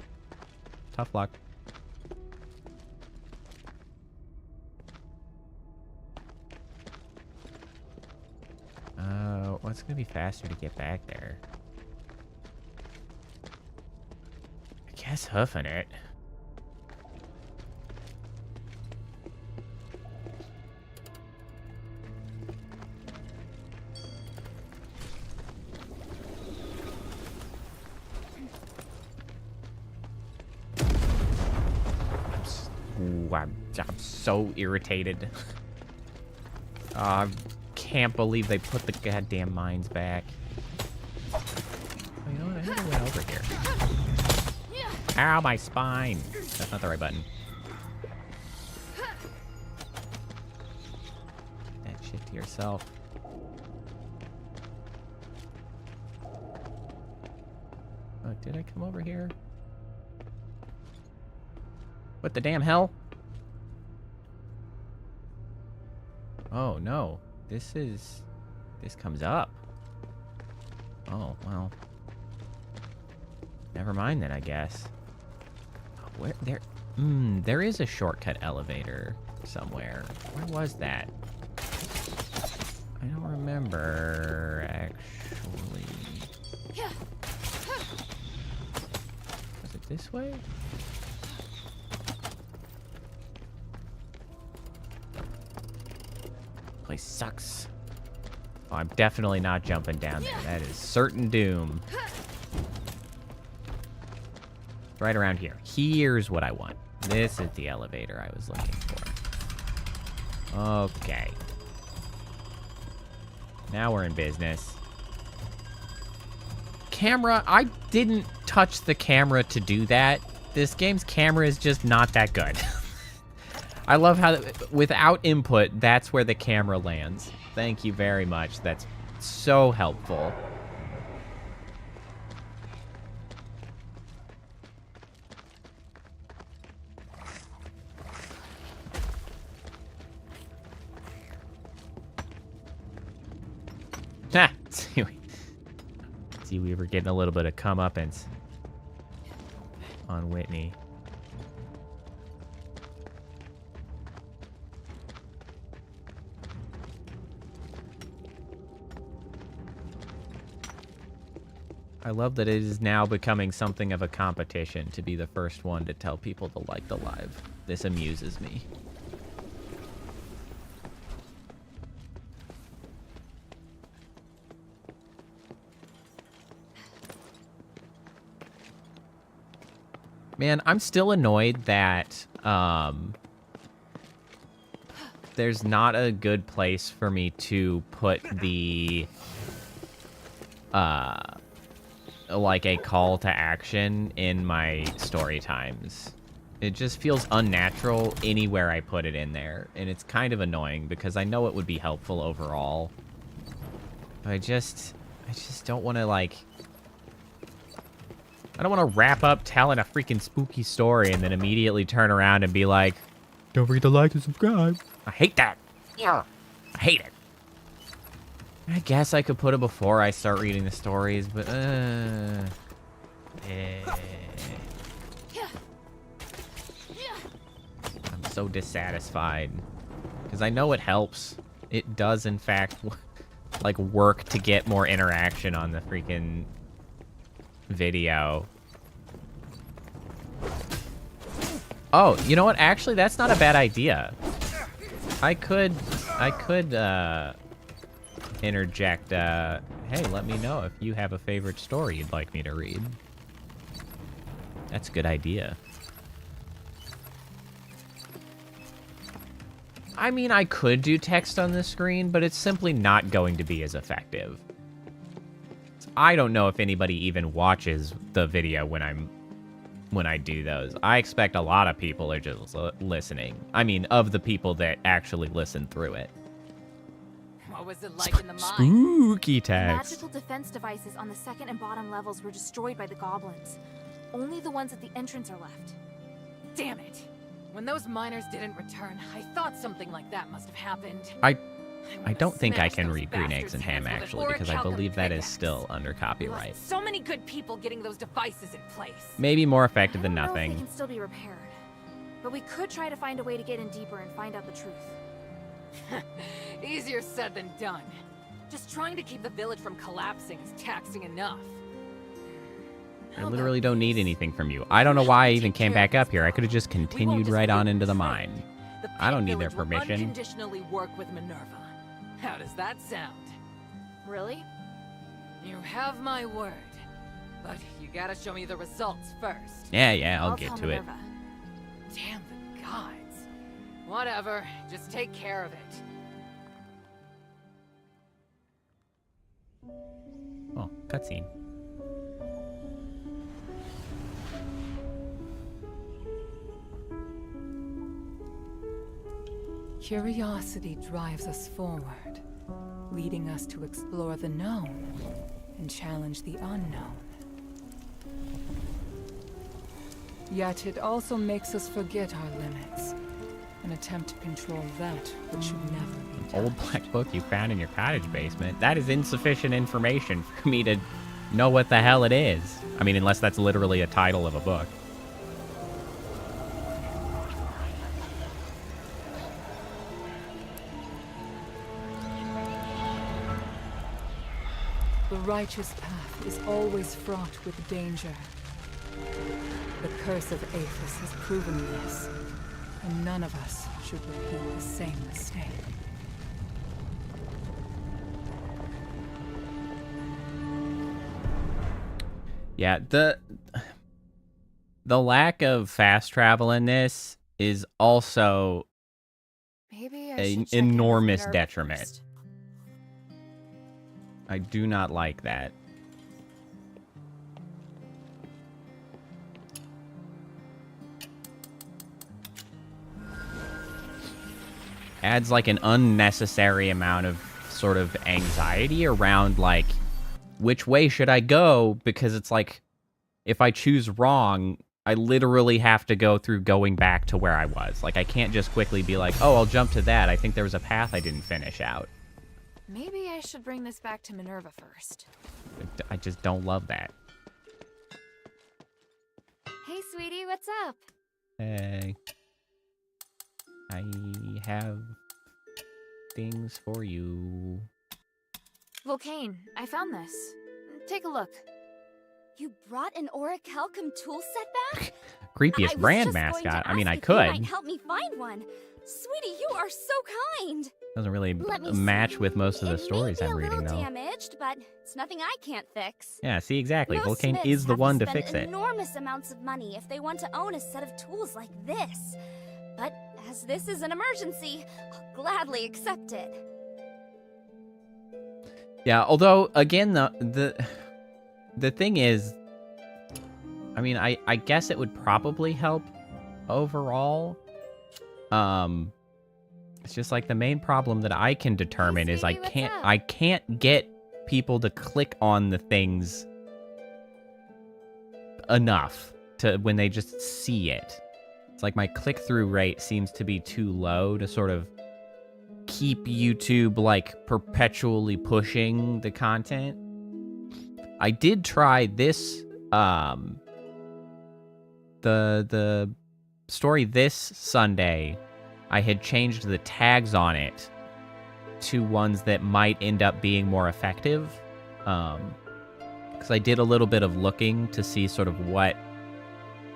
Tough luck. What's gonna be faster to get back there? I guess hoofing it. I'm so irritated. I can't believe they put the goddamn mines back. Oh, you know what? I never went over here. Ow, my spine. That's not the right button. That shit to yourself. Oh, did I come over here? What the damn hell? Oh, no. This comes up. Oh, well. Never mind then, I guess. Where, there is a shortcut elevator somewhere. Where was that? I don't remember, actually. Was it this way? Place sucks. Oh, I'm definitely not jumping down there. That is certain doom. Right around here. Here's what I want. This is the elevator I was looking for. Okay. Now we're in business. camera, I didn't touch the camera to do that. This game's camera is just not that good. I love how, without input, that's where the camera lands. Thank you very much. That's so helpful. Ah, see, we were getting a little bit of comeuppance on Whitney. I love that it is now becoming something of a competition to be the first one to tell people to like the live. This amuses me. Man, I'm still annoyed that there's not a good place for me to put the like a call to action in my story times. It just feels unnatural anywhere I put it in there, and it's kind of annoying because I know it would be helpful overall. But I just don't want to, like, I don't want to wrap up telling a freaking spooky story and then immediately turn around and be like, don't forget to like and subscribe. I hate that. Yeah, I hate it. I guess I could put it before I start reading the stories, but I'm so dissatisfied because I know it helps. It does, in fact, like, work to get more interaction on the freaking video. Oh, you know what? Actually, that's not a bad idea. I could interject, hey, let me know if you have a favorite story you'd like me to read. That's a good idea. I mean, I could do text on the screen, but it's simply not going to be as effective. I don't know if anybody even watches the video when I do those. I expect a lot of people are just listening. I mean, of the people that actually listen through it. What was it like in the mine? Spooky The text. magical defense devices on the second and bottom levels were destroyed by the goblins. Only the ones at the entrance are left. Damn it! When those miners didn't return, I thought something like that must have happened. I don't think I can read Green Eggs and Ham, actually, because I believe that is still under copyright. So many good people getting those devices in place. Maybe more effective than I don't know if nothing. they can still be repaired, but we could try to find a way to get in deeper and find out the truth. Easier said than done. Just trying to keep the village from collapsing is taxing enough. I literally don't need anything from you. I don't know why I even came back up here. I could have just continued right on into the mine. I don't need their permission. Unconditionally work with Minerva. How does that sound? Really? You have my word, but you gotta show me the results first. Yeah, I'll get tell to it. Minerva. Damn the gods. Whatever, just take care of it. Oh, cutscene. Curiosity drives us forward, leading us to explore the known and challenge the unknown. Yet it also makes us forget our limits and attempt to control that which should never be touched. Old black book you found in your cottage basement. That is insufficient information for me to know what the hell it is. I mean, unless that's literally a title of a book. The righteous path is always fraught with danger. The curse of Aphis has proven this, and none of us should repeat the same mistake. Yeah, the lack of fast travel in this is also Maybe I an should check in with enormous Minerva detriment. first. I do not like that. adds like an unnecessary amount of sort of anxiety around like which way should I go, because it's like if I choose wrong, I literally have to go through going back to where I was. Like I can't just quickly be like, oh, I'll jump to that. I think there was a path I didn't finish out. Maybe I should bring this back to Minerva first. I just don't love that. Hey, sweetie, what's up? Hey. I have things for you. Volcane, I found this. Take a look. You brought an Orichalcum tool set back? Creepiest brand mascot. I mean, I could. You might help me find one. Sweetie, you are so kind. Doesn't really Let me match see. with most of the stories I'm It may be reading, a little though. damaged, but it's nothing I can't fix. Yeah, see, exactly. Most Volcane smiths is the have one to spend fix it. enormous amounts of money if they want to own a set of tools like this. But as this is an emergency, I'll gladly accept it. Yeah, although, again, the thing is, I mean, I guess it would probably help overall. It's just like the main problem that I can determine is I can't get people to click on the things enough to when they just see it. It's like my click-through rate seems to be too low to sort of keep YouTube like perpetually pushing the content. I did try this the story this Sunday. I had changed the tags on it to ones that might end up being more effective. Because I did a little bit of looking to see sort of what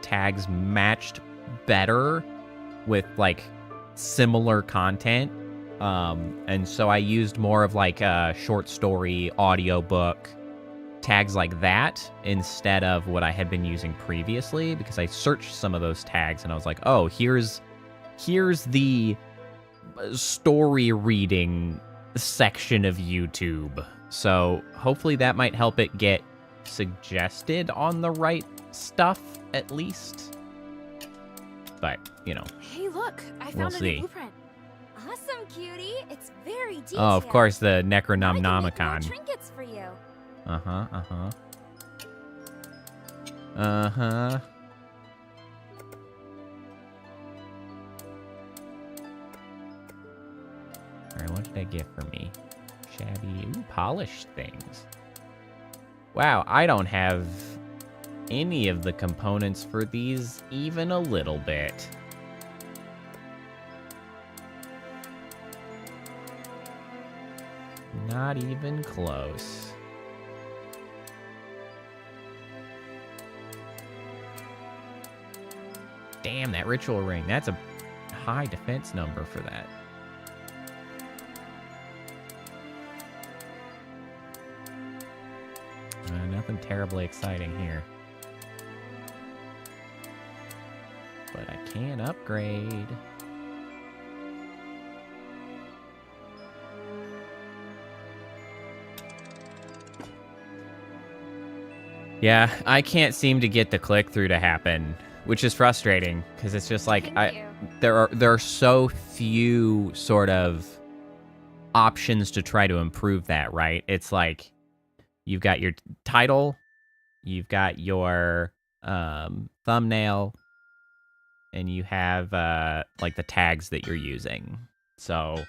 tags matched better with like similar content. And so I used more of like a short story, audiobook, tags like that instead of what I had been using previously, because I searched some of those tags and I was like, oh, here's the story reading section of YouTube. So hopefully that might help it get suggested on the right stuff at least. But, you know. Hey, look, I We'll found a see. new blueprint. Awesome, cutie. It's very detailed. Oh, of course, the I can make more Necronomicon. trinkets for you. Uh-huh, uh-huh. Uh-huh. Alright, what did I get for me? Shabby, polished things. Wow, I don't have any of the components for these even a little bit. Not even close. Damn, that ritual ring. That's a high defense number for that. Nothing terribly exciting here. But I can upgrade. Yeah, I can't seem to get the click-through to happen, which is frustrating, because it's just like there are so few sort of options to try to improve that, right? It's like you've got your title, you've got your thumbnail, and you have like the tags that you're using. So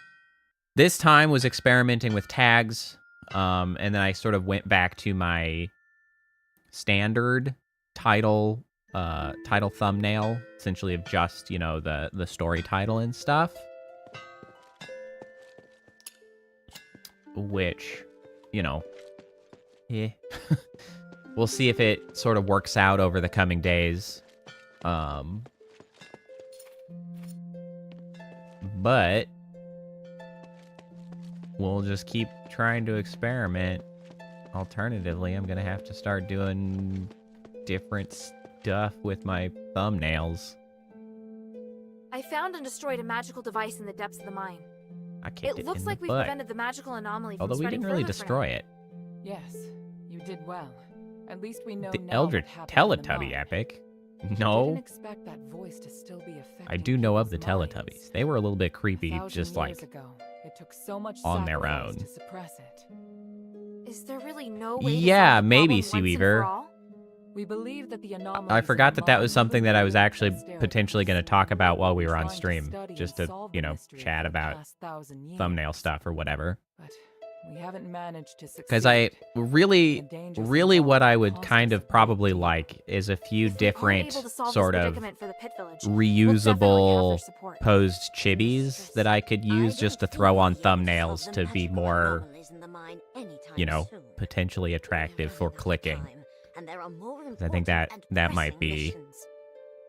this time was experimenting with tags, and then I sort of went back to my standard title thumbnail, essentially of just, you know, the story title and stuff. Which, you know, we'll see if it sort of works out over the coming days. But we'll just keep trying to experiment. Alternatively, I'm gonna have to start doing different stuff with my thumbnails. I found and destroyed a magical device in the depths of the mine. I kicked it It looks in like the we've butt. prevented the magical anomaly from Although we spreading didn't really further for destroy now. it. Yes, you did well. At least we know The now Eldritch what happened in the Teletubby mine. epic. No. Didn't expect that voice to still be affecting I do know of the people's Teletubbies. minds. They were a little bit creepy, 1,000 just years like ago, it took so much on their sacrifice own. to suppress it. Is there really no way Yeah, to solve the maybe, problem once and Seaweaver. for all? We believe that the anomalies I in forgot the that that was mind something that I was belong actually to Asterigos. potentially going to talk about while we were on Trying to stream, study just and to, solve the you know, mystery chat for the about past 1,000 years. thumbnail stuff or whatever. But we haven't managed to succeed. Because I really, The dangers really what I would involved kind cost us of probably deep. like is a few If we aren't different able to solve this sort of predicament for the Pit Village, we'll definitely have reusable their support. posed chibis that I could use just to throw on thumbnails to be more, you know, potentially attractive for clicking. I think that might be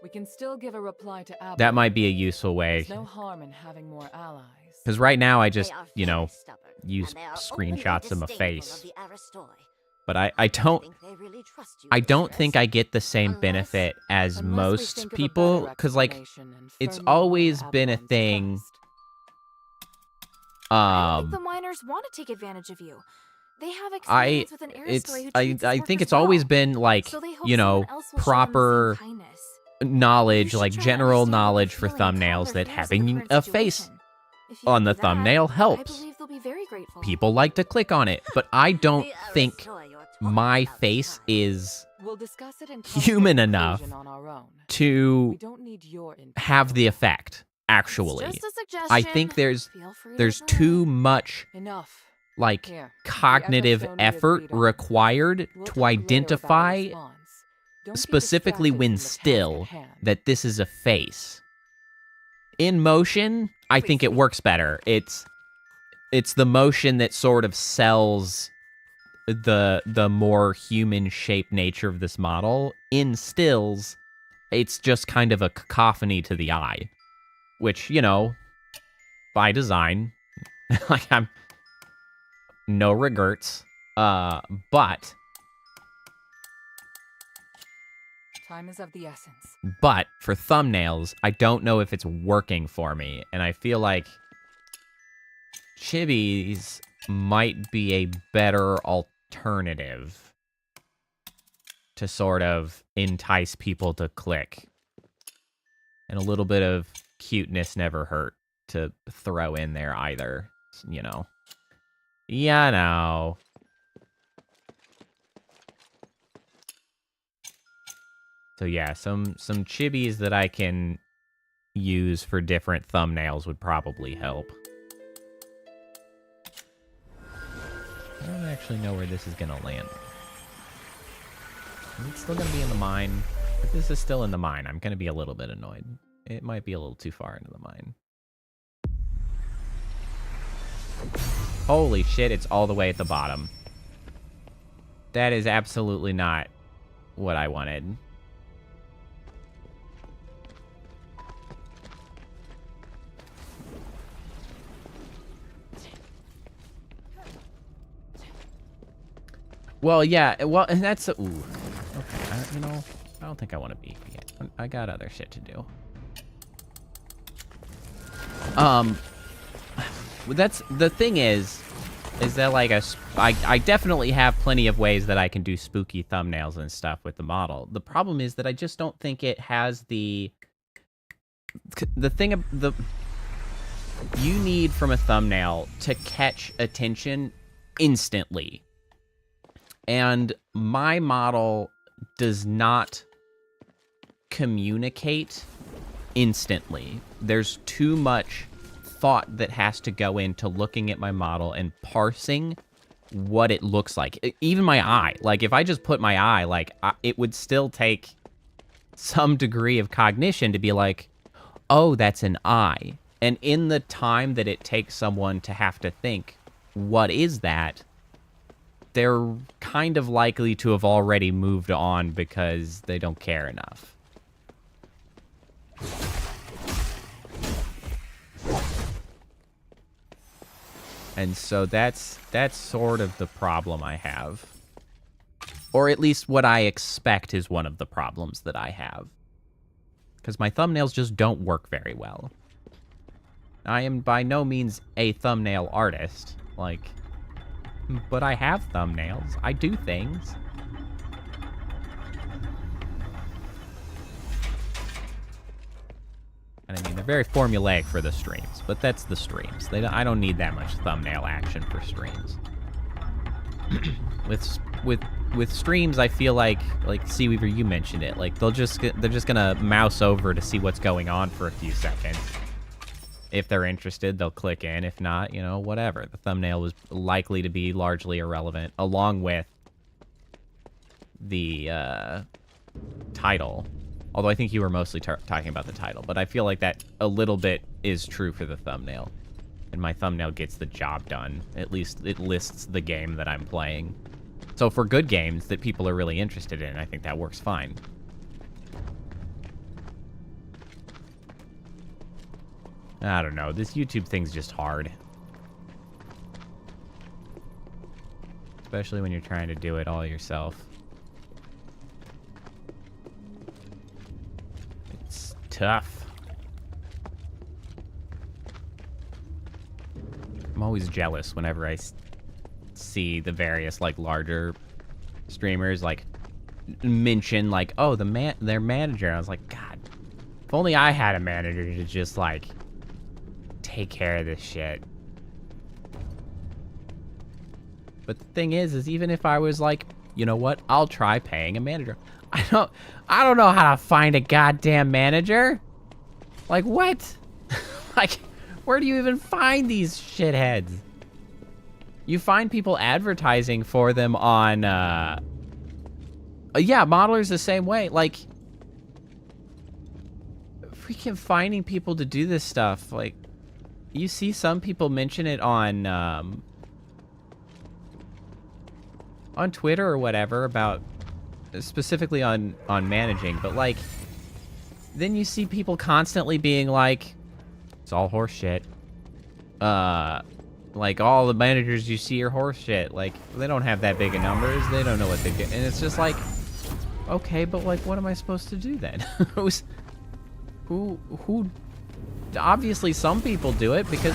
We can still give a reply to Abba. that might be a useful way. There's no harm in having more allies. Because right now I just, you know, use screenshots of my face. But I don't think I get the same benefit as Unless we most think of a people. better Because, like, explanation and it's firmly always believe been a Abaddon's thing. past. I don't think the miners want to take advantage of you. They have experience with an Aristoy who treats I his think workers it's always well. been like, So they hope you know, someone else will show them the same proper kindness. knowledge, You like should try to general understand what knowledge they're for feeling and calm thumbnails their that fears in the having current a face situation. If you on can the do that, thumbnail I helps. believe they'll be very grateful. People like to click on it, but I don't think my face is We'll discuss it and come to a human enough conclusion on our own. to We don't need your input. have the effect, actually. It's just a suggestion. I think there's Feel free to there's ignore too it. much Enough. like Here, cognitive the echoes effort don't need required We'll to talk later about a identify response. Don't get specifically distracted when from the task still at hand. that this is a face. In motion, I think it works better. It's the motion that sort of sells the more human shaped nature of this model. In stills, it's just kind of a cacophony to the eye, which, you know, by design, like I'm no regrets. But Time is of the essence. for thumbnails, I don't know if it's working for me, and I feel like chibis might be a better alternative to sort of entice people to click. And a little bit of cuteness never hurt to throw in there either, you know. Yeah, no. So yeah, some chibis that I can use for different thumbnails would probably help. I don't actually know where this is gonna land. Is it still gonna be in the mine? If this is still in the mine, I'm gonna be a little bit annoyed. It might be a little too far into the mine. Holy shit, it's all the way at the bottom. That is absolutely not what I wanted. Well, yeah, well, and that's... Ooh. Okay, you know, I don't think I want to be here. I got other shit to do. That's... The thing is that, like, I definitely have plenty of ways that I can do spooky thumbnails and stuff with the model. The problem is that I just don't think it has the thing... You need from a thumbnail to catch attention instantly. And my model does not communicate instantly. There's too much thought that has to go into looking at my model and parsing what it looks like. Even my eye. Like, if I just put my eye, like, it would still take some degree of cognition to be like, oh, that's an eye. And in the time that it takes someone to have to think, what is that? They're kind of likely to have already moved on because they don't care enough. And so that's sort of the problem I have. Or at least what I expect is one of the problems that I have. Because my thumbnails just don't work very well. I am by no means a thumbnail artist. Like... But I have thumbnails. I do things. very formulaic for the streams, but that's the streams. I don't need that much thumbnail action for streams. with streams, I feel like Seaweaver, you mentioned it. Like they're just gonna mouse over to see what's going on for a few seconds. If they're interested, they'll click in. If not, you know, whatever. The thumbnail was likely to be largely irrelevant, along with the title. Although I think you were mostly talking about the title, but I feel like that a little bit is true for the thumbnail. And my thumbnail gets the job done. At least it lists the game that I'm playing. So for good games that people are really interested in, I think that works fine. I don't know. This YouTube thing's just hard. Especially when you're trying to do it all yourself. It's tough. I'm always jealous whenever I see the various, like, larger streamers, like, mention, like, oh, their manager. I was like, God, if only I had a manager to just, like, take care of this shit. But the thing is even if I was like, you know what, I'll try paying a manager. I don't know how to find a goddamn manager. Like, what? Like, where do you even find these shitheads? You find people advertising for them on, yeah, modelers the same way. Like, freaking finding people to do this stuff. Like, you see some people mention it on Twitter or whatever about, specifically on managing, but like, then you see people constantly being like, it's all horse shit. Like, all the managers you see are horse shit. Like, they don't have that big of numbers. They don't know what they get. And it's just like, okay, but like, what am I supposed to do then? Who, obviously some people do it because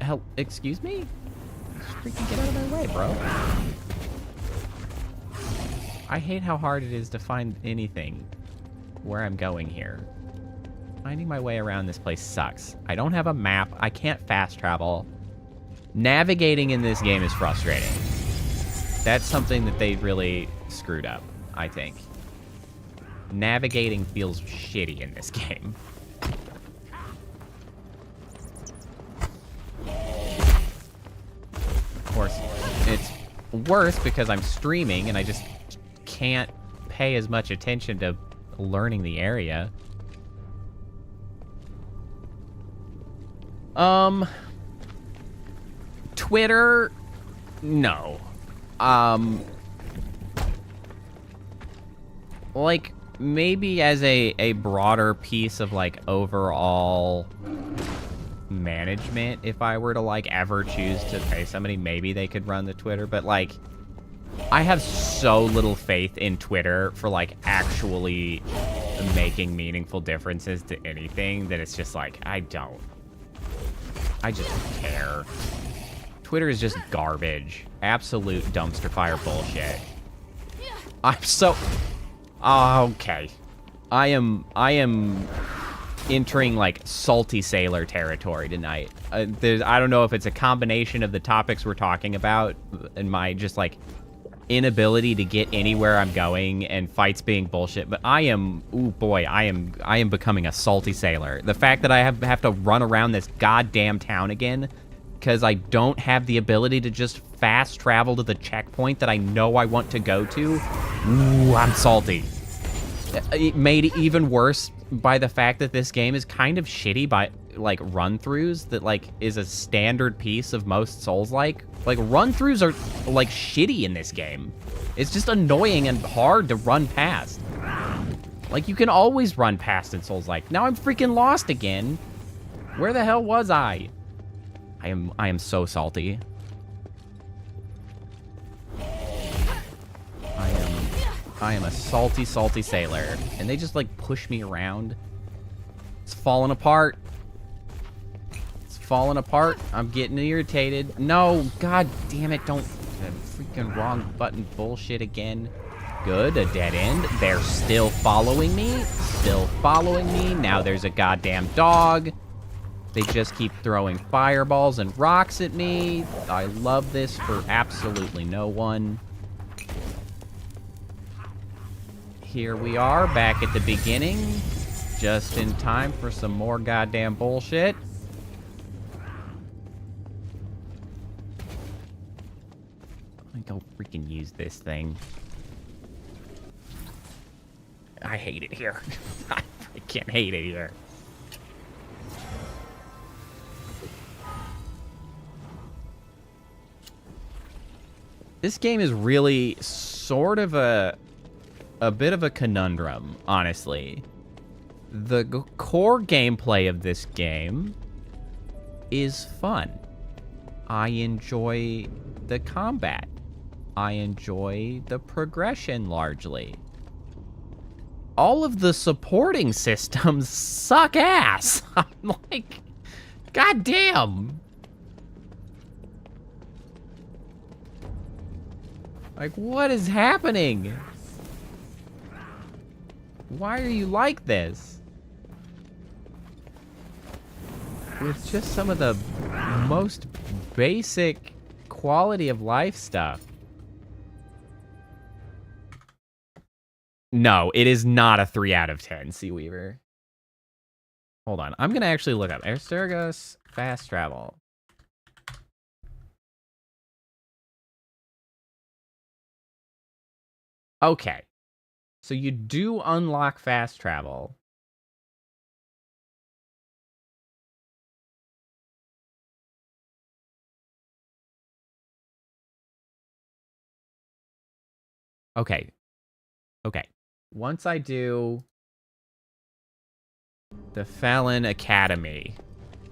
hell, excuse me? Just freaking get out of my way, bro. I hate how hard it is to find anything where I'm going here. Finding my way around this place sucks. I don't have a map. I can't fast travel. Navigating in this game is frustrating. That's something that they really screwed up, I think. Navigating feels shitty in this game. Of course, it's worse because I'm streaming and I just can't pay as much attention to learning the area. Twitter, no. Like, maybe as a broader piece of, like, overall management, if I were to, like, ever choose to pay somebody, maybe they could run the Twitter, but, like, I have so little faith in Twitter for, like, actually making meaningful differences to anything that it's just like, I just don't care. Twitter is just garbage. Absolute dumpster fire bullshit. I'm so... okay. I am entering, like, salty sailor territory tonight. I don't know if it's a combination of the topics we're talking about and my just, like, inability to get anywhere I'm going and fights being bullshit, but I am, ooh boy, I am becoming a salty sailor. The fact that I have to run around this goddamn town again because I don't have the ability to just fast travel to the checkpoint that I know I want to go to, ooh, I'm salty. It made even worse by the fact that this game is kind of shitty by, like, run-throughs that, like, is a standard piece of most Souls-like. Like, run-throughs are, like, shitty in this game. It's just annoying and hard to run past. Like, you can always run past in Souls-like. Now I'm freaking lost again. Where the hell was I? I am so salty. I am a salty, salty sailor. And they just, like, push me around. It's falling apart. It's falling apart. I'm getting irritated. No, god damn it, don't... Freaking wrong button bullshit again. Good, a dead end. They're still following me. Still following me. Now there's a goddamn dog. They just keep throwing fireballs and rocks at me. I love this for absolutely no one. Here we are, back at the beginning. Just in time for some more goddamn bullshit. Let me go freaking use this thing. I hate it here. I can't hate it here. This game is really sort of a bit of a conundrum, honestly. The core gameplay of this game is fun. I enjoy the combat. I enjoy the progression largely. All of the supporting systems suck ass. I'm like, goddamn. Like, what is happening? Why are you like this? With just some of the most basic quality of life stuff. No, it is not a 3 out of 10, Seaweaver. Hold on. I'm going to actually look up Asterigos fast travel. Okay. So you do unlock fast travel. Okay. Okay. Once I do the Fallon Academy,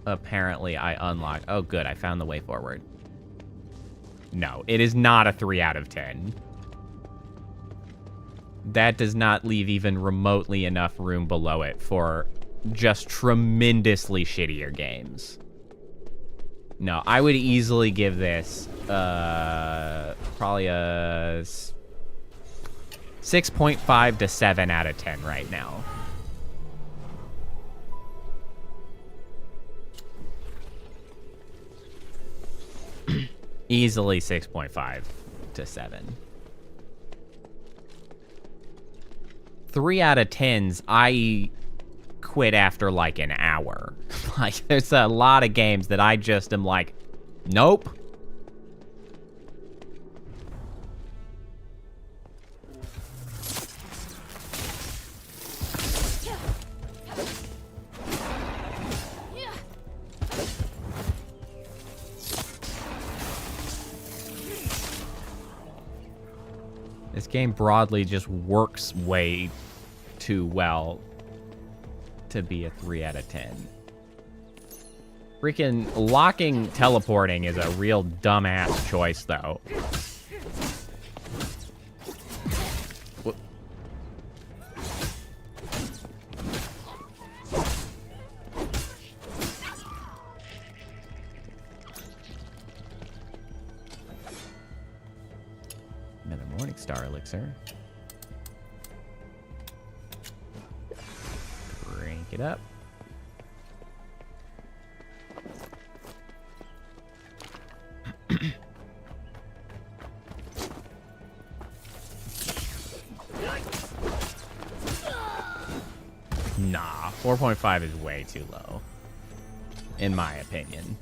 apparently I unlock... Oh, good. I found the way forward. No, it is not a 3 out of 10. That does not leave even remotely enough room below it for just tremendously shittier games. No, I would easily give this probably a 6.5 to 7 out of 10 right now. Easily 6.5 to 7. 3 out of 10s, I quit after like an hour. Like, there's a lot of games that I just am like, nope. This game broadly just works way too well to be a 3 out of 10. Freaking locking teleporting is a real dumbass choice, though. Another Morning Star elixir. Crank it up. Nah, 4.5 is way too low, in my opinion.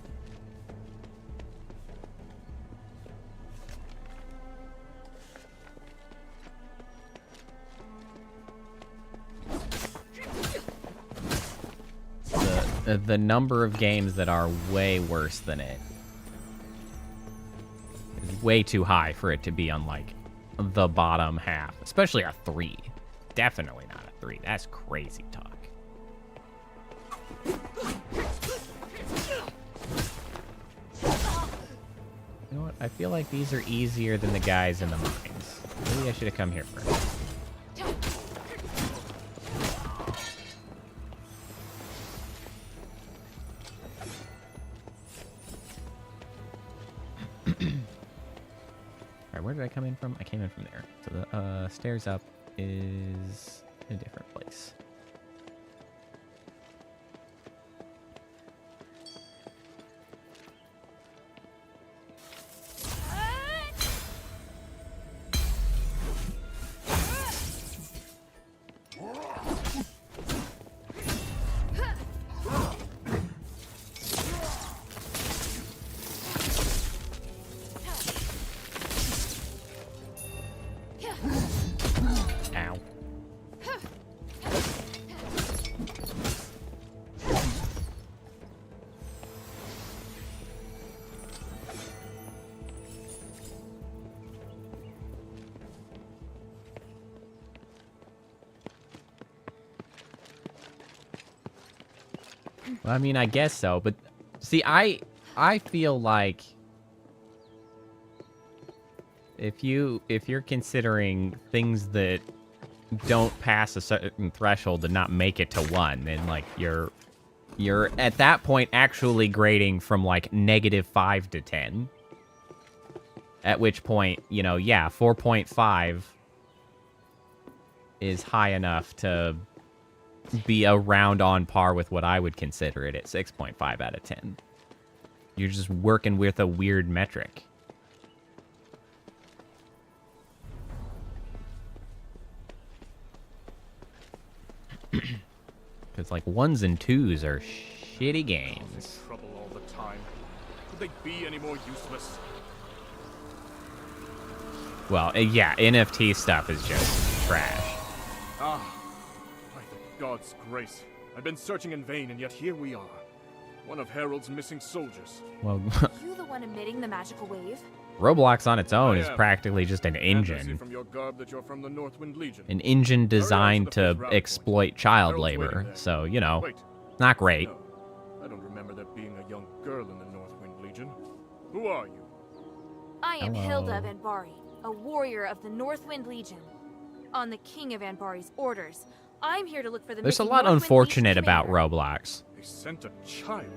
The number of games that are way worse than it is way too high for it to be on, like, the bottom half. Especially a 3. Definitely not a 3. That's crazy talk. You know what? I feel like these are easier than the guys in the mines. Maybe I should have come here first. where did I come in from? I came in from there. So the stairs up is a different place. Well, I mean, I guess so, but see, I feel like if you're considering things that don't pass a certain threshold to not make it to 1, then like you're at that point actually grading from like -5 to 10. At which point, you know, yeah, 4.5 is high enough to be around on par with what I would consider it at 6.5 out of 10. You're just working with a weird metric. Because like 1s and 2s are shitty games. Trouble all the time. Could they be any more useless? Well, yeah, NFT stuff is just trash. Ah, by the gods' grace. I've been searching in vain, and yet here we are. One of Harold's missing soldiers. Well, You the one emitting the magical wave? Roblox on its own I is am. practically just an And I see engine. from your garb that you're from the Northwind Legion. An engine designed Hurry on to to the 5th rally exploit point. child Harold's labor. waiting there. So, you know, Wait. not great. No, I don't remember there being a young girl in the Northwind Legion. Who are you? I am Hello. Hilda of Anbari, a warrior of the Northwind Legion. On the King of Anbari's orders, I'm here to look for the There's a missing lot Northwind unfortunate Legion about commander. Roblox. They sent a child.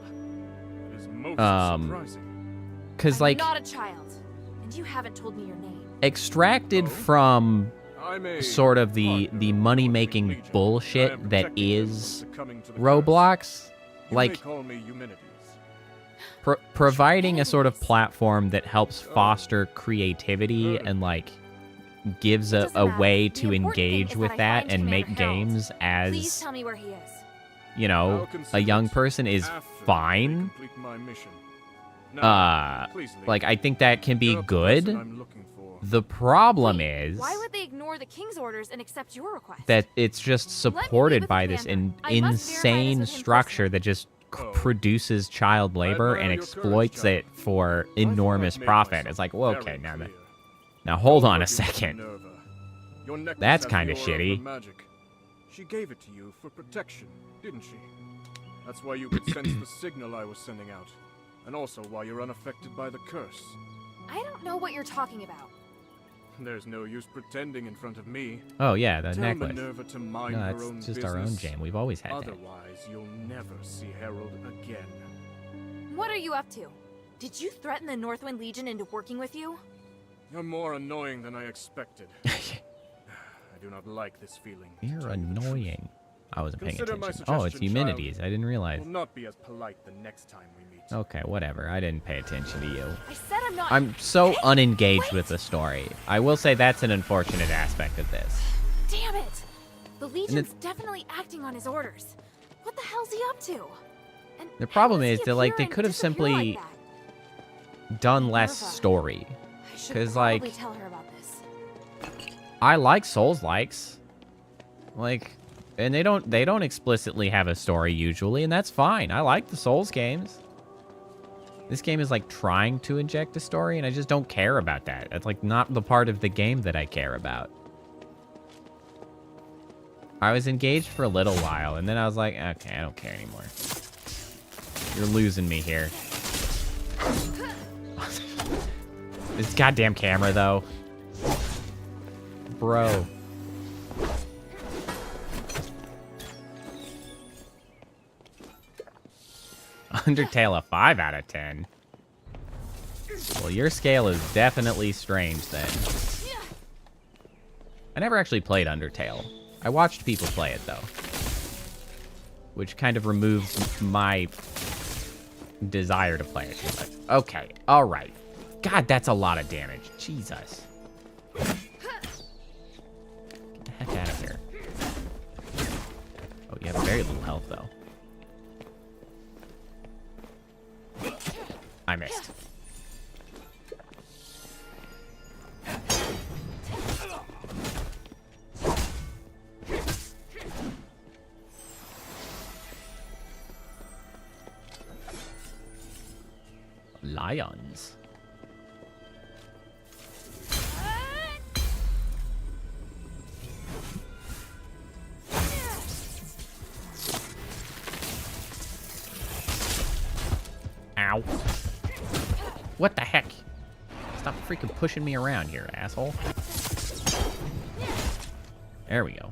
That is most surprising. Because, I'm like, not a child, and you haven't told me your name. extracted Oh? from I'm a sort of the partner of the money-making Northwind Legion. I bullshit am that protecting them from is succumbing to the Roblox, curse. You like may call me Eumenides. providing a sort of platform that helps foster creativity and like gives a Doesn't matter. way The to important thing engage is with I that find and make Commander Harold. games Please as, tell me where he is. you know, I'll a consider young it person is after I fine. complete my mission. Now, please leave. Like, I think that can be You're the person good. I'm looking for. The problem Wait, is why would they ignore the King's orders and accept your request? that it's just Let me supported with by the this commander. I must verify this insane with him structure personally. that just Oh. produces child labor admire and your courage, exploits child. it for I thought enormous I'd made profit. myself It's like, well, very okay, clear. now hold on a But you second. Minerva. Your necklace That's has kinda the aura of shitty. her magic. She gave it to you for protection, didn't she? That's why you could sense the signal I was sending out, and also why you're unaffected by the curse. I don't know what you're talking about. There's no use pretending in front of me. Oh yeah, the Tell necklace. Minerva to mind No, her that's own just business. our own jam. We've always had that. Otherwise, you'll never see Harold again. What are you up to? Did you threaten the Northwind Legion into working with you? You're more annoying than I expected. I do not like this feeling. to You're tell you the truth. annoying. I wasn't paying Consider my attention. Oh, it's suggestion, Eumenides. child. I didn't I realize. will not be as polite the next time we meet. Okay, whatever. I didn't pay attention to you. I said I'm not. I'm so Hey, unengaged wait! with the story. I will say that's an unfortunate aspect of this. Damn it! The Legion's definitely acting on his orders. What the hell's he up to? And The problem how does is he that, like, appear they and could have disappear simply like that? done less Minerva. story. I should 'cause, probably like- tell her about this. I like Souls-likes. Like, and they don't explicitly have a story usually, and that's fine. I like the Souls games. This game is like trying to inject a story, and I just don't care about that. That's like not the part of the game that I care about. I was engaged for a little while, and then I was like, okay, I don't care anymore. You're losing me here. This goddamn camera, though. Bro. Undertale a 5 out of 10. Well, your scale is definitely strange then. I never actually played Undertale. I watched people play it though, which kind of removes my desire to play it too much. Okay, all right. God, that's a lot of damage. Jesus. Get the heck out of here. Oh, you have very little health though. I missed. Lions. Ow. What the heck? Stop freaking pushing me around here, asshole. There we go.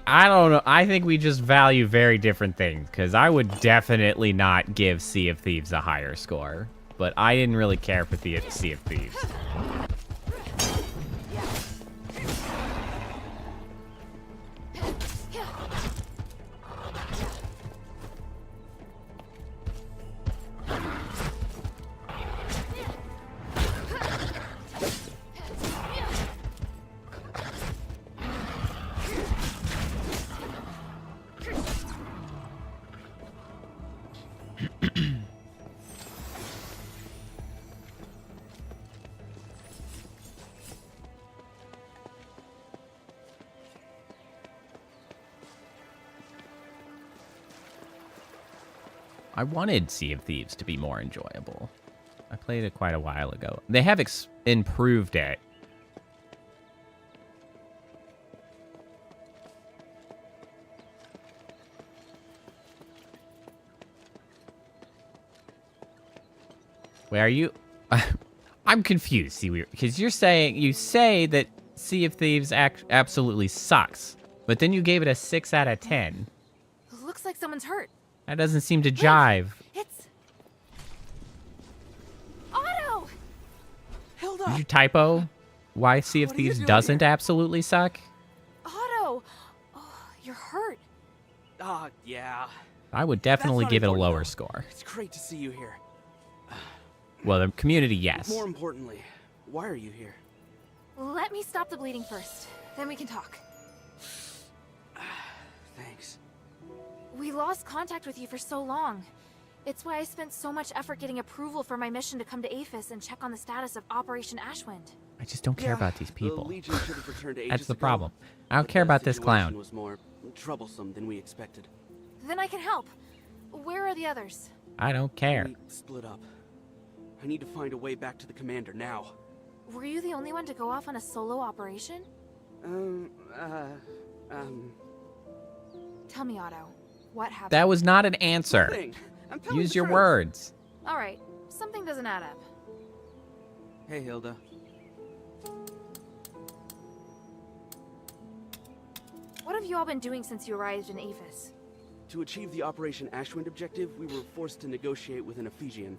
I don't know. I think we just value very different things, because I would definitely not give Sea of Thieves a higher score, but I didn't really care for the Sea of Thieves. I wanted Sea of Thieves to be more enjoyable. I played it quite a while ago. They have improved it. Wait, are you... I'm confused, Seaweir, because you say that Sea of Thieves absolutely sucks, but then you gave it a 6 out of 10. Looks like someone's hurt. That doesn't seem to jive. It's... Otto! Hilda! Did you typo? Why Sea of What are you Thieves doing doesn't here? absolutely suck? Otto! Oh, you're hurt. Yeah. I would definitely not give it a important, lower though. score. It's great to see you here. Well, the community, yes. More importantly, why are you here? Let me stop the bleeding first. Then we can talk. Thanks. We lost contact with you for so long. It's why I spent so much effort getting approval for my mission to come to Aphis and check on the status of Operation Ashwind. I just don't care about these people. The Legion should have returned ages That's the ago, problem. I don't but care the about this situation clown. was more troublesome than we expected. Then I can help. Where are the others? I don't care. We split up. I need to find a way back to the commander now. Were you the only one to go off on a solo operation? Tell me, Otto. What happened? That was not an answer. Nothing. I'm telling Use the your truth. words. All right. Something doesn't add up. Hey, Hilda. What have you all been doing since you arrived in Aphis? To achieve the Operation Ashwind objective, we were forced to negotiate with an Ephesian.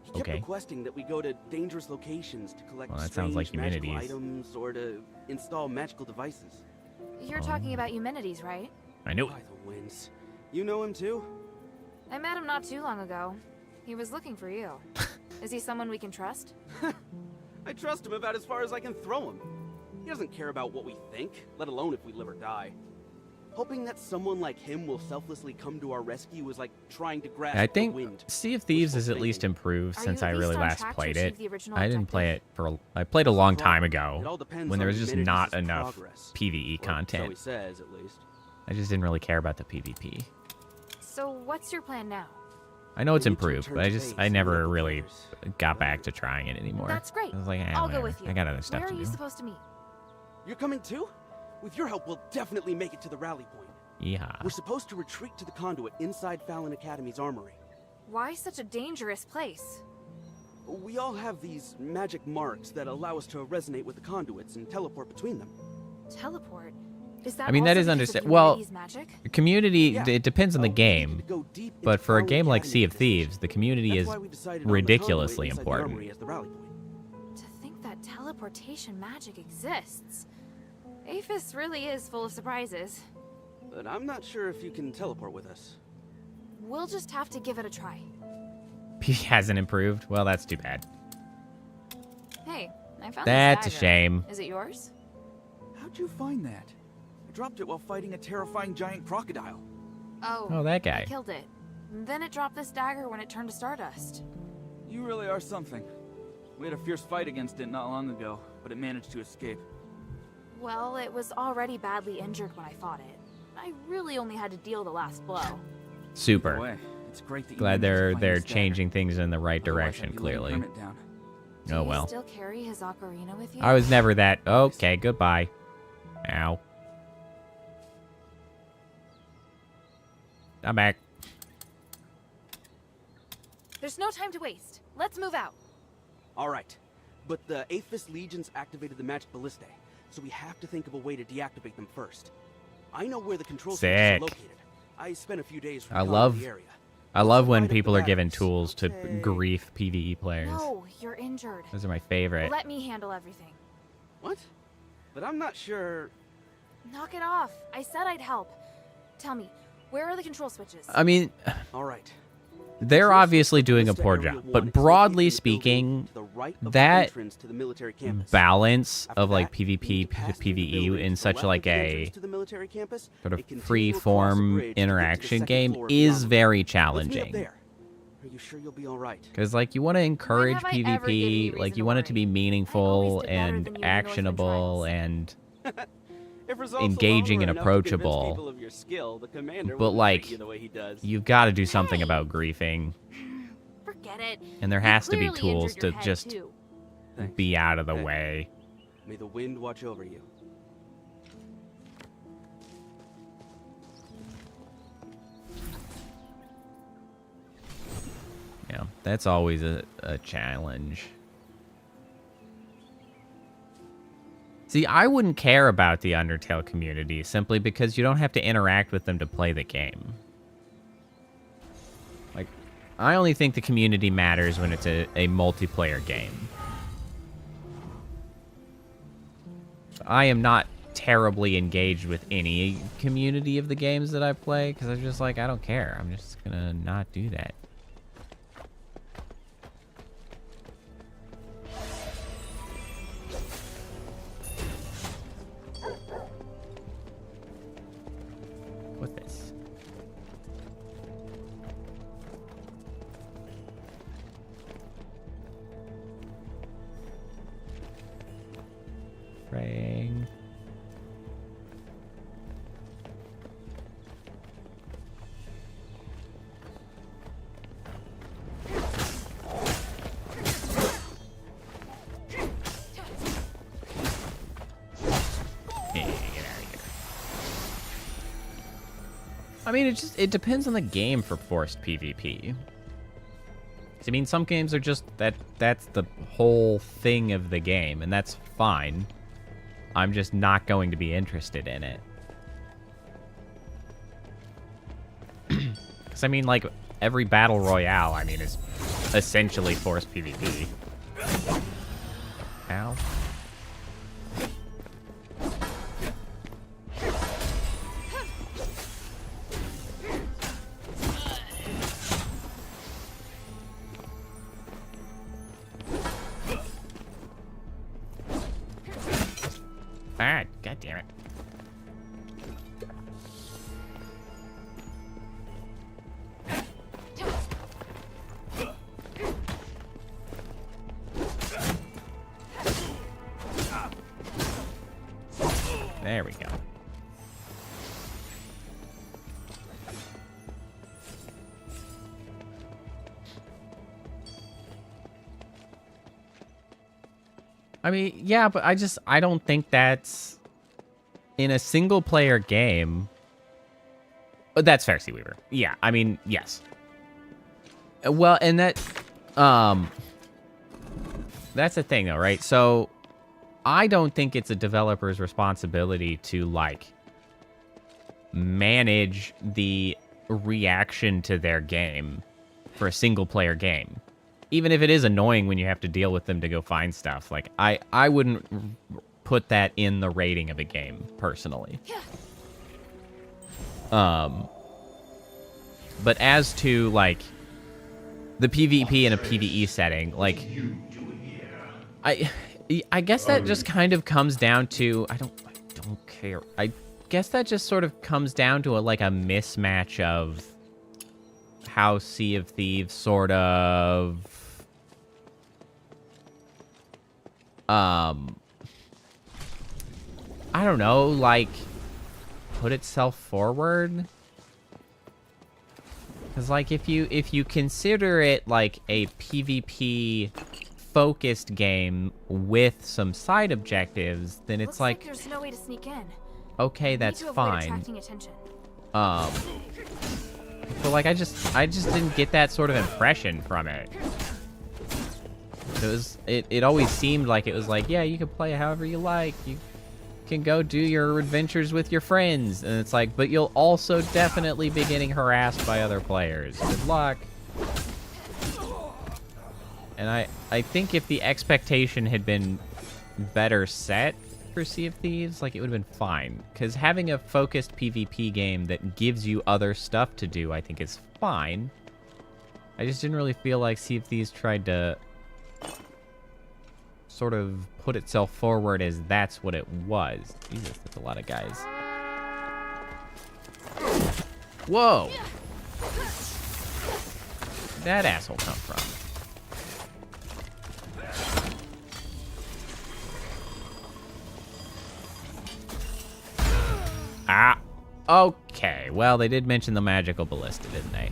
He kept Okay. requesting that we go to dangerous locations to collect Well, that sounds like strange magical Eumenides. items or to install magical devices. You're talking about Eumenides, right? I knew it. By the winds. You know him too? I met him not too long ago. He was looking for you. Is he someone we can trust? I trust him about as far as I can throw him. He doesn't care about what we think, let alone if we live or die. Hoping that someone like him will selflessly come to our rescue is like trying to grasp I the think wind. Sea of Thieves is at Wishful least thinking. improved Are since you I at really least on last track to played achieve it. the original I didn't play it objective? I played a long Right. time It ago all depends when there on was just Eumenides' not enough progress. PvE Or So content. he says, at least. I just didn't really care about the PvP. So what's your plan now? I know it's We need to improved, return but to I base never and look really for others. got back to trying it anymore. That's great. I was like, I'll whatever. go with you. I got other stuff Where to are you do. supposed to meet? You're coming too? With your help, we'll definitely make it to the rally point. Yeah. We're supposed to retreat to the conduit inside Fallon Academy's armory. Why such a dangerous place? We all have these magic marks that allow us to resonate with the conduits and teleport between them. Teleport? Is that I mean, that also is because of understand. Well, humanity's magic? community, Yeah. it depends on the Well, we needed game. to go deep into But for a Crowley game like Academy Sea of for this Thieves, mission. the community That's is why we decided on the ridiculously conduit inside the important. armory as the rally point. To think that teleportation magic exists. Aphis really is full of surprises. But I'm not sure if you can teleport with us. We'll just have to give it a try. He hasn't improved. Well, that's too bad. Hey, I found That's a this dagger. shame. Is it yours? How'd you find that? I dropped it while fighting a terrifying giant crocodile. Oh, that guy. I killed it. Then it dropped this dagger when it turned to stardust. You really are something. We had a fierce fight against it not long ago, but it managed to escape. Well, it was already badly injured when I fought it. I really only had to deal the last blow. Super. Either way, it's great that you Glad managed to they're find they're this dagger. changing things in the right Otherwise, direction, I'd be letting clearly. Hermit down. Do Oh you well. still carry his ocarina with you? I was never that. Okay, goodbye. Ow. I'm back. There's no time to waste. Let's move out. All right. But the Aphis legions activated the magic ballistae, so we have to think of a way to deactivate them first. I know where the control switches are Sick. located. I spent a few days I recalling love the area. I love when Light up the people are given batteries. tools to Okay. grief PvE players. No, you're injured. Those are my favorite. Let me handle everything. What? But I'm not sure. Knock it off. I said I'd help. Tell me, where are the control switches? I mean, All right. they're Control obviously switch doing a ballista poor area job, one but is broadly located in the building speaking, to the right of the that entrance to the military campus. balance After of like that, you need PvP to pass to through the PvE building in to the such left like of the a entrance to the military campus sort of and continue free across a form bridge to get to the interaction second game floor of the is armory. very Let's meet up challenging. there. Are you sure you'll be all right? Because like you want to encourage have I ever given you PvP, reason like to you want it to worry? be I meaningful always did better and than you in the Northern actionable Trials. and If results engaging alone and were enough to convince approachable. people of your skill, the commander But, wouldn't like, treat you the way he does. you've got to do something Hey! about griefing, Forget it. and there You has to be clearly tools injured your to head, just too. Thanks. be out of the Hey. way. May the wind watch over you. Yeah, that's always a challenge. See, I wouldn't care about the Undertale community simply because you don't have to interact with them to play the game. Like, I only think the community matters when it's a multiplayer game. I am not terribly engaged with any community of the games that I play because I'm just like, I don't care. I'm just gonna not do that. What's this? Praying. Hey, get out of here. I mean, it depends on the game for forced PvP. I mean, some games are just that's the whole thing of the game, and that's fine. I'm just not going to be interested in it. Because, I mean, like, every battle royale, I mean, is essentially forced PvP. Ow. Ah, god damn it. There we go. I mean, yeah, but I don't think that's in a single player game. That's fair, Seaweaver. Yeah, I mean, yes. Well, and that's the thing though, right? So I don't think it's a developer's responsibility to like manage the reaction to their game for a single-player game. Even if it is annoying when you have to deal with them to go find stuff. Like, I wouldn't put that in the rating of a game, personally. But as to, like, the PvP in a PvE setting, like, I guess that just kind of comes down to, I don't care. I guess that just sort of comes down to a mismatch of how Sea of Thieves sort of I don't know, like, put itself forward. Because, like, if you consider it like a PvP focused game with some side objectives, then it's like there's no way to sneak in. Okay, that's fine. Attracting attention. But like I just didn't get that sort of impression from it. It always seemed like it was like, yeah, you can play however you like. You can go do your adventures with your friends, and it's like, but you'll also definitely be getting harassed by other players. Good luck. And I think if the expectation had been better set for Sea of Thieves, like, it would have been fine. Because having a focused PvP game that gives you other stuff to do, I think is fine. I just didn't really feel like Sea of Thieves tried to sort of put itself forward as that's what it was. Jesus, that's a lot of guys. Whoa! Where'd that asshole come from? Ah, okay. Well, they did mention the magical ballista, didn't they?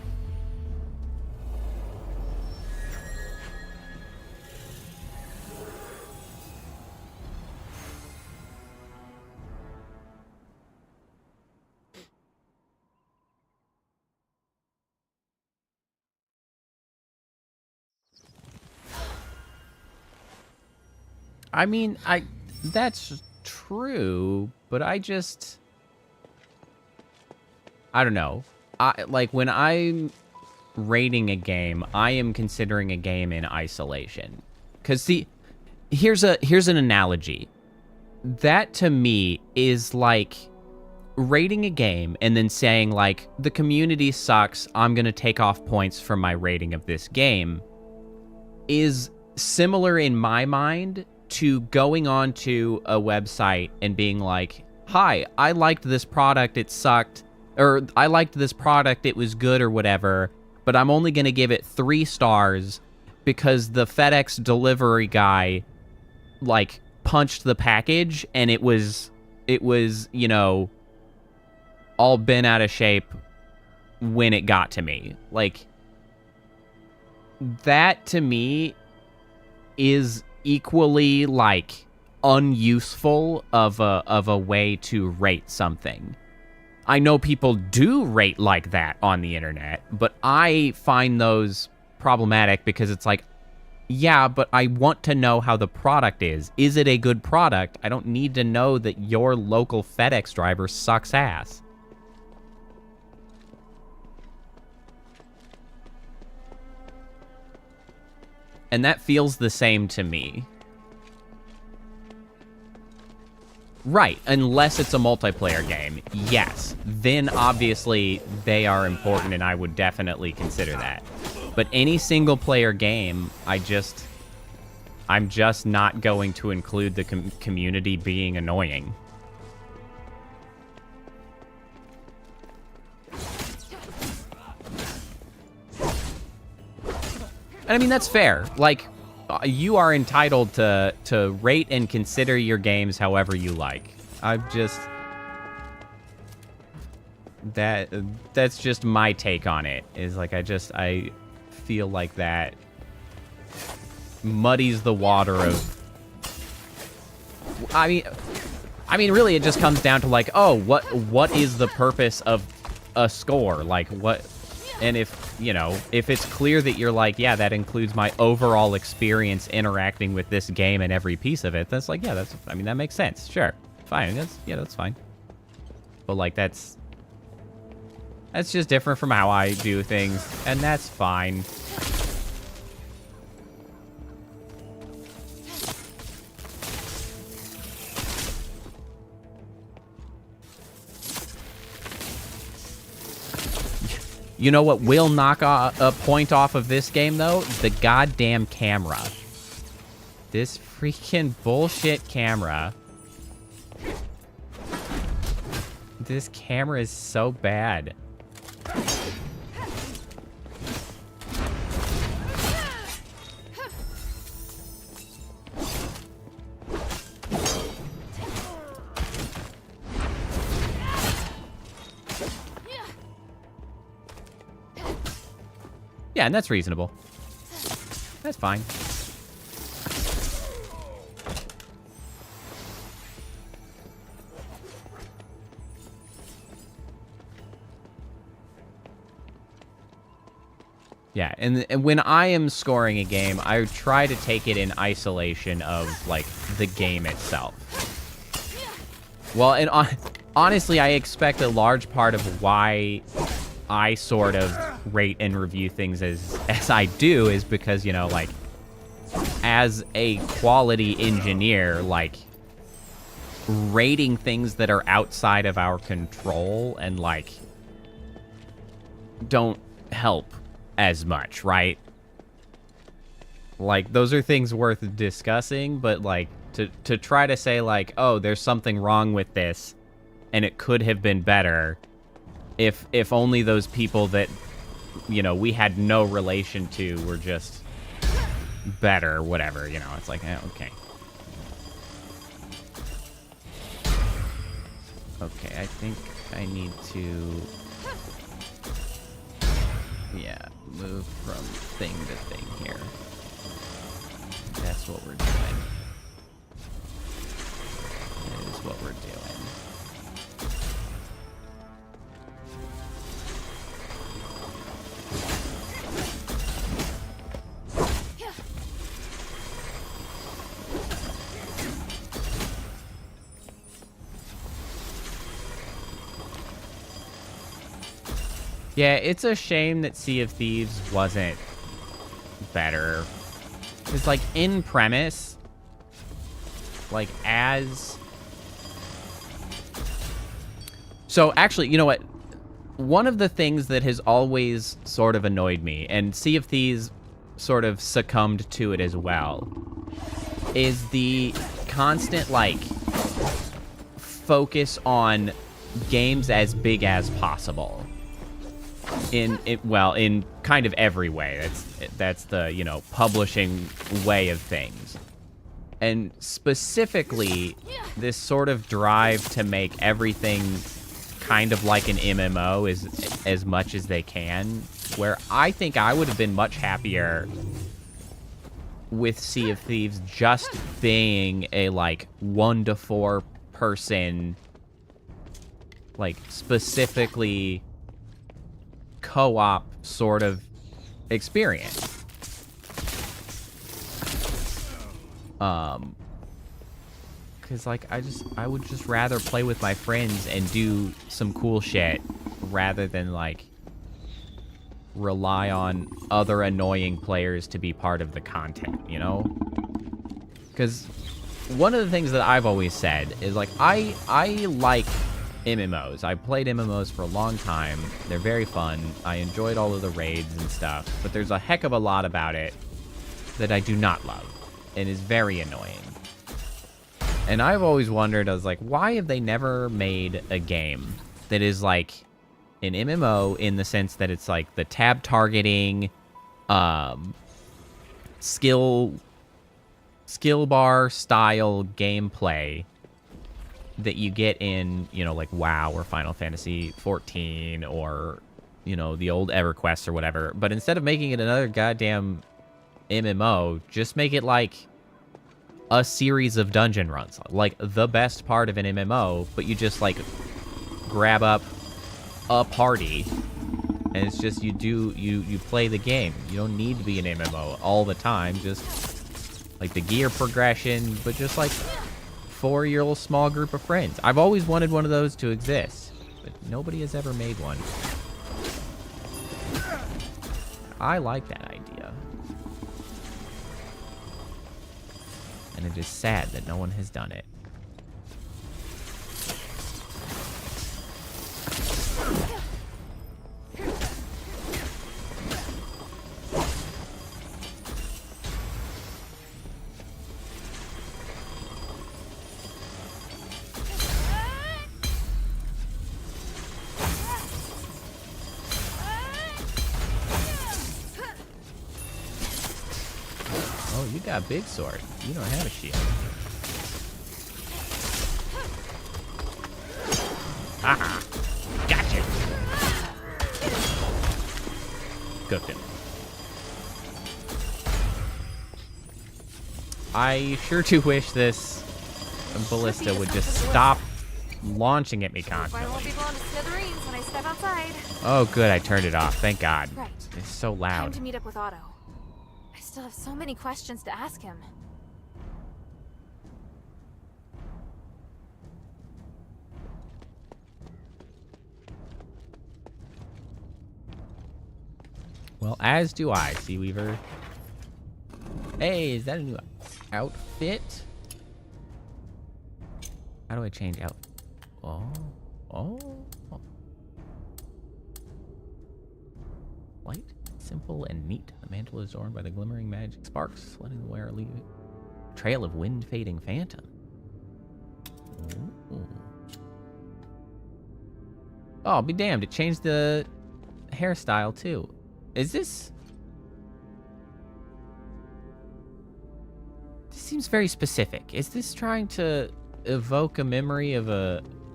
I mean, that's true, but I don't know. Like, when I'm rating a game, I am considering a game in isolation. Because, see, here's an analogy. That, to me, is like rating a game and then saying, like, the community sucks, I'm going to take off points from my rating of this game, is similar in my mind to going on to a website and being like, hi, I liked this product, it sucked, or I liked this product, it was good or whatever, but I'm only going to give it 3 stars because the FedEx delivery guy, like, punched the package and it was, you know, all bent out of shape when it got to me. Like, that to me is equally, like, unuseful of a way to rate something. I know people do rate like that on the internet, but I find those problematic because it's like, yeah, but I want to know how the product is. Is it a good product? I don't need to know that your local FedEx driver sucks ass. And that feels the same to me. Right, unless it's a multiplayer game, yes. Then, obviously, they are important, and I would definitely consider that. But any single-player game, I'm just not going to include the community being annoying. And I mean, that's fair. Like, you are entitled to rate and consider your games however you like. That's just my take on it. Is like, I feel like that muddies the water of. I mean, really, it just comes down to, like, oh, what is the purpose of a score? Like, what? And if, you know, if it's clear that you're like, yeah, that includes my overall experience interacting with this game and every piece of it, that's like, yeah, that makes sense. Sure. Fine. That's fine. But, like, that's That's just different from how I do things, and that's fine. You know what will knock a point off of this game, though? The goddamn camera. This freaking bullshit camera. This camera is so bad. Yeah, and that's reasonable. That's fine. Yeah, and when I am scoring a game, I try to take it in isolation of, like, the game itself. Well, and honestly, I expect a large part of why I sort of rate and review things as I do is because, you know, like, as a quality engineer, like, rating things that are outside of our control and, like, don't help as much, right? Like, those are things worth discussing, but, like, to try to say, like, oh, there's something wrong with this and it could have been better if only those people that, you know, we had no relation to were just better, whatever, you know, it's like, okay. Okay, I think I need to, yeah, move from thing to thing here. That's what we're doing. That is what we're doing. Yeah, it's a shame that Sea of Thieves wasn't better. It's like, in premise, like, as... So, actually, you know what? One of the things that has always sort of annoyed me, and Sea of Thieves sort of succumbed to it as well, is the constant, like, focus on games as big as possible. In kind of every way. That's the, you know, publishing way of things. And specifically, this sort of drive to make everything kind of like an MMO as much as they can, where I think I would have been much happier with Sea of Thieves just being a, like, 1 to 4 person, like, specifically co-op sort of experience. Cause, like, I would just rather play with my friends and do some cool shit rather than, like, rely on other annoying players to be part of the content, you know? Cause one of the things that I've always said is, like, I like MMOs. I played MMOs for a long time. They're very fun. I enjoyed all of the raids and stuff, but there's a heck of a lot about it that I do not love and is very annoying. And I've always wondered, I was like, why have they never made a game that is like an MMO in the sense that it's like the tab targeting, skill bar style gameplay that you get in, you know, like WoW or Final Fantasy 14 or, you know, the old EverQuest or whatever. But instead of making it another goddamn MMO, just make it like a series of dungeon runs, like the best part of an MMO, but you just like grab up a party and it's just you play the game. You don't need to be an MMO all the time, just like the gear progression, but just like for your little small group of friends. I've always wanted one of those to exist, but nobody has ever made one. I like that idea. And it is sad that no one has done it. Oh, you got a big sword. You don't have a shield. Haha. Gotcha. Cooked him. I sure do wish this ballista would just stop launching at me I constantly. won't be blown to smithereens when I step outside. Oh, good. I turned it off. Thank God. Right. It's so Time loud. to meet up with Otto. I still have so many questions to ask him. Well, as do I, Sea Weaver. Hey, is that a new outfit? How do I change out? Oh. Light, simple, and neat. The mantle is adorned by the glimmering magic sparks, letting the wearer leave a trail of wind-fading phantom. Ooh. Oh, I'll be damned. It changed the hairstyle, too. Is this... This seems very specific. Is this trying to evoke a memory of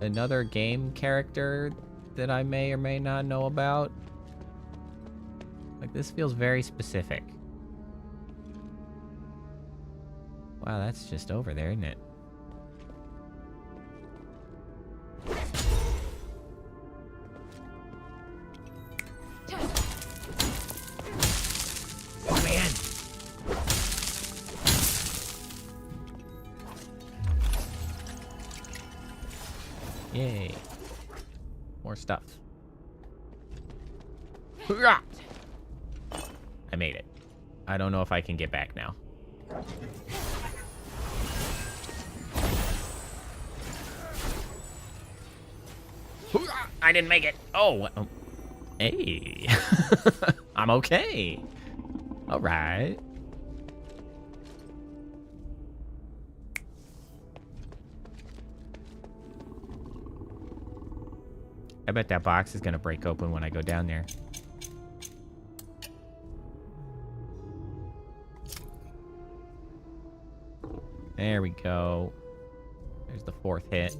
another game character that I may or may not know about? Like, this feels very specific. Wow, that's just over there, isn't it? Oh, man! Yay. More stuff. Hoorah! I made it. I don't know if I can get back now. Hoorah! I didn't make it. Oh. Hey. I'm okay. All right. I bet that box is going to break open when I go down there. There we go. There's the fourth hit.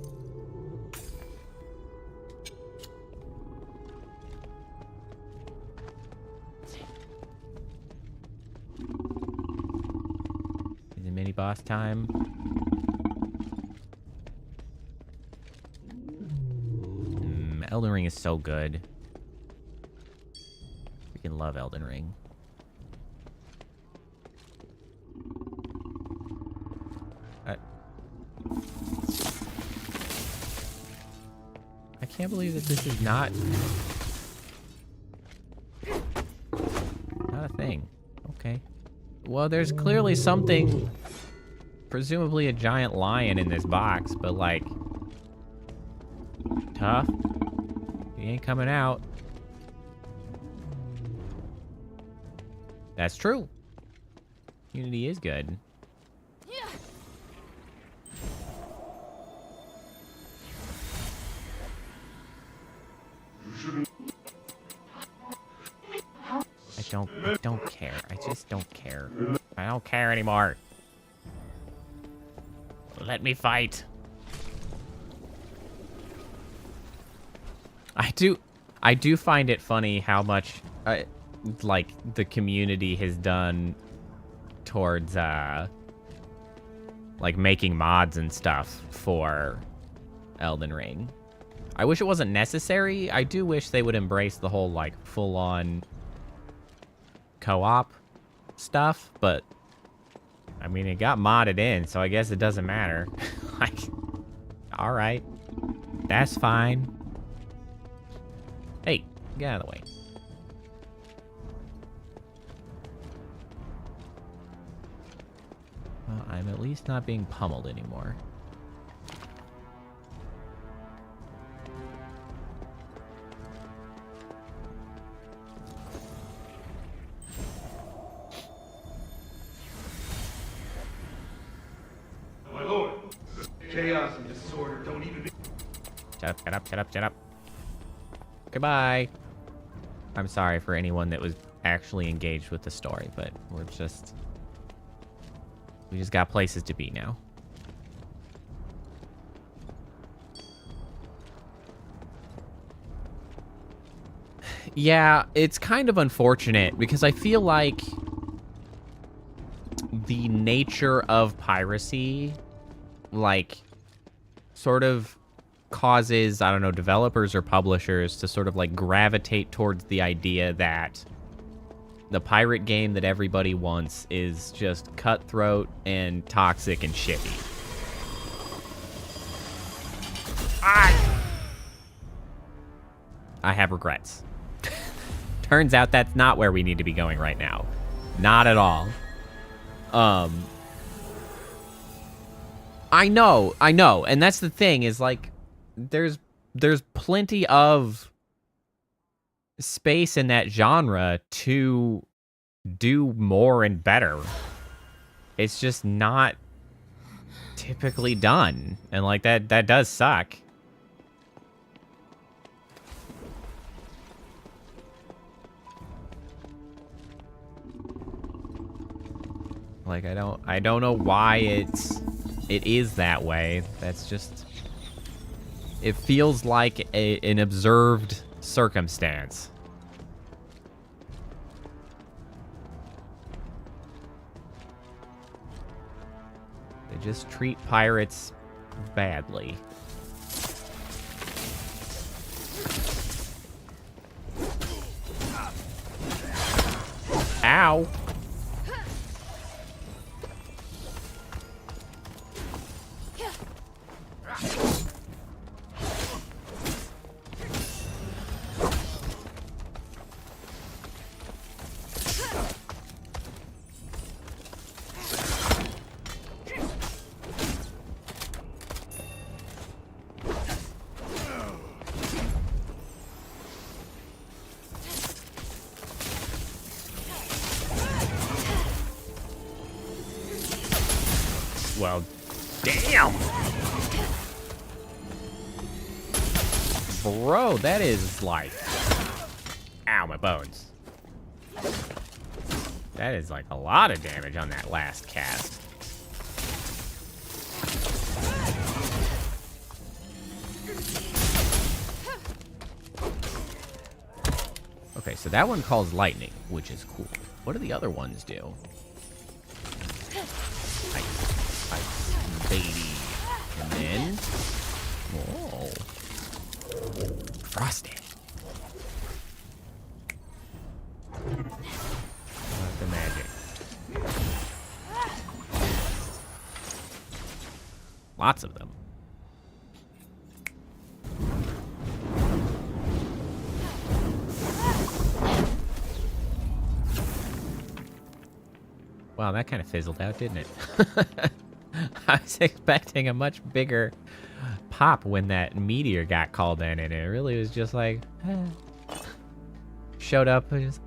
Is it mini boss time? Elden Ring is so good. Freaking love Elden Ring. I can't believe that this is not a thing. Okay. Well, there's clearly something, presumably a giant lion in this box, but like, tough. He ain't coming out. That's true. Unity is good. I don't care. I just don't care. I don't care anymore. Let me fight. I do find it funny how much like the community has done towards like making mods and stuff for Elden Ring. I wish it wasn't necessary. I do wish they would embrace the whole like full-on co-op stuff, but I mean, it got modded in, so I guess it doesn't matter. Like, all right, that's fine. Hey, get out of the way. I'm at least not being pummeled anymore. My lord, chaos and disorder don't even... Shut up. Goodbye. I'm sorry for anyone that was actually engaged with the story, but we just got places to be now. Yeah, it's kind of unfortunate because I feel like the nature of piracy, like, sort of causes, I don't know, developers or publishers to sort of, like, gravitate towards the idea that the pirate game that everybody wants is just cutthroat and toxic and shitty. I have regrets. Turns out that's not where we need to be going right now. Not at all. I know, and that's the thing, is like there's plenty of space in that genre to do more and better. It's just not typically done, and like that does suck. Like I don't know why it is that way. That's just, it feels like an observed circumstance. They just treat pirates badly. Ow! Well, damn! Bro, that is like... Ow, my bones. That is like a lot of damage on that last cast. Okay, so that one calls lightning, which is cool. What do the other ones do? Ice, baby. And then... Oh. Frosty. What's the magic? Lots of them. Wow, that kind of fizzled out, didn't it? I was expecting a much bigger pop when that meteor got called in, and it really was just like, showed up and just,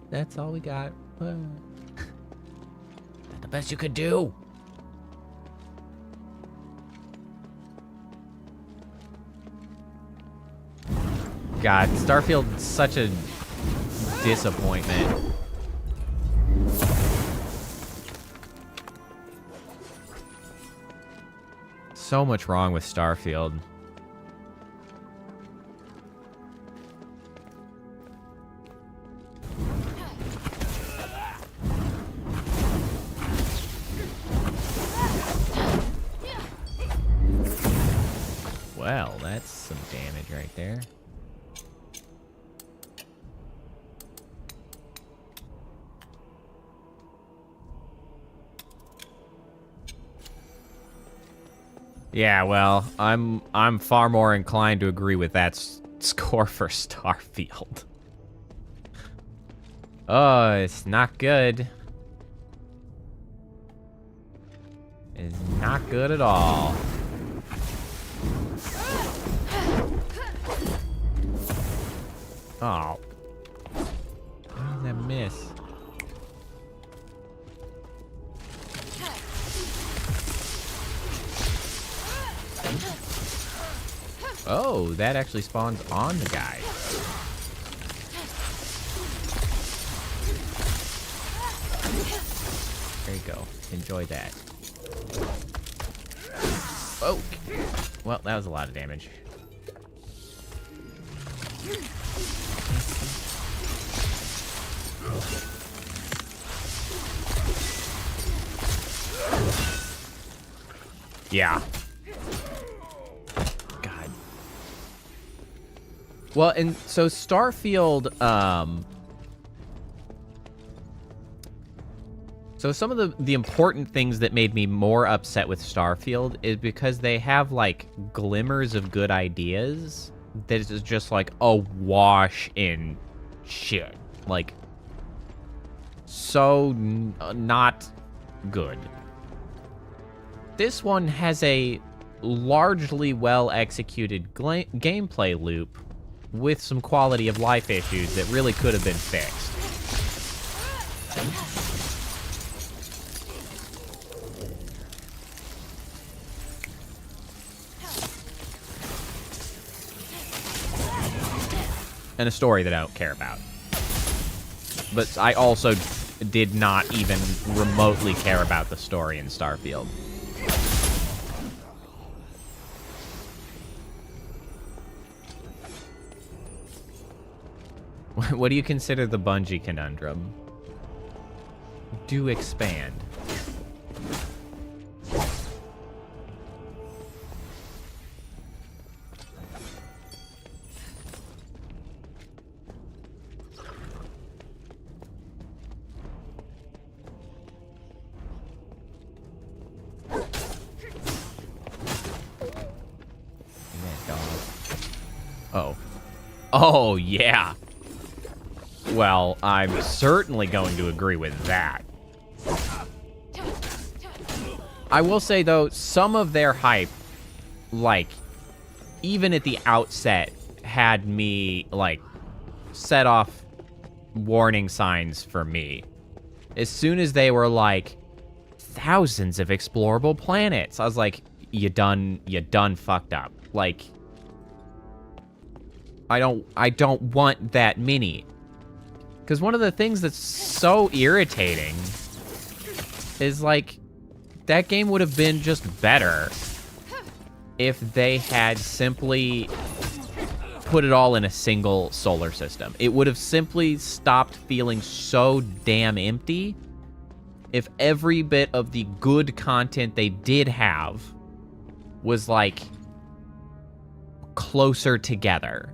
that's all we got. That's the best you could do. God, Starfield's such a disappointment. So much wrong with Starfield. Well, that's some damage right there. Yeah, well, I'm far more inclined to agree with that score for Starfield. Oh, it's not good. is not good at all. Oh. How did that miss? Oh, that actually spawns on the guy. There you go. Enjoy that. Oh! Well, that was a lot of damage. Yeah. God. Well, and so Starfield, so some of the important things that made me more upset with Starfield is because they have, like, glimmers of good ideas that is just, like, awash in shit. Like, so not good. This one has a largely well-executed gameplay loop with some quality of life issues that really could have been fixed. And a story that I don't care about. But I also did not even remotely care about the story in Starfield. What do you consider the Bungie conundrum? Do expand. Oh. Oh, yeah. Well, I'm certainly going to agree with that. I will say, though, some of their hype, like, even at the outset, had me, like, set off warning signs for me. As soon as they were like, thousands of explorable planets, I was like, you done fucked up. Like, I don't want that many. Because one of the things that's so irritating is, like, that game would have been just better if they had simply put it all in a single solar system. It would have simply stopped feeling so damn empty if every bit of the good content they did have was, like, closer together.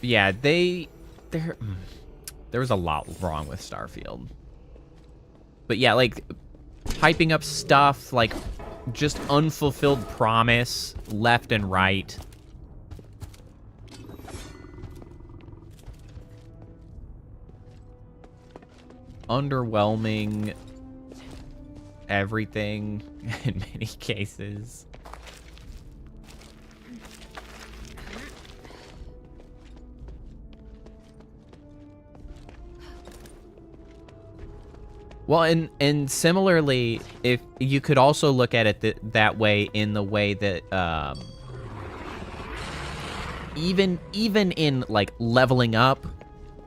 Yeah, there was a lot wrong with Starfield. But yeah, like, hyping up stuff, like, just unfulfilled promise left and right. Underwhelming everything in many cases. Well, and similarly, if you could also look at it that way, in the way that even in, like, leveling up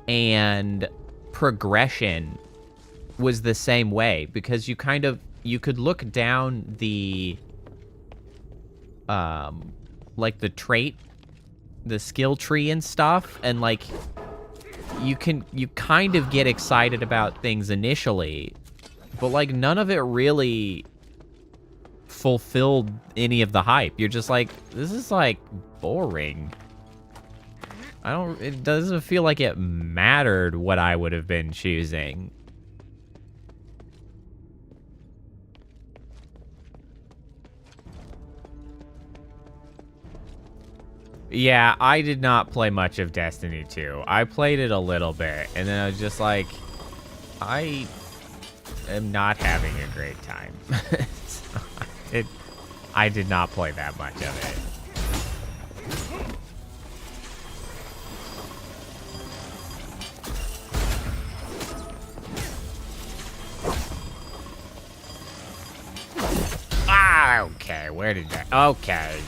and progression was the same way, because you could look down the like the skill tree and stuff, and, like, you kind of get excited about things initially, but, like, none of it really fulfilled any of the hype. You're just like, this is, like, boring. It doesn't feel like it mattered what I would have been choosing. Yeah, I did not play much of Destiny 2. I played it a little bit, and then I was just like, I am not having a great time. So I did not play that much of it. Ah, okay, where did that... Okay.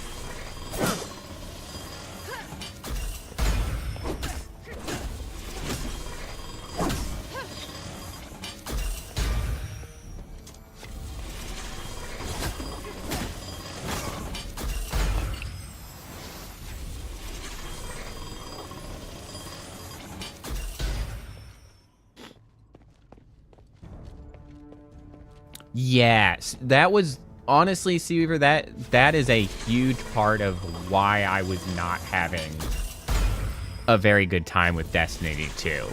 Yes, that was honestly, Seaweaver, that is a huge part of why I was not having a very good time with Destiny 2.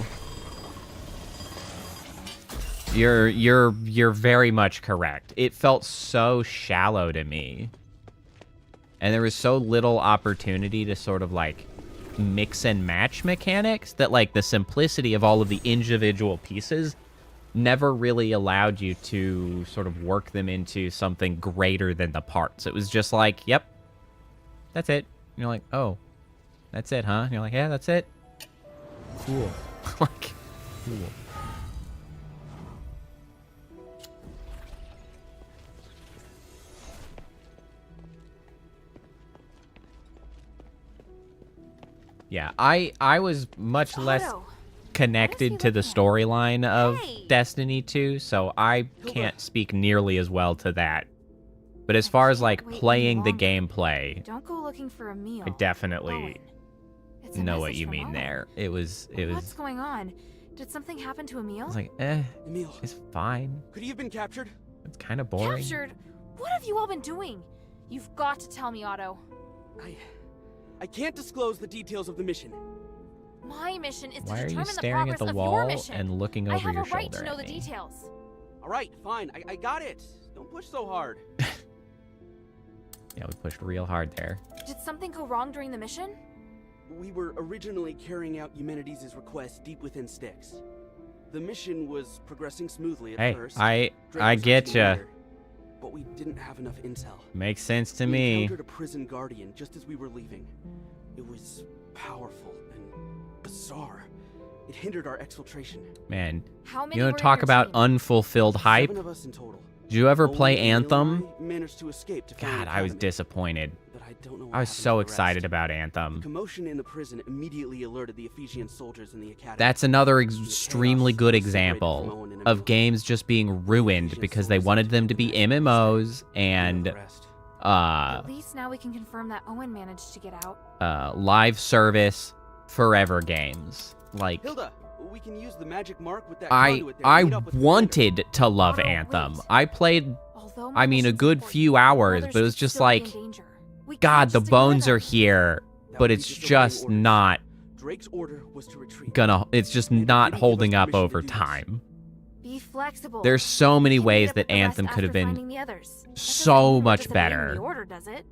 You're very much correct. It felt so shallow to me. And there was so little opportunity to sort of like mix and match mechanics that like the simplicity of all of the individual pieces never really allowed you to sort of work them into something greater than the parts. It was just like, yep, that's it. And you're like, oh, that's it, huh? And you're like, yeah, that's it. Cool. Like, cool. Yeah, I was much less connected to the storyline of Destiny 2, so I can't speak nearly as well to that. But as far as like playing the gameplay, Don't go looking for a meal. I definitely It's a know what message you from mean Owen. there. It was What's going on? Did something happen to Emil? I was like, Emil, it's fine. could he have been captured? It's kind of boring. Captured? What have you all been doing? You've got to tell me, Otto. I can't disclose the details of the mission. My mission is to Why are you determine the staring at progress the of your wall mission. and looking I over have your a right shoulder to know at the me? details. All right, fine. I got it. Don't push so hard. Yeah, we pushed real hard there. Did something go wrong during the mission? We were originally carrying out Eumenides' request deep within Styx. The mission was progressing smoothly at Hey, first. I Drake was get asking ya. later, but we didn't have enough intel. Makes sense to We me. encountered a prison guardian just as we were leaving. It was powerful and bizarre. It hindered our exfiltration. Man, How many you were want in to talk your about team? unfulfilled hype? 7 of us in total. Did you ever Only play Emil and Anthem? I managed to escape to Fairy God, I was Academy, disappointed. but I don't know what I was happened so to the rest. excited about The Anthem. commotion in the prison immediately alerted the Ephesian soldiers in the academy. That's another The extremely chaos good separated from example Owen and of Emil. games just being ruined because they wanted them to be MMOs and The rest. At least now we can confirm that Owen managed to get out. live service forever games. Like, Hilda, we can use the magic mark with that I conduit there to meet up with the commander. wanted to love Otto, Anthem. wait. I played, Although my I mean, a mission's good important, few hours, others but it was could just still be like, in danger. We God, can't the just ignore bones them. are here, That but would be it's disobeying just orders. not Drake's order was to retreat. it's just And he not didn't give us holding up permission to over do this. time. Be flexible. There's so many We can ways meet up that with the rest Anthem could have after finding been the others. That doesn't so mean we're much disobeying better. The order, does it?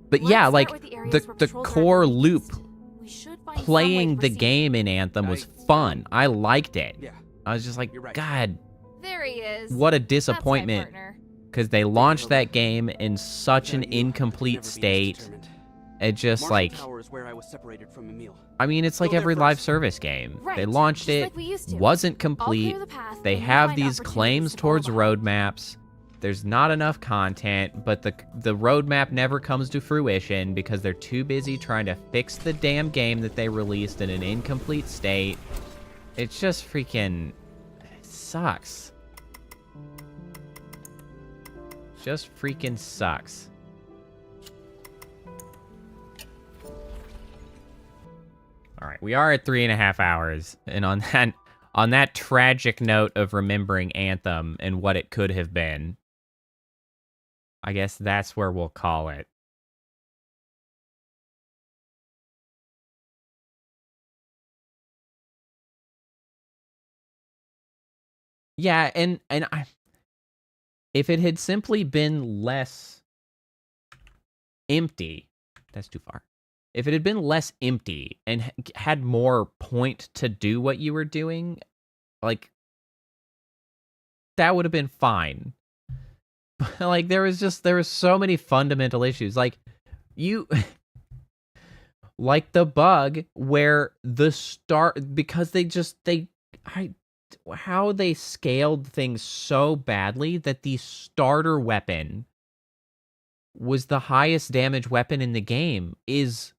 But Let's yeah, start like with the areas the where the patrols are core active loop, least. We should find some way playing to the proceed. game in Anthem was fun. I liked it. Yeah, I was just like, You're right. God, There he is. what a That's my disappointment. partner. Because they launched that game in such an Without you, I could incomplete never be this state. determined. It just Marshall like, Tower is where I was separated from Emil. I mean, it's like Go there every live first. service game. Right, They launched just it, like we used to. wasn't I'll complete. clear the path, They and you have find these opportunities claims to towards follow behind. roadmaps. There's not enough content, but the roadmap never comes to fruition because they're too busy trying to fix the damn game that they released in an incomplete state. It's just freaking it sucks. Just freaking sucks. All right, we are at 3.5 hours, and on that tragic note of remembering Anthem and what it could have been, I guess that's where we'll call it. Yeah, and if it had simply been less empty, that's too far. if it had been less empty and had more point to do what you were doing, like, that would have been fine. But, like, there was so many fundamental issues. Like, like the bug where because how they scaled things so badly that the starter weapon was the highest damage weapon in the game is,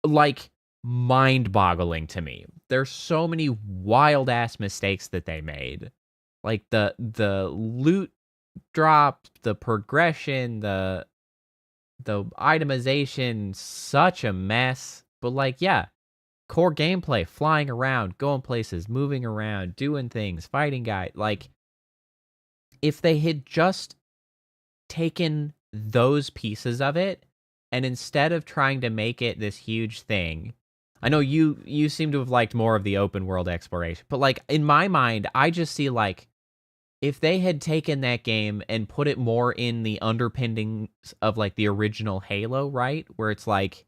like, mind-boggling to me. There's so many wild-ass mistakes that they made. Like, the loot drop, the progression, the itemization, such a mess. But, like, yeah, core gameplay, flying around, going places, moving around, doing things, fighting guys. Like, if they had just taken those pieces of it, and instead of trying to make it this huge thing, I know you seem to have liked more of the open world exploration, but, like, in my mind, I just see, like, if they had taken that game and put it more in the underpinnings of, like, the original Halo, right? Where it's like,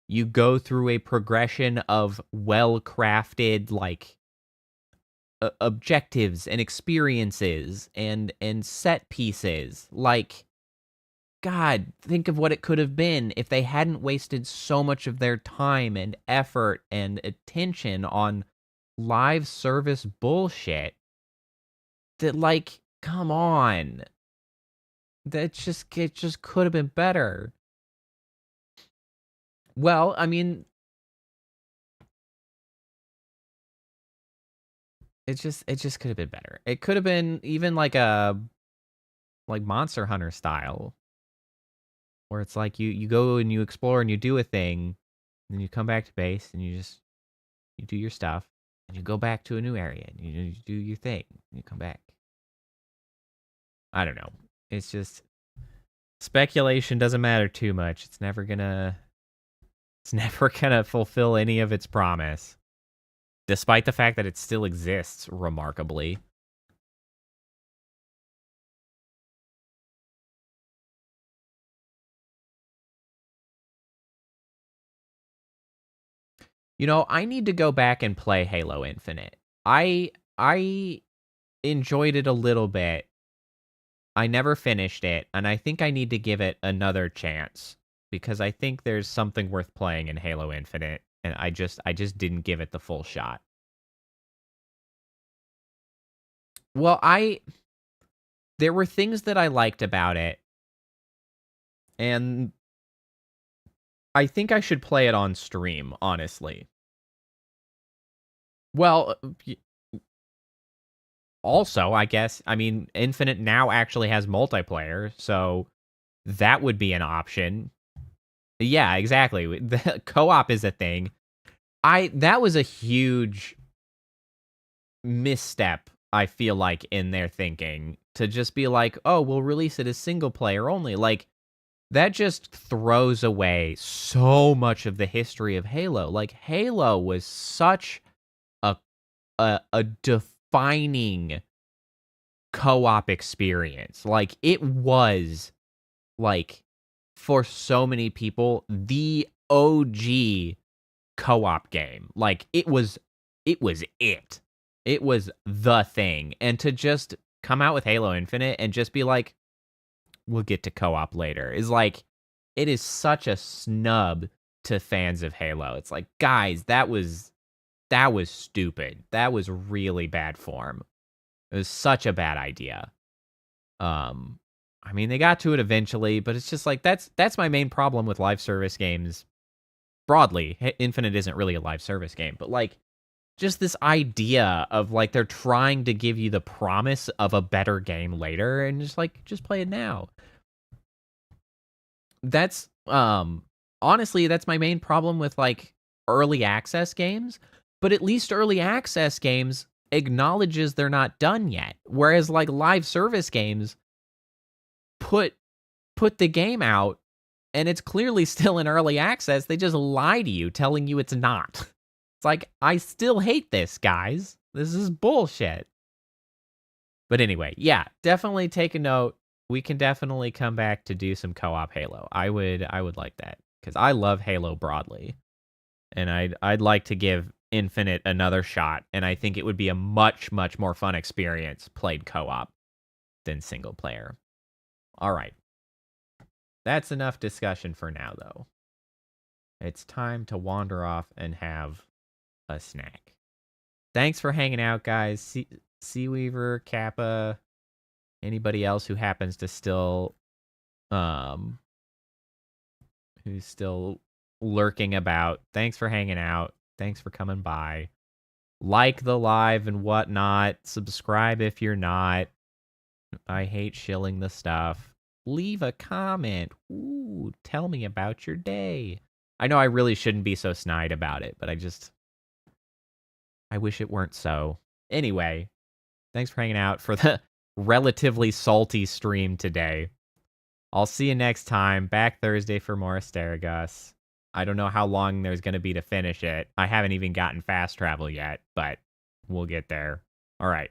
you go through a progression of well-crafted, like, objectives and experiences and set pieces. Like, God, think of what it could have been if they hadn't wasted so much of their time and effort and attention on live service bullshit. That, like, come on. It just could have been better. Well, I mean, it just could have been better. It could have been even like Monster Hunter style, where it's like you go and you explore and you do a thing, and then you come back to base and you do your stuff, and you go back to a new area and you do your thing and you come back. I don't know. It's just speculation doesn't matter too much. It's never gonna fulfill any of its promise, despite the fact that it still exists remarkably. You know, I need to go back and play Halo Infinite. I enjoyed it a little bit. I never finished it, and I think I need to give it another chance, because I think there's something worth playing in Halo Infinite, and I just didn't give it the full shot. Well, there were things that I liked about it, and I think I should play it on stream, honestly. Well, also, I guess, I mean, Infinite now actually has multiplayer, so that would be an option. Yeah, exactly. The co-op is a thing. That was a huge misstep, I feel like, in their thinking, to just be like, oh, we'll release it as single player only. Like, that just throws away so much of the history of Halo. Like, Halo was such a defining co-op experience. Like, it was, like, for so many people, the OG co-op game. Like, it was it. It was the thing. And to just come out with Halo Infinite and just be like, we'll get to co-op later, is like, it is such a snub to fans of Halo. It's like, guys, that was stupid. That was really bad form. It was such a bad idea. I mean, they got to it eventually, but it's just like, that's my main problem with live service games broadly. Infinite isn't really a live service game, but, like, just this idea of, like, they're trying to give you the promise of a better game later, and just play it now. That's honestly, that's my main problem with, like, early access games. But at least early access games acknowledges they're not done yet. Whereas, like, live service games put the game out and it's clearly still in early access. They just lie to you, telling you it's not. It's like, I still hate this, guys. This is bullshit. But anyway, yeah, definitely take a note. We can definitely come back to do some co-op Halo. I would like that, because I love Halo broadly, and I'd like to give Infinite another shot, and I think it would be a much more fun experience played co-op than single player. All right, that's enough discussion for now, though. It's time to wander off and have a snack. Thanks for hanging out, guys. Seaweaver, Kappa, anybody else who happens to still, who's still lurking about. Thanks for hanging out. Thanks for coming by. Like the live and whatnot. Subscribe if you're not. I hate shilling the stuff. Leave a comment. Ooh, tell me about your day. I know I really shouldn't be so snide about it, but I wish it weren't so. Anyway, thanks for hanging out for the relatively salty stream today. I'll see you next time. Back Thursday for more Asterigos. I don't know how long there's going to be to finish it. I haven't even gotten fast travel yet, but we'll get there. All right.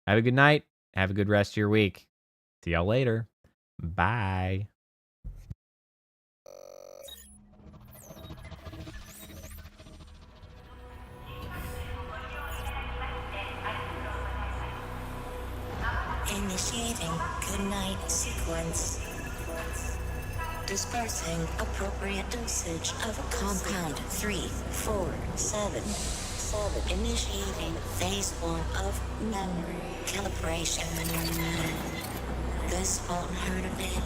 Have a good night. Have a good rest of your week. See y'all later. Bye. Initiating goodnight sequence. Dispersing appropriate dosage of compound 347. Initiating phase 1 of memory calibration. This won't hurt a bit.